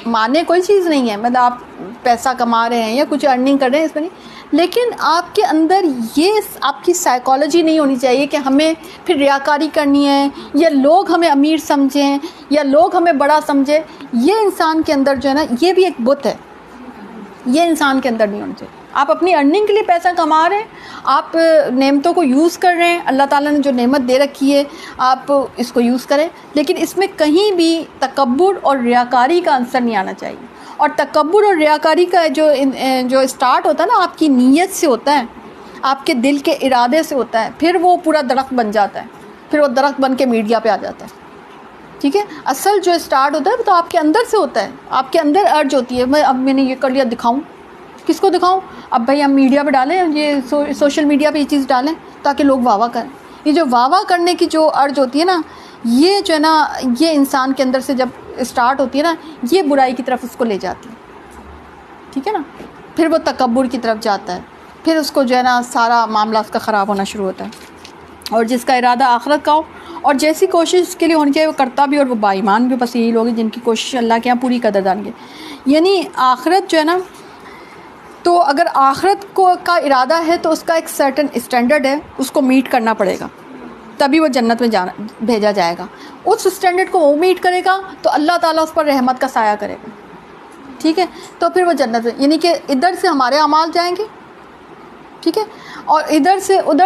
مانے کوئی چیز نہیں ہے، مطلب آپ پیسہ کما رہے ہیں یا کچھ ارننگ کر رہے ہیں اس میں نہیں، لیکن آپ کے اندر یہ آپ کی سائیکالوجی نہیں ہونی چاہیے کہ ہمیں پھر ریاکاری کرنی ہے یا لوگ ہمیں امیر سمجھیں یا لوگ ہمیں بڑا سمجھیں. یہ انسان کے اندر جو ہے نا یہ بھی ایک بت ہے، یہ انسان کے اندر نہیں ہونا چاہیے. آپ اپنی ارننگ کے لیے پیسہ کما رہے ہیں, آپ نعمتوں کو یوز کر رہے ہیں, اللہ تعالیٰ نے جو نعمت دے رکھی ہے آپ اس کو یوز کریں, لیکن اس میں کہیں بھی تکبر اور ریاکاری کا عنصر نہیں آنا چاہیے. اور تکبر اور ریاکاری کا جو اسٹارٹ ہوتا ہے نا, آپ کی نیت سے ہوتا ہے, آپ کے دل کے ارادے سے ہوتا ہے, پھر وہ پورا درخت بن جاتا ہے, پھر وہ درخت بن کے میڈیا پہ آ جاتا ہے. ٹھیک ہے, اصل جو اسٹارٹ ہوتا ہے وہ تو آپ کے اندر سے ہوتا ہے, آپ کے اندر ارج ہوتی ہے, میں نے یہ کر لیا, دکھاؤں, کس کو دکھاؤں؟ اب بھائی ہم میڈیا پہ ڈالیں, یہ سوشل میڈیا پہ یہ چیز ڈالیں تاکہ لوگ واہ واہ کریں. یہ جو واہ واہ کرنے کی جو ارج ہوتی ہے نا, یہ جو ہے نا, یہ انسان کے اندر سے جب اسٹارٹ ہوتی ہے نا, یہ برائی کی طرف اس کو لے جاتی ہے. ٹھیک ہے نا, پھر وہ تکبر کی طرف جاتا ہے, پھر اس کو جو ہے نا سارا معاملہ اس کا خراب ہونا شروع ہوتا ہے. اور جس کا ارادہ آخرت کا ہو اور جیسی کوشش اس کے لیے ہونی چاہیے وہ کرتا بھی, اور وہ باایمان بھی. بس یہی لوگ ہیں جن کی کوشش اللہ کے یہاں پوری قدردان کی. یعنی آخرت جو ہے نا, تو اگر آخرت کا ارادہ ہے تو اس کا ایک سرٹن اسٹینڈرڈ ہے, اس کو میٹ کرنا پڑے گا, تبھی وہ جنت میں بھیجا جائے گا. اس اسٹینڈرڈ کو وہ میٹ کرے گا تو اللہ تعالیٰ اس پر رحمت کا سایہ کرے گا. ٹھیک ہے, تو پھر وہ جنت میں, یعنی کہ ادھر سے ہمارے اعمال جائیں گے, ٹھیک ہے, اور ادھر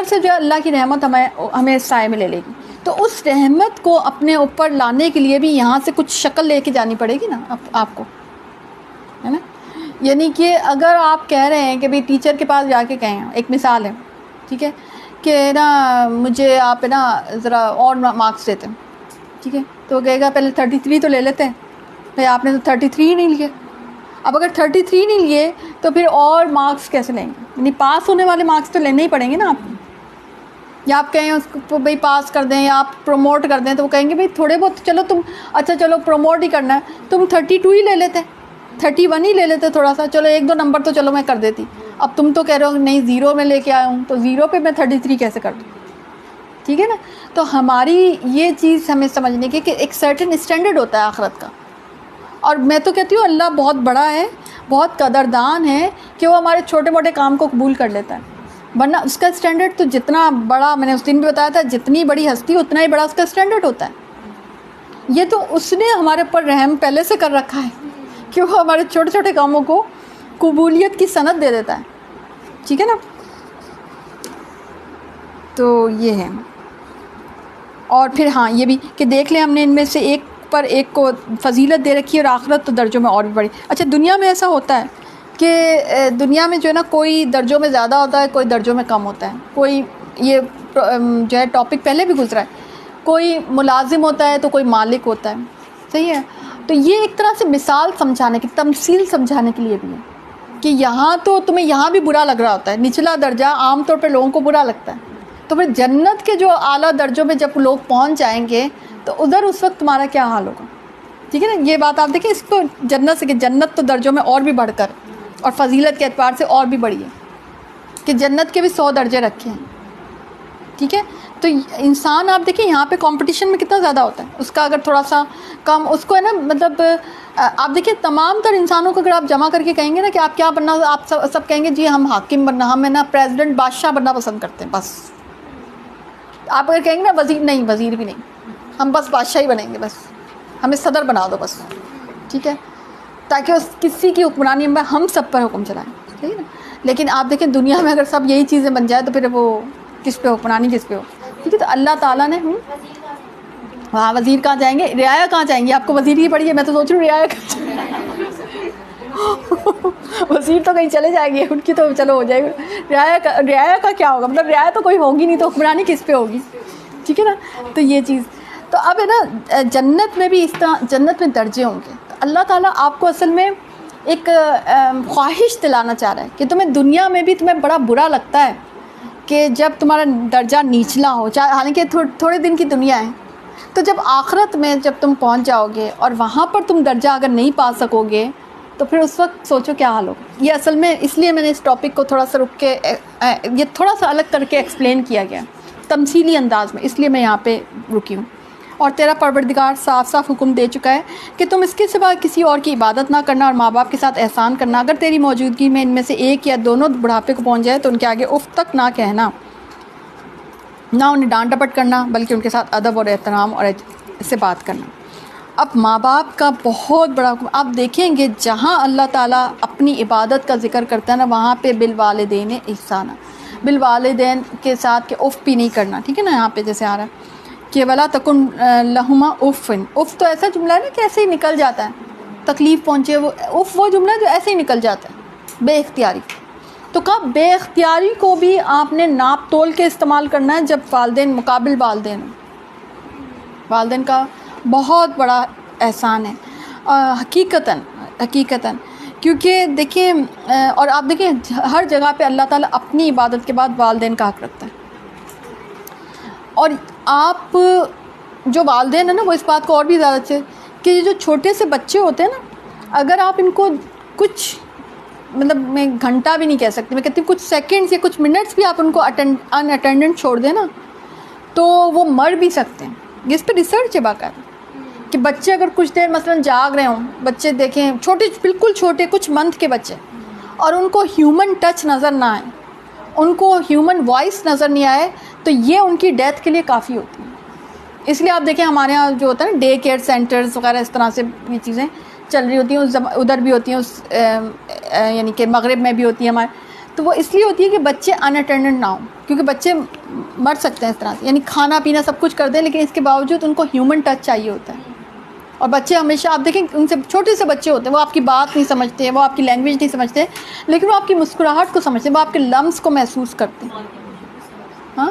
سے جو ہے اللہ کی رحمت ہمیں سائے میں لے لے گی. تو اس رحمت کو اپنے اوپر لانے کے لیے بھی یہاں سے کچھ شکل لے کے جانی پڑے گی نا آپ کو, ہے نا. یعنی کہ اگر آپ کہہ رہے ہیں کہ بھئی ٹیچر کے پاس جا کے کہیں, ایک مثال ہے, ٹھیک ہے, کہ نا مجھے آپ نا ذرا اور مارکس دیتے ہیں, ٹھیک ہے, تو وہ کہے گا پہلے 33 تو لے لیتے ہیں. بھائی آپ نے تو 33 ہی نہیں لیے. اب اگر 33 نہیں لیے تو پھر اور مارکس کیسے لیں گے؟ یعنی پاس ہونے والے مارکس تو لینے ہی پڑیں گے نا آپ کو. یا آپ کہیں اس کو بھائی پاس کر دیں یا آپ پروموٹ کر دیں, تو وہ کہیں گے بھائی تھوڑے بہت چلو تم, اچھا چلو پروموٹ ہی کرنا ہے, تم 32 ہی لے لیتے, 31 ہی لے لیتے تھوڑا سا, چلو 1-2 نمبر تو چلو میں کر دیتی. اب تم تو کہہ رہے ہو نہیں 0 میں لے کے آیا ہوں, تو 0 پہ میں 33 کیسے کر دوں؟ ٹھیک ہے نا. تو ہماری یہ چیز ہمیں سمجھنے کی کہ ایک سرٹن اسٹینڈرڈ ہوتا ہے آخرت کا. اور میں تو کہتی ہوں اللہ بہت بڑا ہے, بہت قدردان ہے کہ وہ ہمارے چھوٹے موٹے کام کو قبول کر لیتا ہے. ورنہ اس کا اسٹینڈرڈ تو جتنا بڑا, میں نے اس دن بھی بتایا تھا, جتنی بڑی ہستی اتنا ہی بڑا اس کا اسٹینڈرڈ ہوتا ہے. یہ تو اس نے ہمارے اوپر رحم پہلے سے کر رکھا ہے کہ وہ ہمارے چھوٹے چھوٹے کاموں کو قبولیت کی سند دے دیتا ہے. ٹھیک ہے نا. تو یہ ہے. اور پھر ہاں یہ بھی کہ دیکھ لیں ہم نے ان میں سے ایک پر ایک کو فضیلت دے رکھی ہے, اور آخرت تو درجوں میں اور بھی بڑی. اچھا دنیا میں ایسا ہوتا ہے کہ دنیا میں جو ہے نا کوئی درجوں میں زیادہ ہوتا ہے, کوئی درجوں میں کم ہوتا ہے. کوئی یہ جو ہے ٹاپک پہلے بھی گزرا ہے, کوئی ملازم ہوتا ہے تو کوئی مالک ہوتا ہے. صحیح ہے. تو یہ ایک طرح سے مثال سمجھانے کی, تمثیل سمجھانے کے لیے بھی ہے کہ یہاں تو تمہیں یہاں بھی برا لگ رہا ہوتا ہے, نچلا درجہ عام طور پہ لوگوں کو برا لگتا ہے, تو پھر جنت کے جو اعلیٰ درجوں میں جب لوگ پہنچ جائیں گے تو ادھر اس وقت تمہارا کیا حال ہوگا. ٹھیک ہے نا. یہ بات آپ دیکھیں اس کو جنت سے, کہ جنت تو درجوں میں اور بھی بڑھ کر اور فضیلت کے اعتبار سے اور بھی بڑی ہے, کہ جنت کے بھی 100 درجے رکھے ہیں. ٹھیک ہے. تو انسان آپ دیکھیں یہاں پہ کمپٹیشن میں کتنا زیادہ ہوتا ہے, اس کا اگر تھوڑا سا کم, اس کو ہے نا, مطلب آپ دیکھیں تمام تر انسانوں کو اگر آپ جمع کر کے کہیں گے نا کہ آپ کیا بننا, آپ سب کہیں گے جی ہم حاکم بننا, ہم ہے نا پریزیڈنٹ بادشاہ بننا پسند کرتے ہیں. بس آپ اگر کہیں گے نا وزیر, نہیں وزیر بھی نہیں, ہم بس بادشاہ ہی بنیں گے, بس ہمیں صدر بنا دو بس. ٹھیک ہے. تاکہ اس کسی کی حکمرانی میں ہم سب پر حکم چلائیں. ٹھیک ہے نا. لیکن آپ دیکھیں دنیا میں اگر سب یہی چیزیں بن جائے تو پھر وہ کس پہ حکمرانی کس پہ ہو. ٹھیک ہے. تو اللہ تعالیٰ نے وہاں وزیر کہاں جائیں گے, رعایا کہاں جائیں گے. آپ کو وزیر ہی پڑھی ہے, میں تو سوچ رہی ہوں رعایا کہاں وزیر تو کہیں چلے جائیں گے, ان کی تو چلو ہو جائے گا. رعایا کا کیا ہوگا, مطلب رعایا تو کوئی ہوگی نہیں, تو حکمرانی کس پہ ہوگی. ٹھیک ہے نا. تو یہ چیز تو اب ہے نا جنت میں بھی اس طرح, جنت میں درجے ہوں گے. تو اللہ تعالیٰ آپ کو اصل میں ایک خواہش دلانا چاہ رہا ہے کہ تمہیں دنیا میں بھی تمہیں بڑا برا لگتا ہے کہ جب تمہارا درجہ نیچلا ہو, چاہے حالانکہ تھوڑے دن کی دنیا ہے, تو جب آخرت میں جب تم پہنچ جاؤ گے اور وہاں پر تم درجہ اگر نہیں پا سکو گے تو پھر اس وقت سوچو کیا حال ہوگا. یہ اصل میں اس لیے میں نے اس ٹاپک کو تھوڑا سا رک کے یہ تھوڑا سا الگ کر کے ایکسپلین کیا گیا تمثیلی انداز میں, اس لیے میں یہاں پہ رکی ہوں. اور تیرا پروردگار صاف صاف حکم دے چکا ہے کہ تم اس کے سوا کسی اور کی عبادت نہ کرنا اور ماں باپ کے ساتھ احسان کرنا. اگر تیری موجودگی میں ان میں سے ایک یا دونوں بڑھاپے کو پہنچ جائے تو ان کے آگے اف تک نہ کہنا, نہ انہیں ڈانٹ ڈپٹ کرنا, بلکہ ان کے ساتھ ادب اور احترام اور سے بات کرنا. اب ماں باپ کا بہت بڑا حکم آپ دیکھیں گے، جہاں اللہ تعالیٰ اپنی عبادت کا ذکر کرتا ہے نا، وہاں پہ بالوالدین احسانہ، بالوالدین کے ساتھ کہ اف بھی نہیں کرنا، ٹھیک ہے نا، یہاں پہ جیسے آ رہا ہے کہ ولا تکن لہما افن، اف تو ایسا جملہ ہے نا کہ ایسے ہی نکل جاتا ہے، تکلیف پہنچے، وہ اف وہ جملہ جو ایسے ہی نکل جاتا ہے بے اختیاری. تو کہا بے اختیاری کو بھی آپ نے ناپ تول کے استعمال کرنا ہے جب والدین مقابل والدین ہوں. والدین کا بہت بڑا احسان ہے حقیقتاً، کیونکہ دیکھیں اور آپ دیکھیں ہر جگہ پہ اللہ تعالیٰ اپنی عبادت کے بعد والدین کا حق رکھتا ہے. اور آپ جو والدین ہیں نا، وہ اس بات کو اور بھی زیادہ اچھے کہ یہ جو چھوٹے سے بچے ہوتے ہیں نا، اگر آپ ان کو کچھ مطلب میں گھنٹہ بھی نہیں کہہ سکتی، میں کہتی ہوں کچھ سیکنڈز یا کچھ منٹس بھی آپ ان کو ان اٹینڈنٹ چھوڑ دیں نا، تو وہ مر بھی سکتے ہیں. اس پہ ریسرچ ہے باقاعدہ کہ بچے اگر کچھ دیر مثلا جاگ رہے ہوں، بچے دیکھیں چھوٹے بالکل چھوٹے کچھ منتھ کے بچے، اور ان کو ہیومن ٹچ نظر نہ آئے، ان کو ہیومن وائس نظر نہیں آئے، تو یہ ان کی ڈیتھ کے لیے کافی ہوتی ہے. اس لیے آپ دیکھیں ہمارے یہاں جو ہوتا ہے نا ڈے کیئر سینٹرز وغیرہ، اس طرح سے یہ چیزیں چل رہی ہوتی ہیں، ادھر بھی ہوتی ہیں، یعنی کہ مغرب میں بھی ہوتی ہیں ہمارے. تو وہ اس لیے ہوتی ہے کہ بچے ان اٹینڈنٹ نہ ہوں، کیونکہ بچے مر سکتے ہیں اس طرح سے، یعنی کھانا پینا سب کچھ کر دیں لیکن اس کے باوجود ان کو ہیومن ٹچ چاہیے ہوتا ہے. اور بچے ہمیشہ آپ دیکھیں ان سے چھوٹے سے بچے ہوتے ہیں، وہ آپ کی بات نہیں سمجھتے، وہ آپ کی لینگویج نہیں سمجھتے، لیکن وہ آپ کی مسکراہٹ کو سمجھتے ہیں، وہ آپ کے لمس کو محسوس کرتے ہیں. ہاں،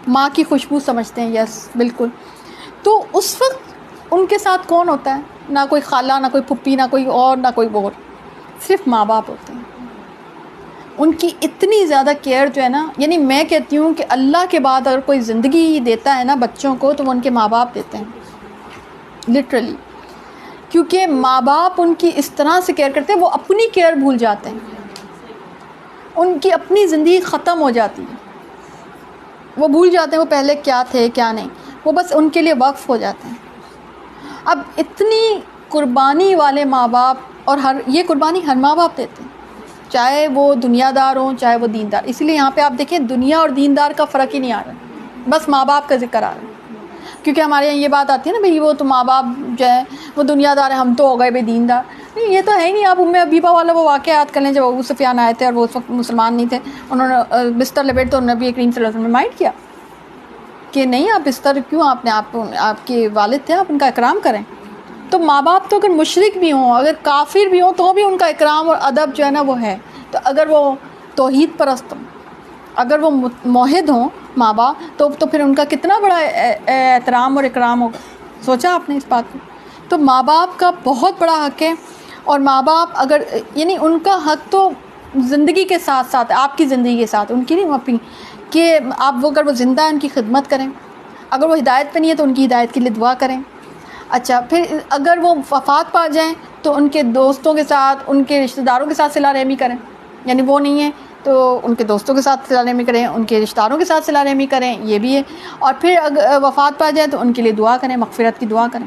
ماں کی خوشبو سمجھتے ہیں. یس بالکل. تو اس وقت ان کے ساتھ کون ہوتا ہے؟ نہ کوئی خالہ، نہ کوئی پھپھی، نہ کوئی اور، نہ کوئی اور، صرف ماں باپ ہوتے ہیں. ان کی اتنی زیادہ کیئر جو ہے نا، یعنی میں کہتی ہوں کہ اللہ کے بعد اگر کوئی زندگی دیتا ہے نا بچوں کو، تو وہ ان کے ماں باپ دیتے ہیں لٹرلی. کیونکہ ماں باپ ان کی اس طرح سے کیئر کرتے ہیں، وہ اپنی کیئر بھول جاتے ہیں، ان کی اپنی زندگی ختم ہو جاتی ہے، وہ بھول جاتے ہیں وہ پہلے کیا تھے کیا نہیں، وہ بس ان کے لیے وقف ہو جاتے ہیں. اب اتنی قربانی والے ماں باپ، اور یہ قربانی ہر ماں باپ دیتے ہیں، چاہے وہ دنیا دار ہوں چاہے وہ دیندار. اسی لیے یہاں پہ آپ دیکھیں دنیا اور دیندار کا فرق ہی نہیں آ رہا، بس ماں باپ کا ذکر آ رہا ہے. کیونکہ ہمارے یہاں یہ بات آتی ہے نا، بھئی وہ تو ماں باپ جو ہے وہ دنیا دار ہے، ہم تو ہو گئے بھئی دیندار. نہیں، یہ تو ہے ہی نہیں. آپ ام حبیبہ والا وہ واقعہ یاد کر لیں، جب ابو سفیان آئے تھے اور وہ اس وقت مسلمان نہیں تھے، انہوں نے بستر لپیٹ تو نبی کریم صلی اللہ علیہ وسلم نے مائنڈ کیا کہ نہیں، آپ بستر کیوں، آپ کے والد تھے، آپ ان کا اکرام کریں. تو ماں باپ تو اگر مشرک بھی ہوں، اگر کافر بھی ہوں، تو بھی ان کا اکرام اور ادب جو ہے نا وہ ہے. تو اگر وہ توحید پرست ہوں، اگر وہ موحد ہوں ماں باپ، تو پھر ان کا کتنا بڑا احترام اور اکرام ہوگا. سوچا آپ نے اس بات کو؟ تو ماں باپ کا بہت بڑا حق ہے. اور ماں باپ اگر یعنی ان کا حق تو زندگی کے ساتھ ساتھ، آپ کی زندگی کے ساتھ، ان کی نہیں اپنی، کہ آپ وہ اگر وہ زندہ ہیں ان کی خدمت کریں، اگر وہ ہدایت پہ نہیں ہے تو ان کی ہدایت کے لیے دعا کریں. اچھا، پھر اگر وہ وفات پا جائیں تو ان کے دوستوں کے ساتھ، ان کے رشتہ داروں کے ساتھ صلہ رحمی کریں، یعنی وہ نہیں ہیں تو ان کے دوستوں کے ساتھ صلہ رحمی کریں، ان کے رشتہ داروں کے ساتھ صلہ رحمی کریں، یہ بھی ہے. اور پھر اگر وفات پا جائے تو ان کے لیے دعا کریں، مغفرت کی دعا کریں.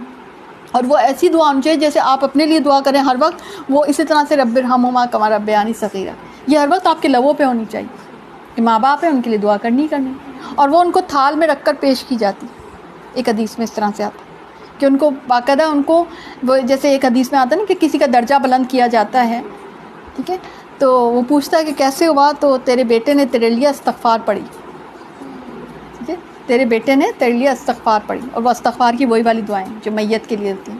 اور وہ ایسی دعا ہونی چاہیے جیسے آپ اپنے لیے دعا کریں ہر وقت، وہ اسی طرح سے رب ارحمہما کما ربیانی صغیرا، یہ ہر وقت آپ کے لبوں پہ ہونی چاہیے کہ ماں باپ ہیں، ان کے لیے دعا کرنی اور وہ ان کو تھال میں رکھ کر پیش کی جاتی. ایک حدیث میں اس طرح سے آتا کہ ان کو باقاعدہ ان کو وہ جیسے ایک حدیث میں آتا ہے نا کہ کسی کا درجہ بلند کیا جاتا ہے، ٹھیک ہے، تو وہ پوچھتا ہے کہ کیسے ہوا، تو تیرے بیٹے نے تیرے لیے استغفار پڑھی، ٹھیک ہے، تیرے بیٹے نے تیرے لیے استغفار پڑھی. اور وہ استغفار کی وہی والی دعائیں جو میت کے لیے ہوتی ہیں.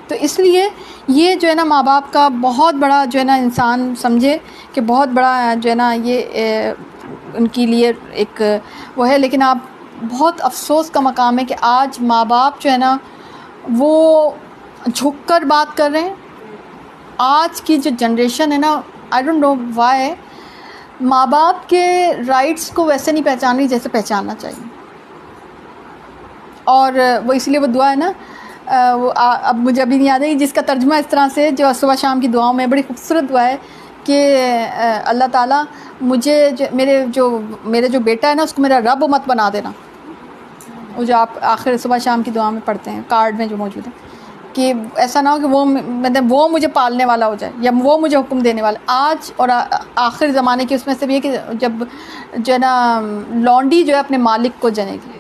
تو اس لیے یہ جو ہے نا ماں باپ کا بہت بڑا جو ہے نا انسان سمجھے کہ بہت بڑا جو ہے نا یہ ان کے لیے ایک وہ ہے. لیکن آپ بہت افسوس کا مقام ہے کہ آج ماں باپ جو ہے نا وہ جھک کر بات کر رہے ہیں. آج کی جو جنریشن ہے نا، آئی ڈونٹ نو وائی، ماں باپ کے رائٹس کو ویسے نہیں پہچان رہی جیسے پہچاننا چاہیے. اور وہ اس لیے وہ دعا ہے نا، وہ اب مجھے ابھی نہیں یاد ہے، جس کا ترجمہ اس طرح سے جو صبح شام کی دعاؤں میں بڑی خوبصورت دعا ہے کہ اللہ تعالیٰ مجھے میرے جو بیٹا ہے نا اس کو میرا رب مت بنا دینا. وہ جو آپ آخر صبح شام کی دعا میں پڑھتے ہیں، کارڈ میں جو موجود ہے، کہ ایسا نہ ہو کہ وہ مجھے پالنے والا ہو جائے یا وہ مجھے حکم دینے والا. آج اور آخر زمانے کی اس میں سے بھی ہے کہ جب جو ہے نا لانڈی جو ہے اپنے مالک کو جنے گی.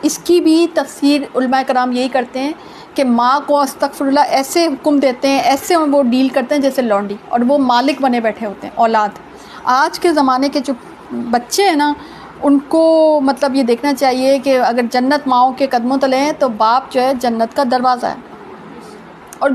اس کی بھی تفسیر علماء کرام یہی کرتے ہیں کہ ماں کو استغفر اللہ ایسے حکم دیتے ہیں، ایسے وہ ڈیل کرتے ہیں جیسے لونڈی، اور وہ مالک بنے بیٹھے ہوتے ہیں اولاد۔ آج کے زمانے کے جو بچے ہیں نا، ان کو مطلب یہ دیکھنا چاہیے کہ اگر جنت ماؤں کے قدموں تلے ہیں تو باپ جو ہے جنت کا دروازہ ہے، اور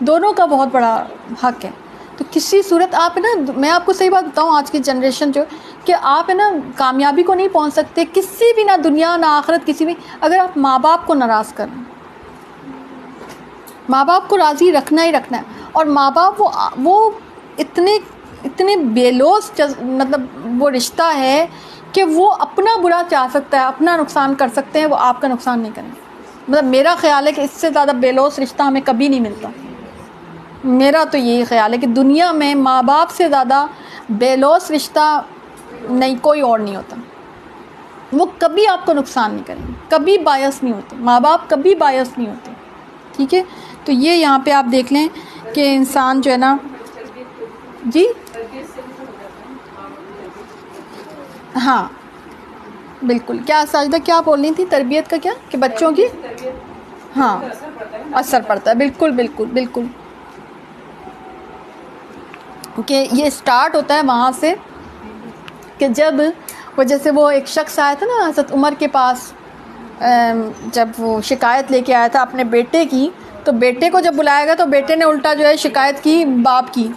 دونوں کا بہت بڑا حق ہے۔ تو کسی صورت آپ ہے نا، میں آپ کو صحیح بات بتاؤں، آج کی جنریشن جو کہ آپ ہے نا کامیابی کو نہیں پہنچ سکتے کسی بھی، نہ دنیا نہ آخرت کسی بھی، اگر آپ ماں باپ کو ناراض کریں۔ ماں باپ کو راضی رکھنا ہی رکھنا ہے، اور ماں باپ وہ اتنے بے لوث مطلب وہ رشتہ ہے کہ وہ اپنا برا چاہ سکتا ہے، اپنا نقصان کر سکتے ہیں، وہ آپ کا نقصان نہیں کریں گے۔ مطلب میرا خیال ہے کہ اس سے زیادہ بے لوث رشتہ ہمیں کبھی نہیں ملتا۔ میرا تو یہی خیال ہے کہ دنیا میں ماں باپ سے زیادہ بے لوث رشتہ نہیں کوئی اور نہیں ہوتا۔ وہ کبھی آپ کو نقصان نہیں کریں گے، کبھی بایس نہیں ہوتے، ماں باپ کبھی بایس نہیں ہوتے، ٹھیک ہے۔ تو یہ یہاں پہ آپ دیکھ لیں کہ انسان جو ہے نا، جی ہاں بالکل۔ کیا ساجدہ کیا بولنی تھی؟ تربیت کا کیا کہ بچوں کی، ہاں اثر پڑتا ہے، بالکل بالکل بالکل، کہ یہ سٹارٹ ہوتا ہے وہاں سے کہ جب وہ جیسے وہ ایک شخص آیا تھا نا حضرت عمر کے پاس، جب وہ شکایت لے کے آیا تھا اپنے بیٹے کی، تو بیٹے کو جب بلایا گیا تو بیٹے نے الٹا جو ہے شکایت کی باپ کی،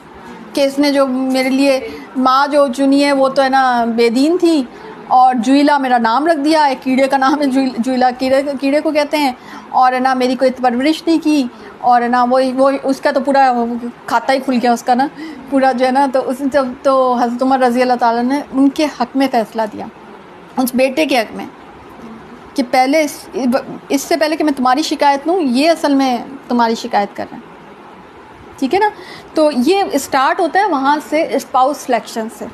کہ اس نے جو میرے لیے ماں جو چنی ہے وہ تو ہے نا بے دین تھی، اور جویلا میرا نام رکھ دیا، ایک کیڑے کا نام ہے جویلا، کیڑے کو کہتے ہیں، اور ہے نا میری کوئی پرورش نہیں کی، اور ہے نا وہ اس کا تو پورا کھاتا ہی کھل گیا اس کا نا پورا جو ہے نا۔ تو اس نے تو حضرت عمر رضی اللہ تعالیٰ نے ان کے حق میں فیصلہ دیا، اس بیٹے کے حق میں، کہ پہلے اس سے پہلے کہ میں تمہاری شکایت لوں، یہ اصل میں تمہاری شکایت کر رہے ہیں، ٹھیک ہے نا۔ تو یہ اسٹارٹ ہوتا ہے وہاں سے اسپاؤس سلیکشن سے،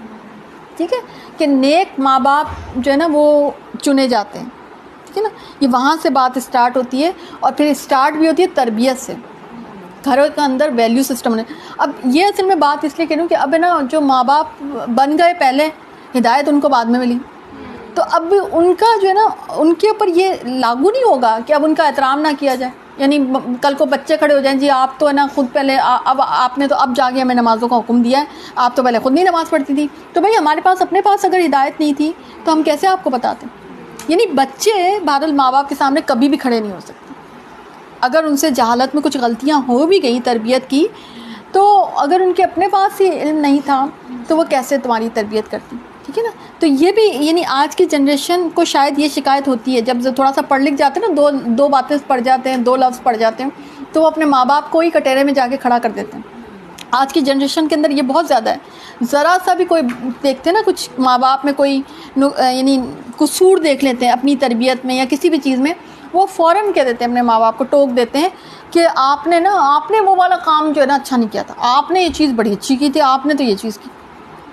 ٹھیک ہے، کہ نیک ماں باپ جو ہے نا وہ چنے جاتے ہیں، ٹھیک ہے نا۔ یہ وہاں سے بات اسٹارٹ ہوتی ہے، اور پھر اسٹارٹ بھی ہوتی ہے تربیت سے، گھروں کے اندر ویلیو سسٹم ہونے۔ اب یہ اصل میں بات اس لیے کہہ رہی ہوں کہ اب ہے نا جو ماں باپ بن گئے پہلے، ہدایت ان کو بعد میں ملی، تو اب ان کا جو ہے نا ان کے اوپر یہ لاگو نہیں ہوگا کہ اب ان کا احترام نہ کیا جائے، یعنی کل کو بچے کھڑے ہو جائیں، جی آپ تو ہے نا خود پہلے، اب آپ نے تو اب جا کے ہمیں نمازوں کا حکم دیا ہے، آپ تو پہلے خود نہیں نماز پڑھتی تھی، تو بھائی ہمارے پاس اپنے پاس اگر ہدایت نہیں تھی تو ہم کیسے آپ کو بتاتے؟ یعنی بچے بہرحال ماں باپ کے سامنے کبھی بھی کھڑے نہیں ہو سکتے، اگر ان سے جہالت میں کچھ غلطیاں ہو بھی گئی تربیت کی، تو اگر ان کے اپنے پاس ہی علم نہیں تھا تو وہ کیسے تمہاری تربیت کرتی، ٹھیک ہے نا۔ تو یہ بھی یعنی آج کی جنریشن کو شاید یہ شکایت ہوتی ہے، جب تھوڑا سا پڑھ لکھ جاتے ہیں نا، دو باتیں پڑھ جاتے ہیں، 2 لفظ پڑھ جاتے ہیں، تو وہ اپنے ماں باپ کو ہی کٹہرے میں جا کے کھڑا کر دیتے ہیں۔ آج کی جنریشن کے اندر یہ بہت زیادہ ہے، ذرا سا بھی کوئی دیکھتے ہیں نا کچھ ماں باپ میں کوئی یعنی قصور دیکھ لیتے ہیں اپنی تربیت میں یا کسی بھی چیز میں، وہ فوراً کہہ دیتے ہیں، اپنے ماں باپ کو ٹوک دیتے ہیں کہ آپ نے وہ والا کام جو ہے نا اچھا نہیں کیا تھا، آپ نے یہ چیز بڑی اچھی کی تھی، آپ نے تو یہ چیز کی۔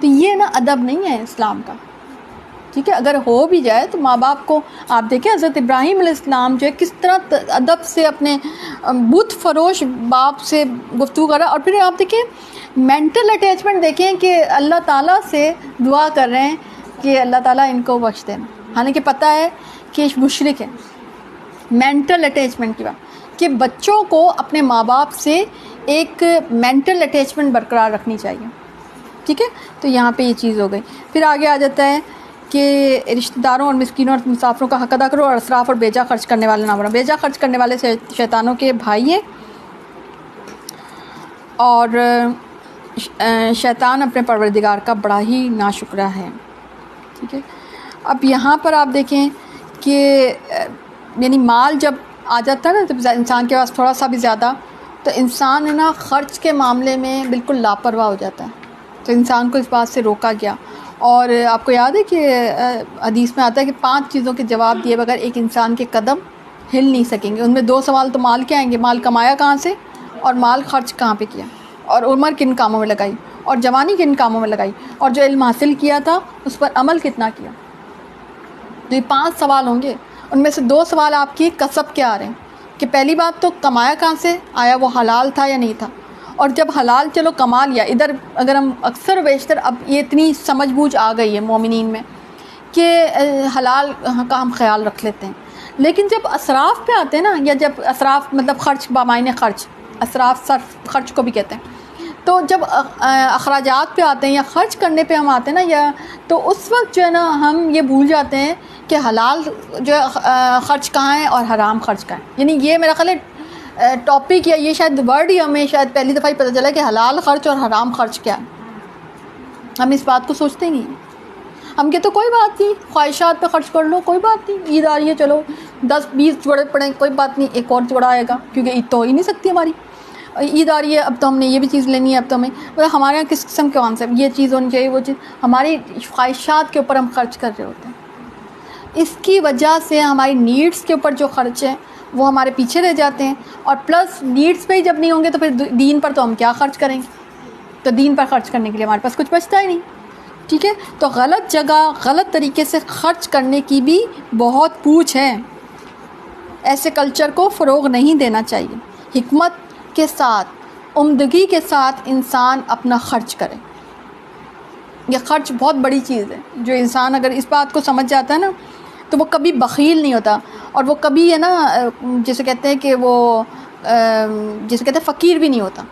تو یہ نا ادب نہیں ہے اسلام کا، ٹھیک ہے۔ اگر ہو بھی جائے تو ماں باپ کو آپ دیکھیں، حضرت ابراہیم علیہ السلام جو ہے کس طرح ادب سے اپنے بت فروش باپ سے گفتگو کرا، اور پھر آپ دیکھیں مینٹل اٹیچمنٹ دیکھیں کہ اللہ تعالیٰ سے دعا کر رہے ہیں کہ اللہ تعالیٰ ان کو بخش دینا، حالانکہ پتہ ہے کہ مشرک ہے۔ مینٹل اٹیچمنٹ کی بات کہ بچوں کو اپنے ماں باپ سے ایک مینٹل اٹیچمنٹ برقرار رکھنی چاہیے، ٹھیک ہے۔ تو یہاں پہ یہ چیز ہو گئی۔ پھر آگے آ جاتا ہے کہ رشتہ داروں اور مسکینوں اور مسافروں کا حق ادا کرو، اور اسراف اور بیجا خرچ کرنے والے نہ بنو۔ بیجا خرچ کرنے والے شیطانوں کے بھائی ہیں، اور شیطان اپنے پروردگار کا بڑا ہی ناشکرا ہے، ٹھیک ہے۔ اب یہاں پر آپ دیکھیں کہ یعنی مال جب آ جاتا ہے نا، جب انسان کے پاس تھوڑا سا بھی زیادہ، تو انسان ہے نا خرچ کے معاملے میں بالکل لاپرواہ ہو جاتا ہے، تو انسان کو اس بات سے روکا گیا۔ اور آپ کو یاد ہے کہ حدیث میں آتا ہے کہ 5 چیزوں کے جواب دیے بغیر ایک انسان کے قدم ہل نہیں سکیں گے۔ ان میں 2 سوال تو مال کے آئیں گے، مال کمایا کہاں سے، اور مال خرچ کہاں پہ کیا، اور عمر کن کاموں میں لگائی، اور جوانی کن کاموں میں لگائی، اور جو علم حاصل کیا تھا اس پر عمل کتنا کیا۔ تو یہ 5 سوال ہوں گے، ان میں سے 2 سوال آپ کی کسب کے آ رہے ہیں کہ پہلی بات تو کمایا کہاں سے، آیا وہ حلال تھا یا نہیں تھا، اور جب حلال چلو کما لیا، ادھر اگر ہم اکثر و بیشتر اب یہ اتنی سمجھ بوجھ آ گئی ہے مومنین میں کہ حلال کا ہم خیال رکھ لیتے ہیں، لیکن جب اسراف پہ آتے ہیں نا، یا جب اسراف مطلب خرچ بامعنی خرچ، اسراف صرف خرچ کو بھی کہتے ہیں، تو جب اخراجات پہ آتے ہیں یا خرچ کرنے پہ ہم آتے ہیں نا، یا تو اس وقت جو ہے نا ہم یہ بھول جاتے ہیں کہ حلال جو ہے خرچ کہاں ہے اور حرام خرچ کہاں ہے. یعنی یہ میرا خیال ہے ٹاپک یا یہ شاید ورڈ ہی ہمیں شاید پہلی دفعہ ہی پتہ چلا کہ حلال خرچ اور حرام خرچ کیا ہے. ہم اس بات کو سوچتے نہیں ہیں. ہم کہتے کوئی بات نہیں، خواہشات پہ خرچ کر لو، کوئی بات نہیں، عید آ رہی ہے چلو 10-20 جوڑے پڑیں، کوئی بات نہیں، ایک اور جوڑا آئے گا کیونکہ عید تو ہو ہی نہیں سکتی ہماری. عید آ رہی ہے، اب تو ہم نے یہ بھی چیز لینی ہے، اب تو ہمیں ہمارے یہاں کس قسم کے کانسیپٹ، یہ چیز ہونی چاہیے، وہ چیز، ہماری خواہشات کے اوپر ہم خرچ کر رہے ہوتے ہیں. اس کی وجہ سے ہماری نیڈس کے اوپر جو خرچ ہیں وہ ہمارے پیچھے رہ جاتے ہیں. اور پلس نیڈس پہ ہی جب نہیں ہوں گے تو پھر دین پر تو ہم کیا خرچ کریں گے؟ تو دین پر خرچ کرنے کے لیے ہمارے پاس کچھ بچتا ہی نہیں. ٹھیک ہے، تو غلط جگہ غلط طریقے سے خرچ کرنے کی بھی بہت پوچھ ہے. ایسے کلچر کو فروغ نہیں دینا چاہیے. حکمت کے ساتھ، عمدگی کے ساتھ انسان اپنا خرچ کرے. یہ خرچ بہت بڑی چیز ہے. جو انسان اگر اس بات کو سمجھ جاتا ہے نا تو وہ کبھی بخیل نہیں ہوتا، اور وہ کبھی ہے نا جسے کہتے ہیں کہ وہ جسے کہتے ہیں فقیر بھی نہیں ہوتا.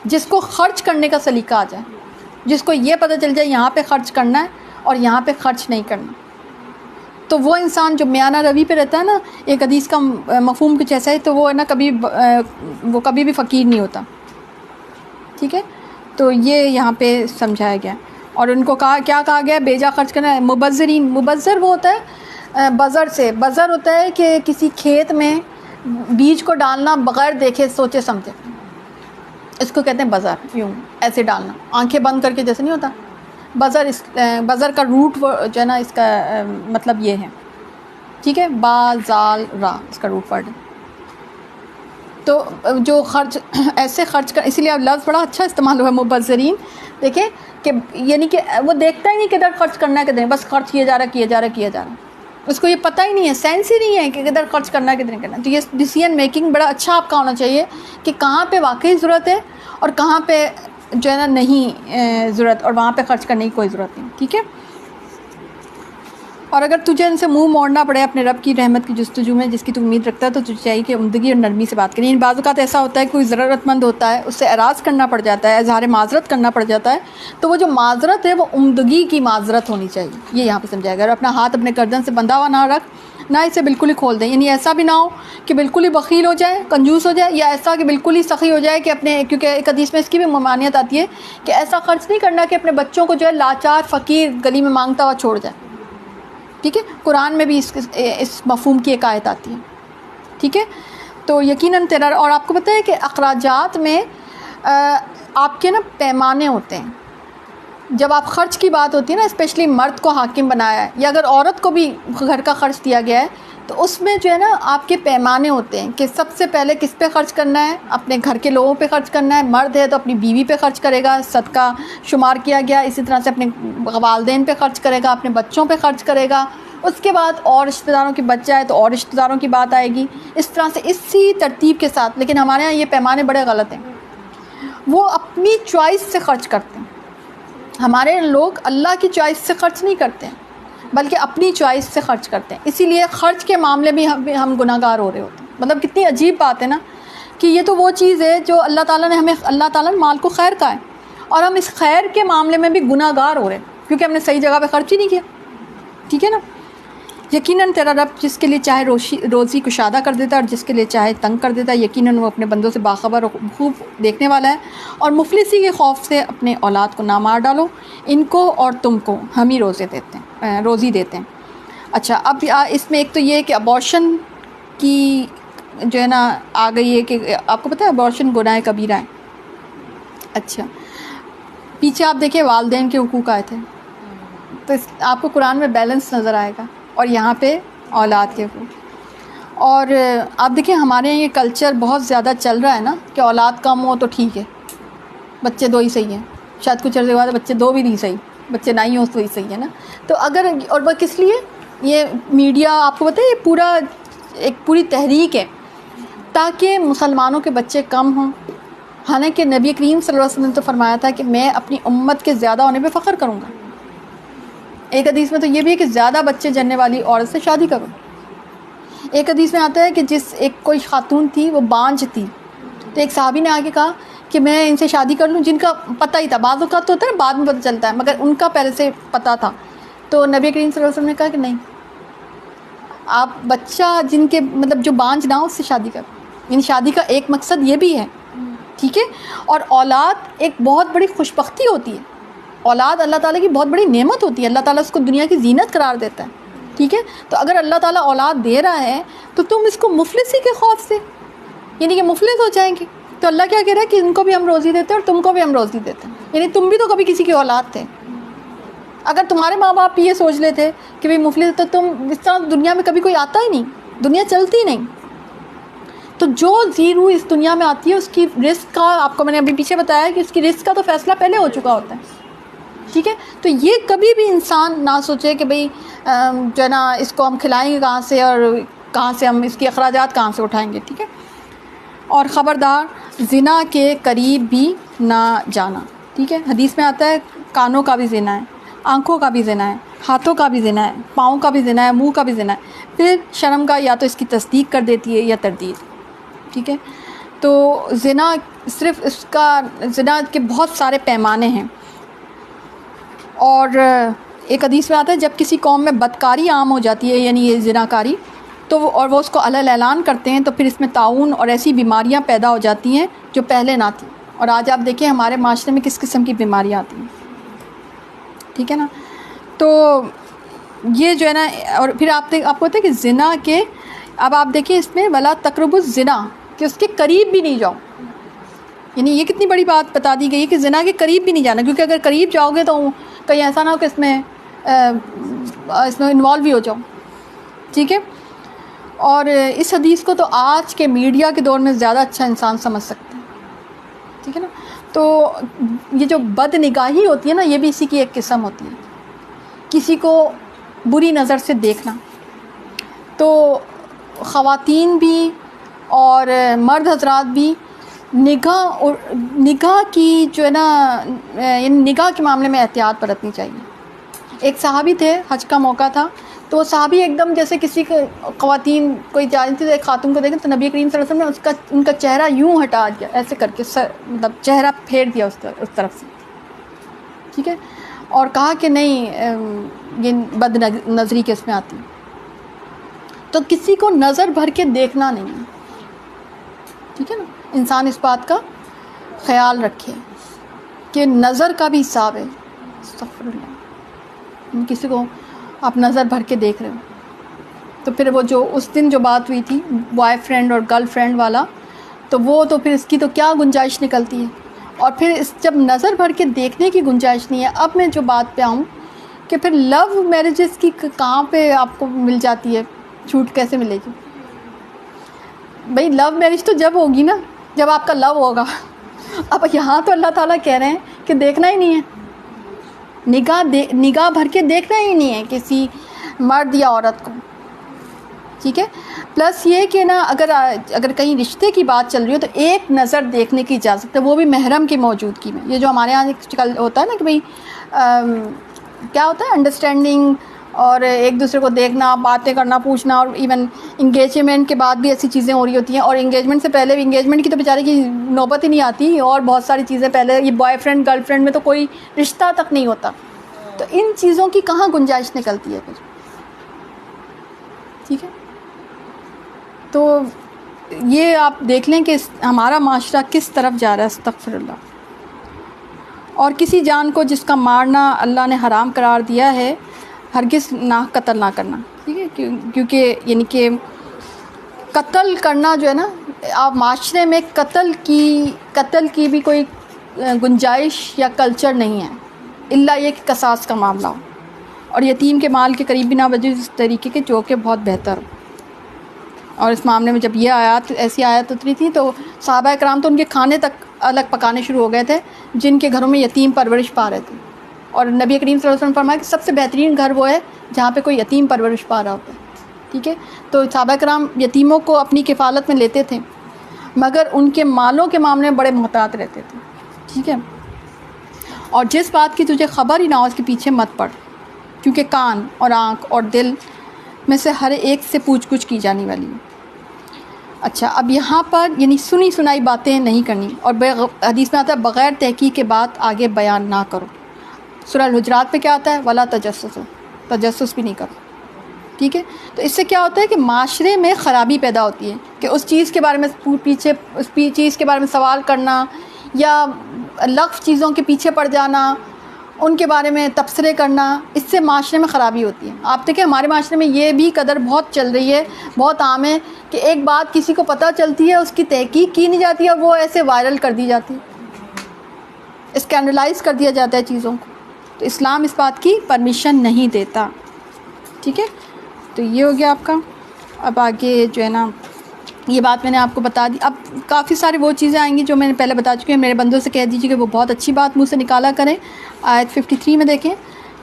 جس کو خرچ کرنے کا سلیقہ آ جائے، جس کو یہ پتہ چل جائے یہاں پہ خرچ کرنا ہے اور یہاں پہ خرچ نہیں کرنا، تو وہ انسان جو میانہ روی پہ رہتا ہے نا، ایک حدیث کا مفہوم کچھ ایسا ہے، تو وہ ہے نا کبھی بھی فقیر نہیں ہوتا. ٹھیک ہے، تو یہ یہاں پہ سمجھایا گیا. اور ان کو کیا کہا گیا؟ بیجا خرچ کرنا ہے. مبذرین، مبذر وہ ہوتا ہے بذر سے، بذر ہوتا ہے کہ کسی کھیت میں بیج کو ڈالنا بغیر دیکھے سوچے سمجھے، اس کو کہتے ہیں بذر. یوں ایسے ڈالنا، آنکھیں بند کر کے جیسے نہیں ہوتا بذر. بذر کا روٹ جو ہے نا اس کا مطلب یہ ہے. ٹھیک ہے، با زال را اس کا روٹ ورڈ ہے. تو جو خرچ ایسے خرچ کر، اسی لیے اب لفظ بڑا اچھا استعمال ہوا ہے مبذرین. دیکھیں کہ یعنی کہ وہ دیکھتا ہی نہیں کدھر خرچ کرنا ہے کدھر، بس خرچ کیا جا رہا. اس کو یہ پتہ ہی نہیں ہے، سینس ہی نہیں ہے کہ کدھر خرچ کرنا ہے کدھر نہیں کرنا. تو یہ ڈیسیژن میکنگ بڑا اچھا آپ کا ہونا چاہیے کہ کہاں پہ واقعی ضرورت ہے اور کہاں پہ جو ہے نا نہیں ضرورت، اور وہاں پہ خرچ کرنے کی کوئی ضرورت نہیں. ٹھیک ہے، اور اگر تجھے ان سے منہ موڑنا پڑے اپنے رب کی رحمت کی جستجو میں جس کی تو امید رکھتا ہے، تو تجھے چاہیے کہ عمدگی اور نرمی سے بات کریں. بعض اوقات ایسا ہوتا ہے کوئی ضرورت مند ہوتا ہے، اس سے اعراض کرنا پڑ جاتا ہے، اظہار معذرت کرنا پڑ جاتا ہے، تو وہ جو معذرت ہے وہ عمدگی کی معذرت ہونی چاہیے. یہ یہاں پہ سمجھایا گیا. اور اپنا ہاتھ اپنے گردن سے بندھا ہوا نہ رکھ، نہ اسے بالکل ہی کھول دیں. یعنی ایسا بھی نہ ہو کہ بالکل ہی بخیل ہو جائے، کنجوس ہو جائے، یا ایسا کہ بالکل ہی سخی ہو جائے کہ اپنے، کیونکہ ایک حدیث میں اس کی بھی ممانعت آتی ہے کہ ایسا خرچ نہیں کرنا کہ اپنے بچوں کو جو ہے لاچار فقیر گلی میں مانگتا ہوا چھوڑ جائے. ٹھیک ہے، قرآن میں بھی اس مفہوم کی ایک آیت آتی ہے. ٹھیک ہے، تو یقیناً تیرا، اور آپ کو پتہ ہے کہ اخراجات میں آپ کے نا پیمانے ہوتے ہیں. جب آپ خرچ کی بات ہوتی ہے نا، اسپیشلی مرد کو حاکم بنایا ہے، یا اگر عورت کو بھی گھر کا خرچ دیا گیا ہے، تو اس میں جو ہے نا آپ کے پیمانے ہوتے ہیں کہ سب سے پہلے کس پہ خرچ کرنا ہے؟ اپنے گھر کے لوگوں پہ خرچ کرنا ہے. مرد ہے تو اپنی بیوی پہ خرچ کرے گا، صدقہ شمار کیا گیا. اسی طرح سے اپنے والدین پہ خرچ کرے گا، اپنے بچوں پہ خرچ کرے گا. اس کے بعد اور رشتہ داروں کی بچہ ہے تو اور رشتہ داروں کی بات آئے گی. اس طرح سے اسی ترتیب کے ساتھ. لیکن ہمارے ہاں یہ پیمانے بڑے غلط ہیں. وہ اپنی چوائس سے خرچ کرتے ہیں. ہمارے لوگ اللہ کی چوائس سے خرچ نہیں کرتے ہیں بلکہ اپنی چوائس سے خرچ کرتے ہیں. اسی لیے خرچ کے معاملے میں ہم گناہ گار ہو رہے ہوتے ہیں. مطلب کتنی عجیب بات ہے نا کہ یہ تو وہ چیز ہے جو اللہ تعالیٰ نے ہمیں، اللہ تعالیٰ نے مال کو خیر کہا ہے، اور ہم اس خیر کے معاملے میں بھی گناہ گار ہو رہے ہیں کیونکہ ہم نے صحیح جگہ پہ خرچ ہی نہیں کیا. ٹھیک ہے نا. یقیناً تیرا رب جس کے لیے چاہے روزی کشادہ کر دیتا ہے اور جس کے لیے چاہے تنگ کر دیتا ہے. یقیناً وہ اپنے بندوں سے باخبر اور خوب دیکھنے والا ہے. اور مفلسی کے خوف سے اپنے اولاد کو نہ مار ڈالو، ان کو اور تم کو ہم ہی روزی دیتے ہیں. اچھا، اب اس میں ایک تو یہ کہ ابارشن کی جو ہے نا آ گئی ہے کہ آپ کو پتہ ہے ابارشن گناہ کبیرہ ہے. اچھا، پیچھے آپ دیکھیں والدین کے حقوق آئے تھے، تو آپ کو قرآن میں بیلنس نظر آئے گا، اور یہاں پہ اولاد کے حقوق. اور آپ دیکھیں ہمارے یہاں یہ کلچر بہت زیادہ چل رہا ہے نا کہ اولاد کم ہو تو ٹھیک ہے، بچے 2 ہی صحیح ہیں. شاید کچھ عرصے بعد بچے 2 بھی نہیں صحیح، بچے نہ ہی ہوں تو ہی صحیح ہے نا. تو اگر، اور وہ کس لیے؟ یہ میڈیا آپ کو پتہ ہے یہ پورا ایک پوری تحریک ہے تاکہ مسلمانوں کے بچے کم ہوں. حالانکہ نبی کریم صلی اللہ علیہ وسلم نے تو فرمایا تھا کہ میں اپنی امت کے زیادہ ہونے پہ فخر کروں گا. ایک حدیث میں تو یہ بھی ہے کہ زیادہ بچے جننے والی عورت سے شادی کرو. ایک حدیث میں آتا ہے کہ کوئی خاتون تھی وہ بانجھ تھی، تو ایک صحابی نے آگے کہا کہ میں ان سے شادی کر لوں، جن کا پتہ ہی تھا، بعض اوقات تو ہوتا ہے نا بعد میں پتہ چلتا ہے، مگر ان کا پہلے سے پتہ تھا. تو نبی کریم صلی اللہ علیہ وسلم نے کہا کہ نہیں، آپ بچہ جن کے مطلب جو بانجھ نہ ہو اس سے شادی کریں. یعنی شادی کا ایک مقصد یہ بھی ہے، ٹھیک ہے. اور اولاد ایک بہت بڑی خوش بختی ہوتی ہے، اولاد اللہ تعالیٰ کی بہت بڑی نعمت ہوتی ہے، اللہ تعالیٰ اس کو دنیا کی زینت قرار دیتا ہے، ٹھیک ہے. تو اگر اللہ تعالیٰ اولاد دے رہا ہے تو تم اس کو مفلسی کے خوف سے، یعنی کہ مفلس ہو جائیں گے. تو اللہ کیا کہہ رہا ہے کہ ان کو بھی ہم روزی دیتے ہیں اور تم کو بھی ہم روزی دیتے ہیں. یعنی تم بھی تو کبھی کسی کی اولاد تھے. اگر تمہارے ماں باپ بھی یہ سوچ لیتے کہ بھئی مفلس، تو تم اس طرح دنیا میں کبھی کوئی آتا ہی نہیں، دنیا چلتی نہیں. تو جو زی روح اس دنیا میں آتی ہے اس کی رزق کا، آپ کو میں نے ابھی پیچھے بتایا کہ اس کی رزق کا تو فیصلہ پہلے ہو چکا ہوتا ہے، ٹھیک ہے. تو یہ کبھی بھی انسان نہ سوچے کہ بھئی جو ہے نا اس کو ہم کھلائیں گے کہاں سے اور کہاں سے ہم اس کی اخراجات کہاں سے اٹھائیں گے، ٹھیک ہے. اور خبردار زنا کے قریب بھی نہ جانا، ٹھیک ہے. حدیث میں آتا ہے کانوں کا بھی زنا ہے، آنکھوں کا بھی زنا ہے، ہاتھوں کا بھی زنا ہے، پاؤں کا بھی زنا ہے، منہ کا بھی زنا ہے. پھر شرمگاہ یا تو اس کی تصدیق کر دیتی ہے یا تردید، ٹھیک ہے. تو زنا صرف اس کا، زنا کے بہت سارے پیمانے ہیں. اور ایک حدیث میں آتا ہے جب کسی قوم میں بدکاری عام ہو جاتی ہے، یعنی یہ زنا کاری، تو وہ اس کو علل اعلان کرتے ہیں، تو پھر اس میں طاعون اور ایسی بیماریاں پیدا ہو جاتی ہیں جو پہلے نہ تھیں. اور آج آپ دیکھیں ہمارے معاشرے میں کس قسم کی بیماریاں آتی ہیں، ٹھیک ہے نا. تو یہ جو ہے نا، اور پھر آپ کو پتہ ہے کہ زنا کے، اب آپ دیکھیں اس میں ولا تقربوا الزنا، کہ اس کے قریب بھی نہیں جاؤ. یعنی یہ کتنی بڑی بات بتا دی گئی ہے کہ زنا کے قریب بھی نہیں جانا، کیونکہ اگر قریب جاؤ گے تو کہیں ایسا نہ ہو کہ اس میں انوالو بھی ہو جاؤ، ٹھیک ہے. اور اس حدیث کو تو آج کے میڈیا کے دور میں زیادہ اچھا انسان سمجھ سکتا ہے، ٹھیک ہے نا. تو یہ جو بد نگاہی ہوتی ہے نا، یہ بھی اسی کی ایک قسم ہوتی ہے، کسی کو بری نظر سے دیکھنا. تو خواتین بھی اور مرد حضرات بھی نگاہ کی جو ہے نا، نگاہ کے معاملے میں احتیاط برتنی چاہیے. ایک صحابی تھے، حج کا موقع تھا، تو صحابی ایک دم جیسے کسی خواتین کوئی جا رہی تھی تو ایک خاتون کو دیکھیں تو نبی کریم صلی اللہ علیہ وسلم نے ان کا چہرہ یوں ہٹا دیا، ایسے کر کے مطلب چہرہ پھیر دیا اس طرف سے، ٹھیک ہے. اور کہا کہ نہیں، یہ بد نظری کس میں آتی. تو کسی کو نظر بھر کے دیکھنا نہیں ہے، ٹھیک ہے نا. انسان اس بات کا خیال رکھے کہ نظر کا بھی حساب ہے. استغفر اللہ، کسی کو آپ نظر بھر کے دیکھ رہے ہو تو پھر وہ جو اس دن جو بات ہوئی تھی بوائے فرینڈ اور گرل فرینڈ والا، تو وہ تو پھر اس کی تو کیا گنجائش نکلتی ہے. اور پھر جب نظر بھر کے دیکھنے کی گنجائش نہیں ہے، اب میں جو بات پہ آؤں کہ پھر لو میرجز کی کہاں پہ آپ کو مل جاتی ہے، چھوٹ کیسے ملے گی؟ بھئی لو میرج تو جب ہوگی نا جب آپ کا لو ہوگا. اب یہاں تو اللہ تعالیٰ کہہ رہے ہیں کہ دیکھنا ہی نہیں ہے، نگاہ بھر کے دیکھنا ہی نہیں ہے کسی مرد یا عورت کو، ٹھیک ہے. پلس یہ کہ نا اگر کہیں رشتے کی بات چل رہی ہو تو ایک نظر دیکھنے کی اجازت ہے، وہ بھی محرم کی موجودگی میں. یہ جو ہمارے یہاں ہوتا ہے نا کہ بھئی کیا ہوتا ہے، انڈرسٹینڈنگ اور ایک دوسرے کو دیکھنا، باتیں کرنا، پوچھنا، اور ایون انگیجمنٹ کے بعد بھی ایسی چیزیں ہو رہی ہوتی ہیں. اور انگیجمنٹ سے پہلے بھی، انگیجمنٹ کی تو بیچارے کی نوبت ہی نہیں آتی، اور بہت ساری چیزیں پہلے، یہ بوائے فرینڈ گرل فرینڈ میں تو کوئی رشتہ تک نہیں ہوتا. تو ان چیزوں کی کہاں گنجائش نکلتی ہے پھر، ٹھیک ہے. تو یہ آپ دیکھ لیں کہ ہمارا معاشرہ کس طرف جا رہا ہے، استغفر اللہ. اور کسی جان کو جس کا مارنا اللہ نے حرام قرار دیا ہے، ہرگز قتل نہ کرنا، ٹھیک ہے. کیونکہ یعنی کہ قتل کرنا جو ہے نا، آپ معاشرے میں قتل کی بھی کوئی گنجائش یا کلچر نہیں ہے، الا یہ کہ قصاص کا معاملہ ہو، اور یتیم کے مال کے قریب بھی نہ بجے اس طریقے کے جو کہ بہت بہتر ہو. اور اس معاملے میں جب یہ ایسی آیت اتری تھی تو صحابہ کرام تو ان کے کھانے تک الگ پکانے شروع ہو گئے تھے جن کے گھروں میں یتیم پرورش پا رہے تھے. اور نبی کریم صلی اللہ علیہ وسلم فرمایا کہ سب سے بہترین گھر وہ ہے جہاں پہ کوئی یتیم پرورش پا رہا ہوتا ہے، ٹھیک ہے. تو صحابہ کرام یتیموں کو اپنی کفالت میں لیتے تھے، مگر ان کے مالوں کے معاملے میں بڑے محتاط رہتے تھے، ٹھیک ہے. اور جس بات کی تجھے خبر ہی نہ ہو اس کے پیچھے مت پڑ، کیونکہ کان اور آنکھ اور دل میں سے ہر ایک سے پوچھ گچھ کی جانے والی ہے۔ اچھا، اب یہاں پر یعنی سنی سنائی باتیں نہیں کرنی، اور حدیث میں آتا ہے بغیر تحقیق کے بات آگے بیان نہ کرو۔ سورہ الحجرات پہ کیا آتا ہے؟ ولا تجسسوا، تجسس بھی نہیں کرو، ٹھیک ہے؟ تو اس سے کیا ہوتا ہے کہ معاشرے میں خرابی پیدا ہوتی ہے، کہ اس چیز کے بارے میں اس چیز کے بارے میں سوال کرنا یا لغو چیزوں کے پیچھے پڑ جانا، ان کے بارے میں تبصرے کرنا، اس سے معاشرے میں خرابی ہوتی ہے۔ آپ دیکھیں ہمارے معاشرے میں یہ بھی قدر بہت چل رہی ہے، بہت عام ہے کہ ایک بات کسی کو پتہ چلتی ہے، اس کی تحقیق کی نہیں جاتی ہے، اور وہ ایسے وائرل کر دی جاتی ہے، اسکینڈلائز کر دیا جاتا ہے چیزوں کو۔ تو اسلام اس بات کی پرمیشن نہیں دیتا، ٹھیک ہے؟ تو یہ ہو گیا آپ کا۔ اب آگے جو ہے نا، یہ بات میں نے آپ کو بتا دی۔ اب کافی سارے وہ چیزیں آئیں گی جو میں نے پہلے بتا چکی ہیں۔ میرے بندوں سے کہہ دیجیے کہ وہ بہت اچھی بات منہ سے نکالا کریں۔ آیت 53 میں دیکھیں،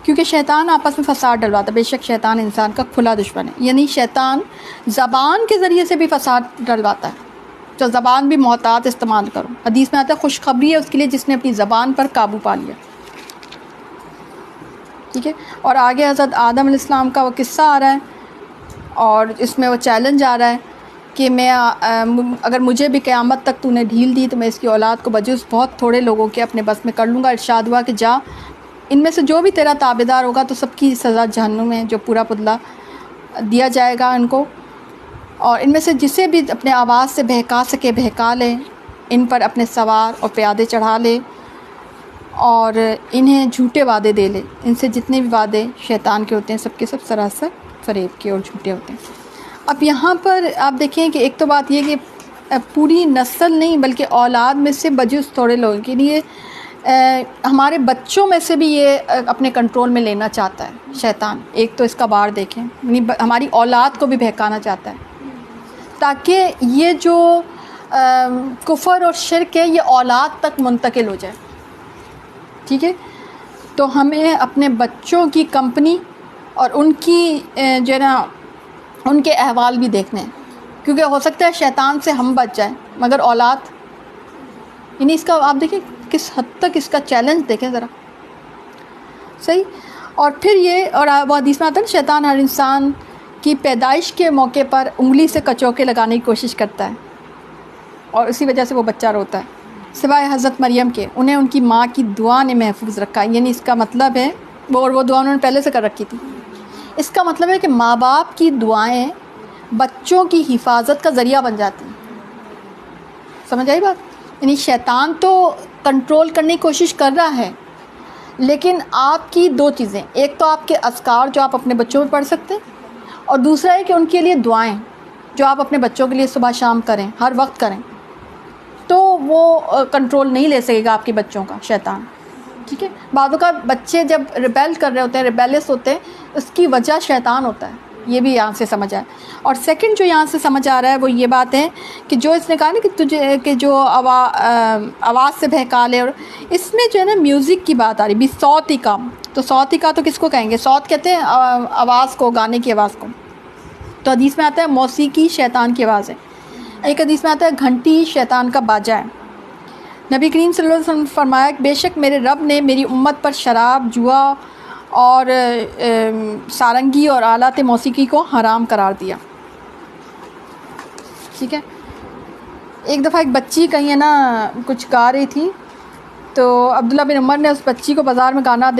کیونکہ شیطان آپس میں فساد ڈلواتا ہے، بے شک شیطان انسان کا کھلا دشمن ہے۔ یعنی شیطان زبان کے ذریعے سے بھی فساد ڈلواتا ہے، تو زبان بھی محتاط استعمال کرو۔ حدیث میں آتا ہے خوشخبری ہے اس کے لیے جس نے اپنی زبان پر قابو پا لیا، ٹھیک ہے؟ اور آگے حضرت آدم علیہ السلام کا وہ قصہ آ رہا ہے، اور اس میں وہ چیلنج آ رہا ہے کہ میں اگر مجھے بھی قیامت تک تو نے ڈھیل دی تو میں اس کی اولاد کو بجز بہت تھوڑے لوگوں کے اپنے بس میں کر لوں گا۔ ارشاد ہوا کہ جا، ان میں سے جو بھی تیرا تابعدار ہوگا تو سب کی سزا جہنم ہے، جو پورا پتلا دیا جائے گا ان کو، اور ان میں سے جسے بھی اپنے آواز سے بہکا سکے بہکا لے، ان پر اپنے سوار اور پیادے چڑھا لے، اور انہیں جھوٹے وعدے دے لے۔ ان سے جتنے بھی وعدے شیطان کے ہوتے ہیں سب کے سب سراسر فریب کے اور جھوٹے ہوتے ہیں۔ اب یہاں پر آپ دیکھیں کہ ایک تو بات یہ کہ پوری نسل نہیں بلکہ اولاد میں سے بجز تھوڑے لوگوں کے لیے ہمارے بچوں میں سے بھی یہ اپنے کنٹرول میں لینا چاہتا ہے شیطان۔ ایک تو اس کا بار دیکھیں، یعنی ہماری اولاد کو بھی بہکانا چاہتا ہے تاکہ یہ جو کفر اور شرک ہے یہ اولاد تک منتقل ہو جائے، ٹھیک ہے؟ تو ہمیں اپنے بچوں کی کمپنی اور ان کی جو ہے نا ان کے احوال بھی دیکھنے ہیں، کیونکہ ہو سکتا ہے شیطان سے ہم بچ جائیں مگر اولاد، یعنی اس کا آپ دیکھیں کس حد تک اس کا چیلنج دیکھیں ذرا، صحیح؟ اور پھر یہ، اور وہ حدیث میں آتا ہے نا شیطان ہر انسان کی پیدائش کے موقع پر انگلی سے کچوکے لگانے کی کوشش کرتا ہے، اور اسی وجہ سے وہ بچہ روتا ہے، سوائے حضرت مریم کے، انہیں ان کی ماں کی دعا نے محفوظ رکھا۔ یعنی اس کا مطلب ہے وہ دعا انہوں نے پہلے سے کر رکھی تھی۔ اس کا مطلب ہے کہ ماں باپ کی دعائیں بچوں کی حفاظت کا ذریعہ بن جاتی ہیں، سمجھ آئی بات؟ یعنی شیطان تو کنٹرول کرنے کی کوشش کر رہا ہے، لیکن آپ کی دو چیزیں، ایک تو آپ کے اذکار جو آپ اپنے بچوں میں پڑھ سکتے ہیں، اور دوسرا ہے کہ ان کے لیے دعائیں جو آپ اپنے بچوں کے لیے صبح شام کریں، ہر وقت کریں، تو وہ کنٹرول نہیں لے سکے گا آپ کے بچوں کا شیطان، ٹھیک ہے؟ بعضوں کا بچے جب ریبیل کر رہے ہوتے ہیں، ریبیلس ہوتے ہیں، اس کی وجہ شیطان ہوتا ہے، یہ بھی یہاں سے سمجھ آئے۔ اور سیکنڈ جو یہاں سے سمجھ آ رہا ہے وہ یہ بات ہے کہ جو اس نے کہا نا کہ تجھے کہ جو آواز سے بہکا لے، اور اس میں جو ہے نا میوزک کی بات آ رہی، بھی صوتی کا، تو صوتی کا تو کس کو کہیں گے؟ صوت کہتے ہیں آواز کو، گانے کی آواز کو۔ تو حدیث میں آتا ہے موسیقی شیطان کی آواز ہے، ایک حدیث میں آتا ہے گھنٹی شیطان کا باجا ہے۔ نبی کریم صلی اللہ علیہ وسلم نے فرمایا کہ بے شک میرے رب نے میری امت پر شراب، جوا اور سارنگی اور آلات موسیقی کو حرام قرار دیا، ٹھیک ہے؟ ایک دفعہ ایک بچی کہیں ہے نا کچھ گا رہی تھی، تو عبداللہ بن عمر نے اس بچی کو بازار میں گانا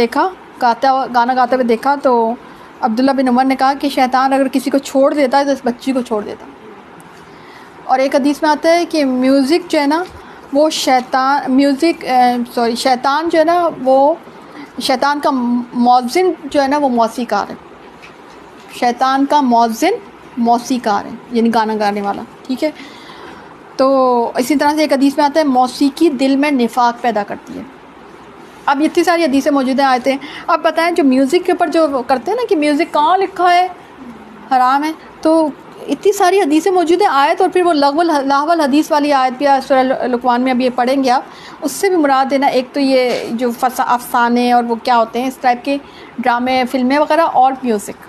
گاتے ہوئے دیکھا، تو عبداللہ بن عمر نے کہا کہ شیطان اگر کسی کو چھوڑ دیتا ہے تو اس بچی کو چھوڑ دیتا۔ اور ایک حدیث میں آتا ہے کہ میوزک جو ہے نا وہ شیطان جو ہے نا وہ شیطان کا مؤذن جو ہے نا وہ موسیقار ہے، شیطان کا مؤذن موسیقار ہے، یعنی گانا گانے والا، ٹھیک ہے؟ تو اسی طرح سے ایک حدیث میں آتا ہے موسیقی دل میں نفاق پیدا کرتی ہے۔ اب اتنی ساری حدیثیں موجود ہیں، آیتیں۔ اب بتائیں جو میوزک کے اوپر جو کرتے ہیں نا کہ میوزک کہاں لکھا ہے حرام ہے، تو اتنی ساری حدیثیں موجود ہیں، آیت، اور پھر وہ لغو الحدیث والی آیت بھی سورہ لقمان میں اب یہ پڑھیں گے آپ، اس سے بھی مراد ہے نا ایک تو یہ جو افسانے اور وہ کیا ہوتے ہیں اس ٹائپ کے ڈرامے، فلمیں وغیرہ، اور میوزک،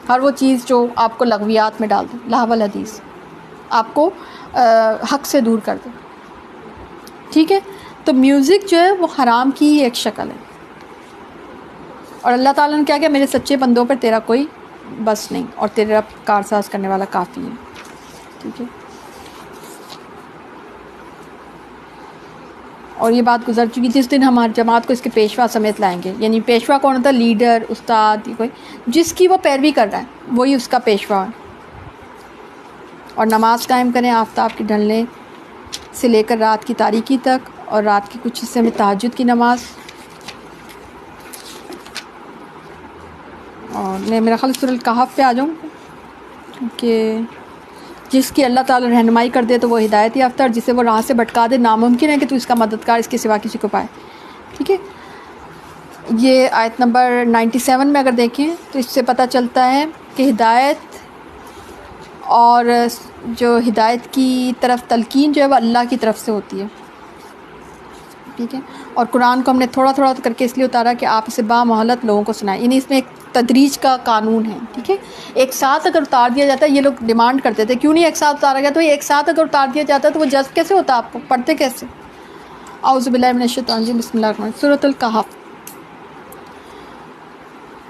ہر وہ چیز جو آپ کو لغویات میں ڈال دے، لہو الحدیث آپ کو حق سے دور کر دے، ٹھیک ہے؟ تو میوزک جو ہے وہ حرام کی ہی ایک شکل ہے، اور اللہ تعالیٰ نے کیا میرے سچے بندوں پر تیرا کوئی بس نہیں، اور تیرے رب کارساز کرنے والا کافی ہے. ٹھیک ہے. اور یہ بات گزر چکی. جس دن ہماری جماعت کو اس کے پیشوا سمیت لائیں گے، یعنی پیشوا کون ہوتا ہے؟ لیڈر، استاد، کوئی جس کی وہ پیروی کر رہا ہے وہی اس کا پیشوا ہے. اور نماز قائم کریں آفتاب کے ڈھلنے سے لے کر رات کی تاریکی تک، اور رات کے کچھ حصے میں تہجد کی نماز. اور میں میرا خیال سورۃ الکہف پہ آ جاؤں کہ جس کی اللہ تعالیٰ رہنمائی کر دے تو وہ ہدایت یافتہ، اور جسے وہ راہ سے بھٹکا دے ناممکن ہے کہ تو اس کا مددگار اس کے سوا کسی کو پائے. ٹھیک ہے. یہ آیت نمبر 97 میں اگر دیکھیں تو اس سے پتہ چلتا ہے کہ ہدایت اور جو ہدایت کی طرف تلقین جو ہے وہ اللہ کی طرف سے ہوتی ہے. ٹھیک ہے. اور قرآن کو ہم نے تھوڑا تھوڑا کر کے اس لیے اتارا کہ آپ اسے بامہلت لوگوں کو سنائیں، یعنی اس میں ایک تدریج کا قانون ہے. ٹھیک ہے. ایک ساتھ اگر اتار دیا جاتا ہے، یہ لوگ ڈیمانڈ کرتے تھے کیوں نہیں ایک ساتھ اتارا گیا، تو ایک ساتھ اگر اتار دیا جاتا ہے تو وہ جذب کیسے ہوتا، آپ کو پڑھتے کیسے؟ اعوذ باللہ من الشیطان الرجیم، بسم اللہ الرحمن الرحیم. سورۃ الکہف.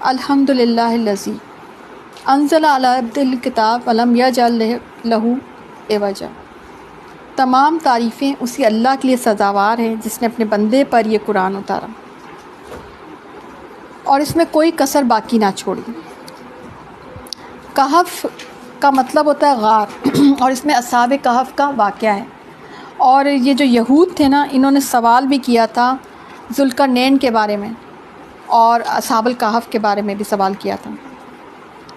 الحمد للہ الذی انزل علی عبدہ الکتاب ولم یجعل لہ عوجا. تمام تعریفیں اسی اللہ کے لیے سزاوار ہیں جس نے اپنے بندے پر یہ قرآن اتارا اور اس میں کوئی کسر باقی نہ چھوڑی. کہف کا مطلب ہوتا ہے غار، اور اس میں اصحاب کہف کا واقعہ ہے. اور یہ جو یہود تھے نا، انہوں نے سوال بھی کیا تھا ذوالقرنین کے بارے میں، اور اصحاب الکہف کے بارے میں بھی سوال کیا تھا.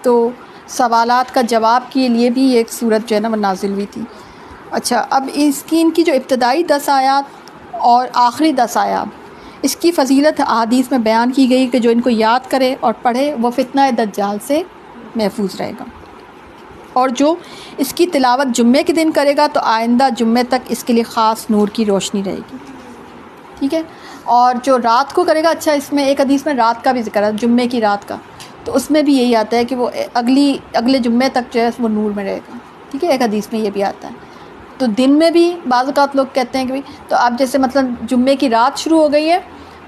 تو سوالات کا جواب کے لیے بھی ایک صورت جو ہے نا وہ نازل ہوئی تھی. اچھا، اب ان کی جو ابتدائی 10 آیات اور آخری 10 آیات، اس کی فضیلت احادیث میں بیان کی گئی کہ جو ان کو یاد کرے اور پڑھے وہ فتنہ دجال سے محفوظ رہے گا، اور جو اس کی تلاوت جمعے کے دن کرے گا تو آئندہ جمعے تک اس کے لیے خاص نور کی روشنی رہے گی. ٹھیک ہے. اور جو رات کو کرے گا، اچھا اس میں ایک حدیث میں رات کا بھی ذکر ہے، جمعے کی رات کا، تو اس میں بھی یہی آتا ہے کہ وہ اگلے جمعے تک جو ہے وہ نور میں رہے گا. ٹھیک ہے. ایک حدیث میں یہ بھی آتا ہے. تو دن میں بھی بعض اوقات لوگ کہتے ہیں کہ تو آپ جیسے مثلا جمعے کی رات شروع ہو گئی ہے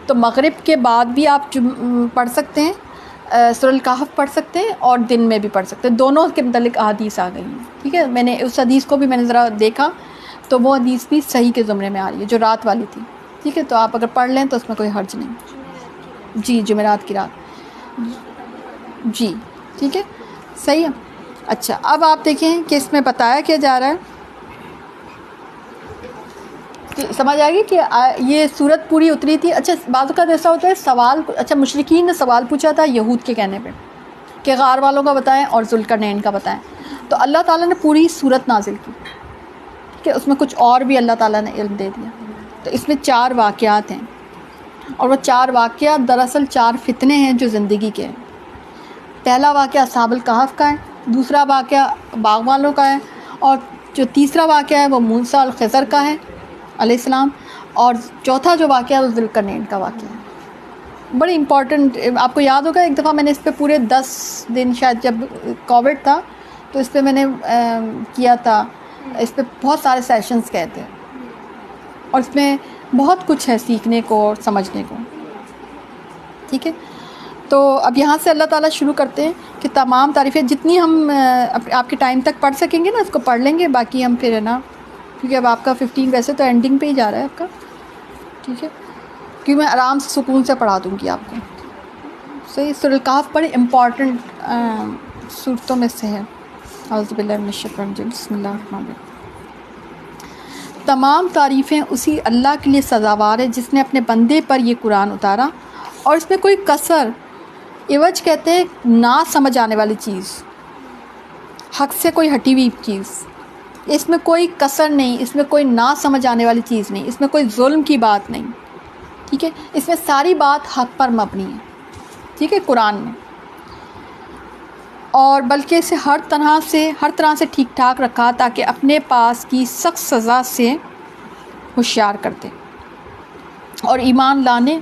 تو مغرب کے بعد بھی آپ پڑھ سکتے ہیں، سورۃ الکہف پڑھ سکتے ہیں، اور دن میں بھی پڑھ سکتے ہیں. دونوں کے متعلق احادیث آ گئی ہیں. ٹھیک ہے. میں نے اس حدیث کو بھی میں نے ذرا دیکھا تو وہ حدیث بھی صحیح کے زمرے میں آ رہی ہے جو رات والی تھی. ٹھیک ہے. تو آپ اگر پڑھ لیں تو اس میں کوئی حرج نہیں. جی، جمعرات کی رات. جی ٹھیک ہے، صحیح ہے. اچھا، اب آپ دیکھیں کہ اس میں بتایا کیا جا رہا ہے کہ سمجھ آئے گی کہ یہ صورت پوری اتری تھی. اچھا، بعض اوقات ایسا ہوتا ہے سوال، اچھا مشرکین نے سوال پوچھا تھا یہود کے کہنے پہ کہ غار والوں کا بتائیں اور ذوالقرنین کا بتائیں، تو اللہ تعالیٰ نے پوری صورت نازل کی کہ اس میں کچھ اور بھی اللہ تعالیٰ نے علم دے دیا. تو اس میں 4 واقعات ہیں، اور وہ 4 واقعات دراصل 4 فتنے ہیں جو زندگی کے ہیں. پہلا واقعہ اصحاب الکہف کا ہے، دوسرا واقعہ باغ والوں کا ہے، اور جو تیسرا واقعہ ہے وہ موسیٰ اور خضر کا ہے علیہ السلام، اور چوتھا جو واقعہ ہے وہ ذوالقرنین کا واقعہ ہے. بڑی امپورٹنٹ. آپ کو یاد ہوگا ایک دفعہ میں نے اس پہ پورے 10 دن، شاید جب کووڈ تھا تو اس پہ میں نے کیا تھا، اس پہ بہت سارے سیشنز کہے تھے، اور اس میں بہت کچھ ہے سیکھنے کو اور سمجھنے کو. ٹھیک ہے. تو اب یہاں سے اللہ تعالیٰ شروع کرتے ہیں کہ تمام تعریفیں جتنی ہم آپ کے ٹائم تک پڑھ سکیں گے نا اس کو پڑھ لیں گے، باقی ہم پھر ہے نا، کیونکہ اب آپ کا 15 ویسے تو اینڈنگ پہ ہی جا رہا ہے آپ کا. ٹھیک ہے. کیونکہ میں آرام سے سکون سے پڑھا دوں گی آپ کو. صحیح. سورۃ الکہف بڑی امپورٹنٹ صورتوں میں سے ہے. اعوذ باللہ من الشیطان الرجیم، بسم اللہ الرحمن الرحیم. تمام تعریفیں اسی اللہ کے لیے سزاوار ہے جس نے اپنے بندے پر یہ قرآن اتارا، اور اس میں کوئی کسر، عوج کہتے ہیں نہ سمجھ آنے والی چیز، حق سے کوئی ہٹی ہوئی چیز، اس میں کوئی کسر نہیں، اس میں کوئی نہ سمجھ آنے والی چیز نہیں، اس میں کوئی ظلم کی بات نہیں. ٹھیک ہے. اس میں ساری بات حق پر مبنی ہے. ٹھیک ہے. قرآن میں، اور بلکہ اسے ہر طرح سے ٹھیک ٹھاک رکھا تاکہ اپنے پاس کی سخت سزا سے ہوشیار کر دے، اور ایمان لانے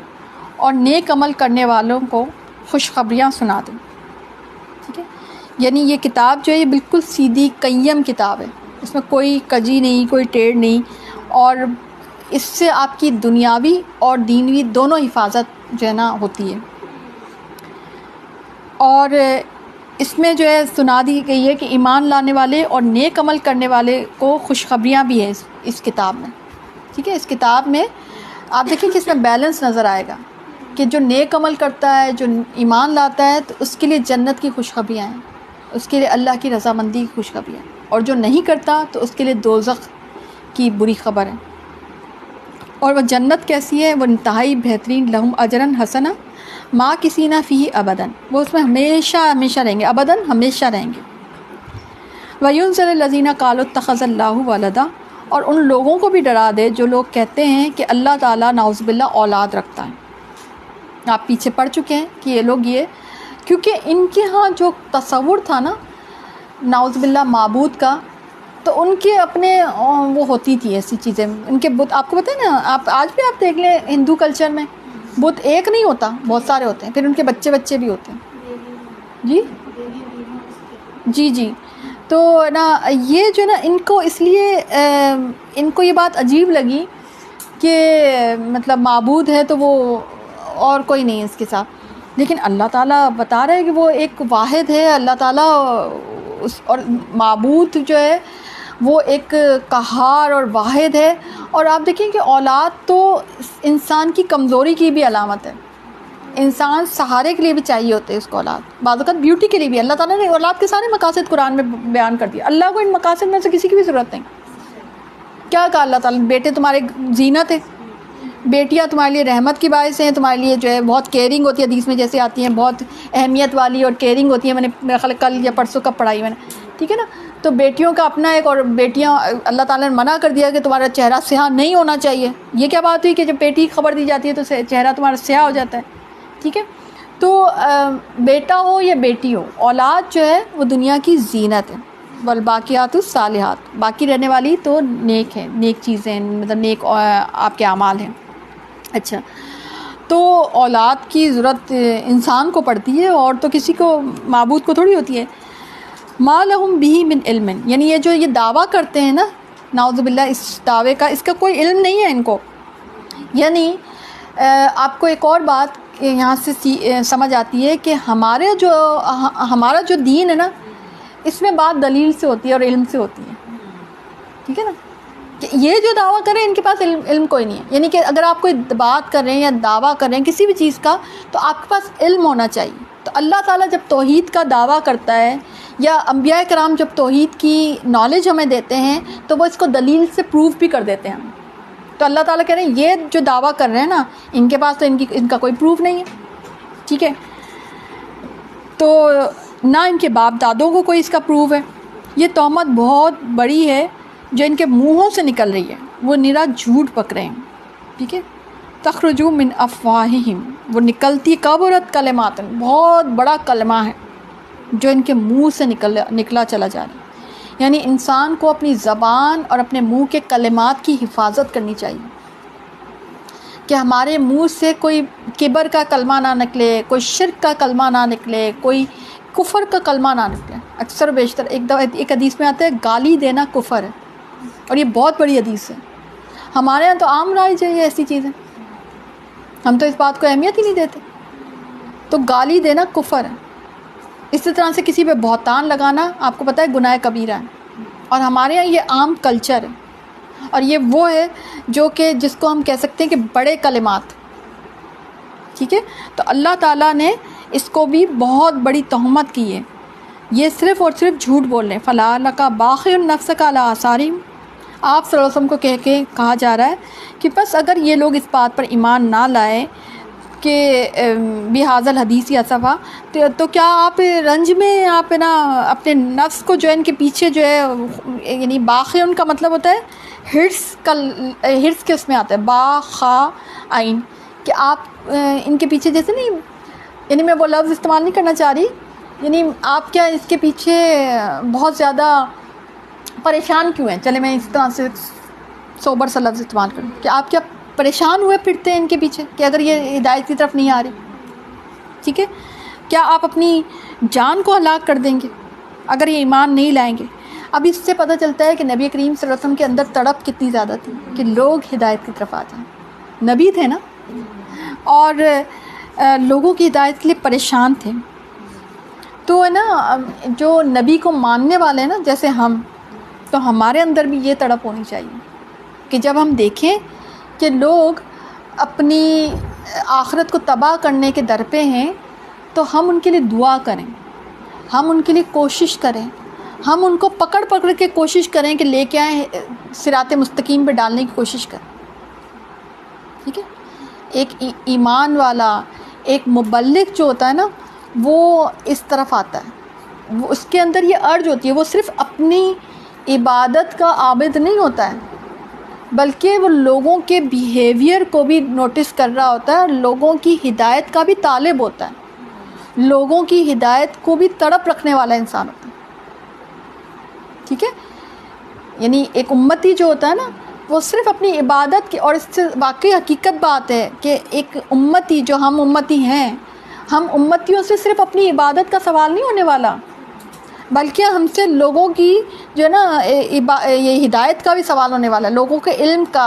اور نیک عمل کرنے والوں کو خوشخبریاں سنا دیں. ٹھیک ہے. یعنی یہ کتاب جو ہے یہ بالکل سیدھی قیم کتاب ہے، اس میں کوئی کجی نہیں، کوئی ٹیڑھ نہیں، اور اس سے آپ کی دنیاوی اور دینوی دونوں حفاظت جو ہے نا ہوتی ہے. اور اس میں جو ہے سنا دی گئی ہے کہ ایمان لانے والے اور نیک عمل کرنے والے کو خوشخبریاں بھی ہیں اس کتاب میں. ٹھیک ہے، اس کتاب میں آپ دیکھیں کہ اس میں بیلنس نظر آئے گا کہ جو نیک عمل کرتا ہے، جو ایمان لاتا ہے، تو اس کے لیے جنت کی خوشخبریاں ہیں، اس کے لیے اللہ کی رضامندی کی خوشخبریاں ہیں، اور جو نہیں کرتا تو اس کے لیے دوزخ کی بری خبر ہے. اور وہ جنت کیسی ہے؟ وہ انتہائی بہترین، لہم اجرن حسنا ما کسی نہ فی ابداً، وہ اس میں ہمیشہ ہمیشہ رہیں گے، ابداً ہمیشہ رہیں گے. وَيُنذِرُ الَّذِينَ قَالُوا اتَّخَذَ اللَّهُ وَلَدًا، اور ان لوگوں کو بھی ڈرا دے جو لوگ کہتے ہیں کہ اللہ تعالیٰ نعوذ باللہ اولاد رکھتا ہے. آپ پیچھے پڑھ چکے ہیں کہ یہ لوگ کیونکہ ان کے ہاں جو تصور تھا نا نعوذ باللہ معبود کا، تو ان کے اپنے وہ ہوتی تھی ایسی چیزیں، ان کے بت. آپ کو پتہ ہے نا، آپ آج بھی آپ دیکھ لیں ہندو کلچر میں بت ایک نہیں ہوتا، بہت سارے ہوتے ہیں، پھر ان کے بچے بچے بھی ہوتے ہیں. جی جی. تو نا یہ جو نا ان کو اس لیے ان کو یہ بات عجیب لگی کہ مطلب معبود ہے تو وہ اور کوئی نہیں ہے اس کے ساتھ، لیکن اللہ تعالیٰ بتا رہے ہیں کہ وہ ایک واحد ہے اللہ تعالیٰ. اور معبود جو ہے وہ ایک قہار اور واحد ہے. اور آپ دیکھیں کہ اولاد تو انسان کی کمزوری کی بھی علامت ہے. انسان سہارے کے لیے بھی چاہیے ہوتے ہیں اس کو اولاد، بعض اوقات بیوٹی کے لیے بھی. اللہ تعالیٰ نے اولاد کے سارے مقاصد قرآن میں بیان کر دیا. اللہ کو ان مقاصد میں سے کسی کی بھی ضرورت نہیں. کیا کہا اللہ تعالیٰ نے؟ بیٹے تمہارے زینت ہے، بیٹیاں تمہارے لیے رحمت کی باعث ہیں، تمہارے لیے جو ہے بہت کیئرنگ ہوتی ہے، حدیث میں جیسے آتی ہیں بہت اہمیت والی اور کیئرنگ ہوتی ہے. میں نے میرا خیال کل یا پرسوں کب پڑھائی میں نے، ٹھیک ہے نا. تو بیٹیوں کا اپنا ایک، اور بیٹیاں اللہ تعالیٰ نے منع کر دیا کہ تمہارا چہرہ سیاہ نہیں ہونا چاہیے. یہ کیا بات ہوئی کہ جب بیٹی کی خبر دی جاتی ہے تو چہرہ تمہارا سیاہ ہو جاتا ہے. ٹھیک ہے. تو بیٹا ہو یا بیٹی ہو، اولاد جو ہے وہ دنیا کی زینت ہے. والباقیات الصالحات، باقی رہنے والی تو نیک ہیں، نیک چیزیں، مطلب نیک آپ کے اعمال ہیں. اچھا، تو اولاد کی ضرورت انسان کو پڑتی ہے، اور تو کسی کو معبود کو تھوڑی ہوتی ہے. ما لہم بہ من علم، یعنی یہ جو یہ دعویٰ کرتے ہیں نا نعوذ باللہ، اس دعوے کا اس کا کوئی علم نہیں ہے ان کو. یعنی آپ کو ایک اور بات یہاں سے سمجھ آتی ہے کہ ہمارا جو دین ہے نا، اس میں بات دلیل سے ہوتی ہے اور علم سے ہوتی ہے. ٹھیک ہے نا. کہ یہ جو دعویٰ کریں ان کے پاس علم کوئی نہیں ہے. یعنی کہ اگر آپ کوئی بات کر رہے ہیں یا دعویٰ کر رہے ہیں کسی بھی چیز کا، تو آپ کے پاس علم ہونا چاہیے. تو اللہ تعالیٰ جب توحید کا دعویٰ کرتا ہے، یا انبیاء کرام جب توحید کی نالج ہمیں دیتے ہیں، تو وہ اس کو دلیل سے پروف بھی کر دیتے ہیں. تو اللہ تعالیٰ کہہ رہے ہیں یہ جو دعویٰ کر رہے ہیں نا، ان کے پاس تو ان کا کوئی پروف نہیں ہے. ٹھیک ہے. تو نہ ان کے باپ دادوں کو کوئی اس کا پروف ہے. یہ تہمت بہت بڑی ہے جو ان کے منہوں سے نکل رہی ہے، وہ نرا جھوٹ پک رہے ہیں. ٹھیک ہے. تخرج من افواہہم، وہ نکلتی کبرت کلمات، بہت بڑا کلمہ ہے جو ان کے منہ سے نکلا چلا جا رہا ہے. یعنی انسان کو اپنی زبان اور اپنے منہ کے کلمات کی حفاظت کرنی چاہیے کہ ہمارے منہ سے کوئی کبر کا کلمہ نہ نکلے، کوئی شرک کا کلمہ نہ نکلے، کوئی کفر کا کلمہ نہ نکلے. اکثر و بیشتر ایک حدیث میں آتا ہے گالی دینا کفر ہے، اور یہ بہت بڑی حدیث ہے. ہمارے یہاں تو عام رائج ہے یہ ایسی چیزیں، ہم تو اس بات کو اہمیت ہی نہیں دیتے. تو گالی دینا کفر ہے. اسی طرح سے کسی پہ بہتان لگانا آپ کو پتہ ہے گناہ کبیرہ ہے، اور ہمارے یہاں یہ عام کلچر ہے. اور یہ وہ ہے جو کہ جس کو ہم کہہ سکتے ہیں کہ بڑے کلمات. ٹھیک ہے. تو اللہ تعالیٰ نے اس کو بھی بہت بڑی تہمت کی ہے. یہ صرف اور صرف جھوٹ بول رہے ہیں. فَلَعَلَّكَ بَاخِعٌ نَفْسَكَ عَلَىٰ آثَارِهِمْ، آپ صلی اللہ علیہ وسلم کو کہا جا رہا ہے کہ بس اگر یہ لوگ اس بات پر ایمان نہ لائے کہ بِهَذَا الْحَدِيثِ أَسَفًا، تو کیا آپ رنج میں آپ نا اپنے نفس کو جو ہے ان کے پیچھے جو ہے، یعنی باخعن کا مطلب ہوتا ہے ہرس کے اس میں آتا ہے باخا عین، کہ آپ ان کے پیچھے جیسے نہیں، یعنی میں وہ لفظ استعمال نہیں کرنا چاہ رہی، یعنی آپ کیا اس کے پیچھے بہت زیادہ پریشان کیوں ہیں. چلے میں اس طرح سے سوبر سا لفظ استعمال کروں کہ آپ کیا پریشان ہوئے پھرتے ہیں ان کے پیچھے کہ اگر یہ ہدایت کی طرف نہیں آ رہی. ٹھیک ہے. کیا آپ اپنی جان کو ہلاک کر دیں گے اگر یہ ایمان نہیں لائیں گے؟ اب اس سے پتہ چلتا ہے کہ نبی کریم صلی اللہ علیہ وسلم کے اندر تڑپ کتنی زیادہ تھی کہ لوگ ہدایت کی طرف آ جائیں. نبی تھے نا، اور لوگوں کی ہدایت کے لیے پریشان تھے. تو ہے نا جو نبی کو ماننے والے ہیں نا جیسے ہم، تو ہمارے اندر بھی یہ تڑپ ہونی چاہیے کہ جب ہم دیکھیں کہ لوگ اپنی آخرت کو تباہ کرنے کے در پہ ہیں تو ہم ان کے لیے دعا کریں، ہم ان کے لیے کوشش کریں، ہم ان کو پکڑ پکڑ کے کوشش کریں کہ لے کے آئیں، صراط مستقیم پہ ڈالنے کی کوشش کریں. ٹھیک ہے. ایک ایمان والا، ایک مبلغ جو ہوتا ہے نا وہ اس طرف آتا ہے، وہ اس کے اندر یہ ارج ہوتی ہے، وہ صرف اپنی عبادت کا عابد نہیں ہوتا ہے بلکہ وہ لوگوں کے بیہیویئر کو بھی نوٹس کر رہا ہوتا ہے، لوگوں کی ہدایت کا بھی طالب ہوتا ہے، لوگوں کی ہدایت کو بھی تڑپ رکھنے والا انسان ہوتا ہے. ٹھیک ہے. یعنی ایک امتی جو ہوتا ہے نا وہ صرف اپنی عبادت کی، اور اس سے واقعی حقیقت بات ہے کہ ایک امتی جو ہم امتی ہیں، ہم امتیوں سے صرف اپنی عبادت کا سوال نہیں ہونے والا بلکہ ہم سے لوگوں کی جو ہے نا یہ ہدایت کا بھی سوال ہونے والا ہے، لوگوں کے علم کا،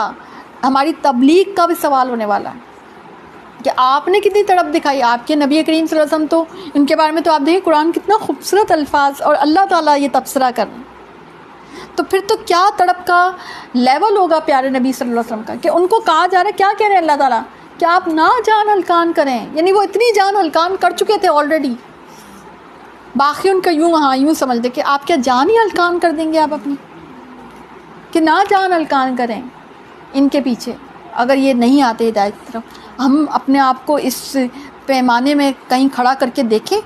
ہماری تبلیغ کا بھی سوال ہونے والا ہے کہ آپ نے کتنی تڑپ دکھائی. آپ کے نبی کریم صلی اللہ علیہ وسلم تو ان کے بارے میں تو آپ دیکھیں قرآن کتنا خوبصورت الفاظ اور اللہ تعالیٰ یہ تبصرہ کر رہے ہیں. تو پھر تو کیا تڑپ کا لیول ہوگا پیارے نبی صلی اللہ علیہ وسلم کا کہ ان کو کہا جا رہا ہے، کیا کہہ رہے ہیں اللہ تعالیٰ کہ آپ نہ جان ہلکان کریں. یعنی وہ اتنی جان ہلکان کر چکے تھے آلریڈی، باقی ان کا یوں سمجھ دے کہ آپ کیا جان ہی ہلکان کر دیں گے آپ اپنی، کہ نہ جان ہلکان کریں ان کے پیچھے. اگر یہ نہیں آتے ہدایت کی طرف، ہم اپنے آپ کو اس پیمانے میں کہیں کھڑا کر کے دیکھیں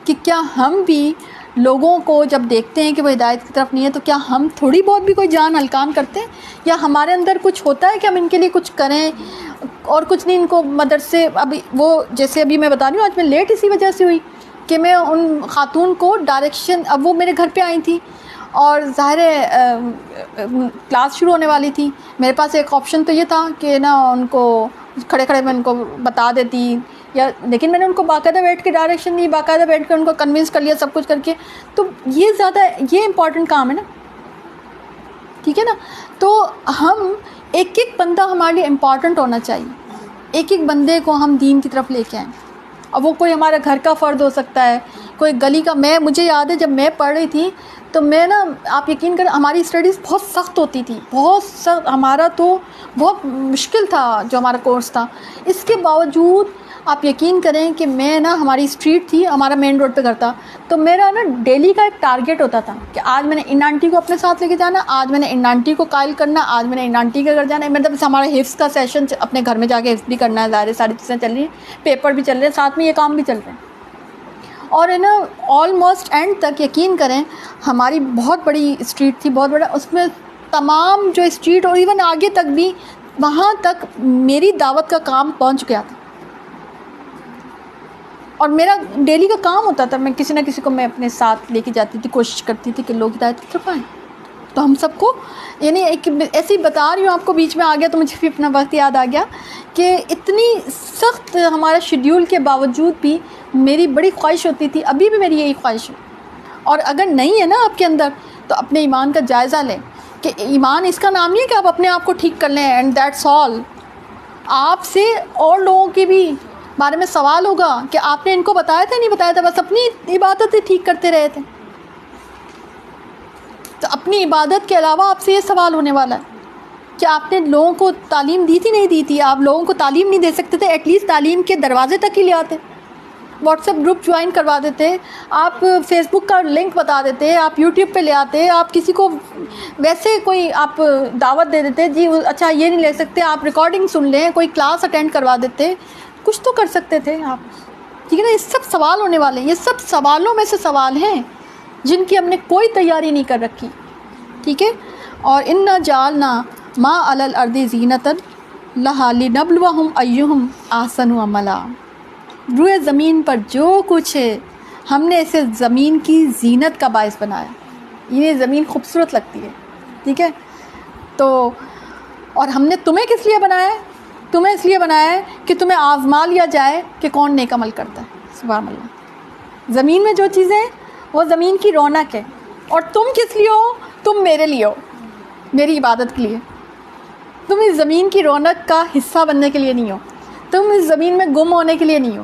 کہ کیا ہم بھی لوگوں کو جب دیکھتے ہیں کہ وہ ہدایت کی طرف نہیں ہے تو کیا ہم تھوڑی بہت بھی کوئی جان ہلکان کرتے ہیں، یا ہمارے اندر کچھ ہوتا ہے کہ ہم ان کے لیے کچھ کریں. اور کچھ نہیں، ان کو مدرسے ابھی وہ جیسے ابھی میں بتا رہی ہوں آج میں لیٹ اسی وجہ سے ہوئی کہ میں ان خاتون کو ڈائریکشن، اب وہ میرے گھر پہ آئی تھیں اور ظاہر ہے کلاس شروع ہونے والی تھی. میرے پاس ایک آپشن تو یہ تھا کہ نا ان کو کھڑے کھڑے میں ان کو بتا دیتی، لیکن میں نے ان کو باقاعدہ بیٹھ کے ڈائریکشن دی، باقاعدہ بیٹھ کے ان کو کنونس کر لیا سب کچھ کر کے. تو یہ زیادہ یہ امپورٹنٹ کام ہے نا. ٹھیک ہے نا. تو ہم ایک ایک بندہ ہمارے لیے امپورٹنٹ ہونا چاہیے، ایک ایک بندے کو ہم دین کی طرف لے کے آئیں. اب وہ کوئی ہمارا گھر کا فرد ہو سکتا ہے، کوئی گلی کا. مجھے یاد ہے جب میں پڑھ رہی تھی تو میں نا، آپ یقین کریں ہماری اسٹڈیز بہت سخت ہوتی تھی، بہت سخت. ہمارا تو بہت مشکل تھا جو ہمارا کورس تھا. اس کے باوجود آپ یقین کریں کہ میں نا، ہماری اسٹریٹ تھی، ہمارا مین روڈ پہ گھر تھا، تو میرا نا ڈیلی کا ایک ٹارگیٹ ہوتا تھا کہ آج میں نے ان آنٹی کو اپنے ساتھ لے کے جانا، آج میں نے ان آنٹی کو قائل کرنا، آج میں نے ان آنٹی کے گھر جانا ہے. مطلب ہمارا حفظ کا سیشن اپنے گھر میں جا کے حفظ بھی کرنا ہے، ظاہر ساری چیزیں چل رہی ہیں، پیپر بھی چل رہے ہیں، ساتھ میں یہ کام بھی چل رہے ہیں. اور ہے نا آلموسٹ اینڈ تک یقین کریں ہماری بہت بڑی اسٹریٹ تھی، بہت بڑا. اس میں تمام جو اسٹریٹ اور ایون آگے تک بھی، وہاں تک میری دعوت کا کام پہنچ گیا تھا. اور میرا ڈیلی کا کام ہوتا تھا، میں کسی نہ کسی کو میں اپنے ساتھ لے کے جاتی تھی، کوشش کرتی تھی کہ لوگ ہدایت کی طرف آئیں. تو ہم سب کو، یعنی ایک ایسے ہی بتا رہی ہوں آپ کو، بیچ میں آ گیا تو مجھے بھی اپنا وقت یاد آ گیا کہ اتنی سخت ہمارا شیڈیول کے باوجود بھی میری بڑی خواہش ہوتی تھی، ابھی بھی میری یہی خواہش ہے. اور اگر نہیں ہے نا آپ کے اندر تو اپنے ایمان کا جائزہ لیں کہ ایمان اس کا نام نہیں ہے کہ آپ اپنے آپ کو ٹھیک کر لیں اینڈ دیٹس آل. آپ سے اور لوگوں کے بھی بارے میں سوال ہوگا کہ آپ نے ان کو بتایا تھا نہیں بتایا تھا، بس اپنی عبادتیں ٹھیک کرتے رہے تھے. تو اپنی عبادت کے علاوہ آپ سے یہ سوال ہونے والا ہے کہ آپ نے لوگوں کو تعلیم دی تھی نہیں دی تھی. آپ لوگوں کو تعلیم نہیں دے سکتے تھے، ایٹ لیسٹ تعلیم کے دروازے تک ہی لے آتے، واٹس ایپ گروپ جوائن کروا دیتے، آپ فیس بک کا لنک بتا دیتے، آپ یوٹیوب پہ لے آتے، آپ کسی کو ویسے کوئی آپ دعوت دے دیتے، جی اچھا یہ نہیں لے سکتے آپ ریکارڈنگ سن لیں، کوئی کلاس اٹینڈ کروا دیتے، کچھ تو کر سکتے تھے آپ. ٹھیک ہے نا. یہ سب سوال ہونے والے ہیں، یہ سب سوالوں میں سے سوال ہیں جن کی ہم نے کوئی تیاری نہیں کر رکھی. ٹھیک ہے. اور انا جعلنا ما علی الارض زینۃ لہا لنبلوہم ایہم احسن عملا. روئے زمین پر جو کچھ ہے ہم نے اسے زمین کی زینت کا باعث بنایا. یہ زمین خوبصورت لگتی ہے. ٹھیک ہے. تو اور ہم نے تمہیں کس لیے بنایا ہے؟ تمہیں اس لیے بنایا ہے کہ تمہیں آزما لیا جائے کہ کون نیک عمل کرتا ہے. سبحان اللہ. زمین میں جو چیزیں ہیں وہ زمین کی رونق ہے. اور تم کس لیے ہو؟ تم میرے لیے ہو، میری عبادت کے لیے. تم اس زمین کی رونق کا حصہ بننے کے لیے نہیں ہو، تم اس زمین میں گم ہونے کے لیے نہیں ہو.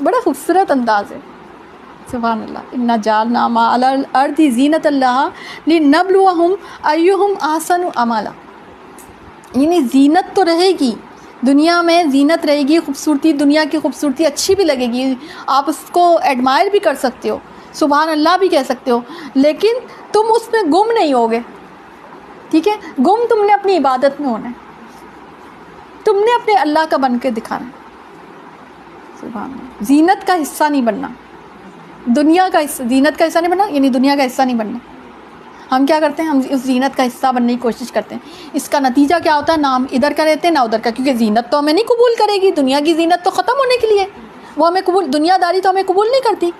بڑا خوبصورت انداز ہے. سبحان اللہ، انا جعلنا ما علی الارض زینۃ لها لنبلوہم ایہم احسن عملا، یعنی زینت تو رہے گی دنیا میں، زینت رہے گی، خوبصورتی، دنیا کی خوبصورتی اچھی بھی لگے گی، آپ اس کو ایڈمائر بھی کر سکتے ہو، سبحان اللہ بھی کہہ سکتے ہو، لیکن تم اس میں گم نہیں ہوگے، ٹھیک ہے؟ گم تم نے اپنی عبادت میں ہونا ہے، تم نے اپنے اللہ کا بن کے دکھانا ہے، سبحان اللہ، زینت کا حصہ نہیں بننا، دنیا کا حصہ، زینت کا حصہ نہیں بننا، یعنی دنیا کا حصہ نہیں بننا۔ ہم کیا کرتے ہیں؟ ہم اس زینت کا حصہ بننے کی کوشش کرتے ہیں، اس کا نتیجہ کیا ہوتا ہے؟ نہ ہم ادھر کا رہتے ہیں نہ ادھر کا، کیونکہ زینت تو ہمیں نہیں قبول کرے گی، دنیا کی زینت تو ختم ہونے کے لیے، وہ ہمیں قبول، دنیا داری تو ہمیں قبول نہیں کرتی،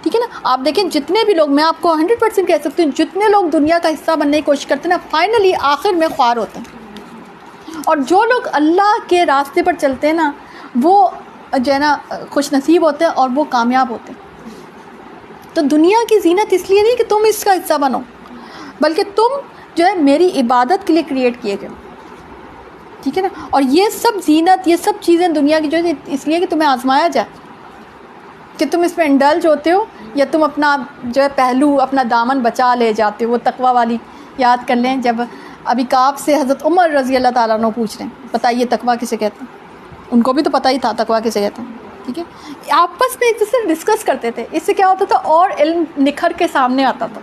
ٹھیک ہے نا؟ آپ دیکھیں جتنے بھی لوگ، میں آپ کو 100% کہہ سکتی ہوں، جتنے لوگ دنیا کا حصہ بننے کی کوشش کرتے ہیں نا، فائنلی آخر میں خوار ہوتے ہیں، اور جو لوگ اللہ کے راستے پر چلتے ہیں نا، وہ جو ہے نا خوش نصیب ہوتے ہیں اور وہ کامیاب ہوتے ہیں۔ تو دنیا کی زینت اس لیے نہیں کہ تم اس کا حصہ بنو، بلکہ تم جو ہے میری عبادت کے لیے کریٹ کیے گئے، ٹھیک ہے نا؟ اور یہ سب زینت، یہ سب چیزیں دنیا کی جو ہے اس لیے کہ تمہیں آزمایا جائے، کہ تم اس میں انڈلج ہوتے ہو یا تم اپنا جو ہے پہلو، اپنا دامن بچا لے جاتے ہو۔ وہ تقوی والی یاد کر لیں، جب ابھی کعب سے حضرت عمر رضی اللہ تعالیٰ عنہ پوچھ رہے ہیں بتائیے تقوی کسے کہتے ہیں، ان کو بھی تو پتہ ہی تھا تقوی کسے کہتے ہیں، ٹھیک ہے؟ آپس میں ایک دوسرے ڈسکس کرتے تھے، اس سے کیا ہوتا تھا؟ اور علم نکھر کے سامنے آتا تھا،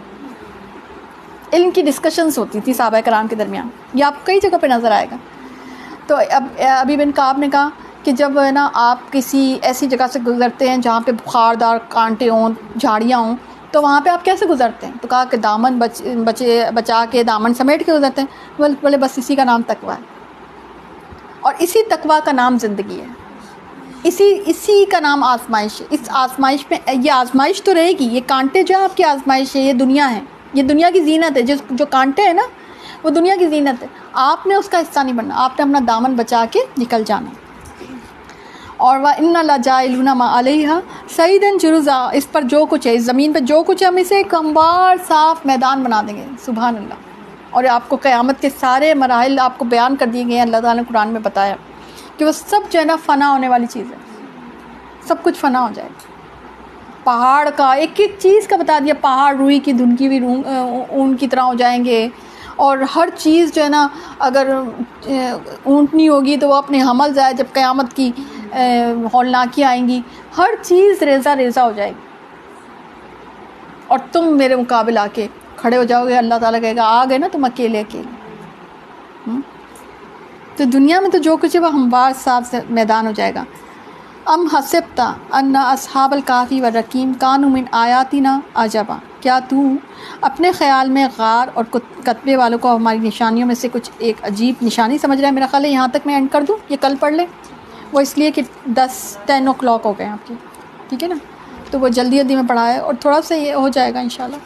علم کی ڈسکشنز ہوتی تھی صحابہ کرام کے درمیان، یہ آپ کئی جگہ پہ نظر آئے گا۔ تو ابی بن کعب نے کہا کہ جب ہے نا آپ کسی ایسی جگہ سے گزرتے ہیں جہاں پہ بخاردار کانٹے ہوں، جھاڑیاں ہوں، تو وہاں پہ آپ کیسے گزرتے ہیں؟ تو کہا کہ دامن بچا کے، دامن سمیٹ کے گزرتے ہیں۔ بولے بس اسی کا نام تقوی ہے، اور اسی تقوی کا نام زندگی ہے، اسی کا نام آزمائش ہے۔ اس آزمائش میں، یہ آزمائش تو رہے گی، یہ کانٹے جو ہے آپ کی آزمائش ہے، یہ دنیا ہے، یہ دنیا کی زینت ہے، جو کانٹے ہیں نا وہ دنیا کی زینت ہے، آپ نے اس کا حصہ نہیں بننا، آپ نے اپنا دامن بچا کے نکل جانا۔ اور وَإِنَّ لَجَاعِلُونَ مَا عَلَيْهَا صَعِيدًا جُرُزًا، اس پر جو کچھ ہے، اس زمین پہ جو کچھ ہے، ہم اسے ایک ہموار صاف میدان بنا دیں گے، سبحان اللہ۔ اور آپ کو قیامت کے سارے مراحل آپ کو بیان کر دیے گئے ہیں، اللہ تعالیٰ نے قرآن میں بتایا کہ وہ سب جو ہے نا فنا ہونے والی چیز ہے، سب کچھ فنا ہو جائے گا۔ پہاڑ کا ایک ایک چیز کا بتا دیا، پہاڑ روئی کی دھنکی ہوئی اون کی طرح ہو جائیں گے، اور ہر چیز جو ہے نا، اگر اونٹنی ہوگی تو وہ اپنے حمل جائے، جب قیامت کی ہولناکیاں آئیں گی، ہر چیز ریزہ ریزہ ہو جائے گی، اور تم میرے مقابل آ کے کھڑے ہو جاؤ گے، اللہ تعالیٰ کہے گا آ گئے نا تم اکیلے اکیلے۔ تو دنیا میں تو جو کچھ ہے وہ ہموار صاف میدان ہو جائے گا۔ ام حسبت ان اصحاب الکہف والرقیم کانوا من آیاتنا عجبا، کیا تو اپنے خیال میں غار اور کتبے والوں کو ہماری نشانیوں میں سے کچھ ایک عجیب نشانی سمجھ رہا ہے؟ میرا خیال ہے یہاں تک میں اینڈ کر دوں، یہ کل پڑھ لیں، وہ اس لیے کہ 10 o'clock ہو گئے آپ کے، ٹھیک ہے نا؟ تو وہ جلدی میں پڑھا ہے، اور تھوڑا سا یہ ہو جائے گا انشاءاللہ۔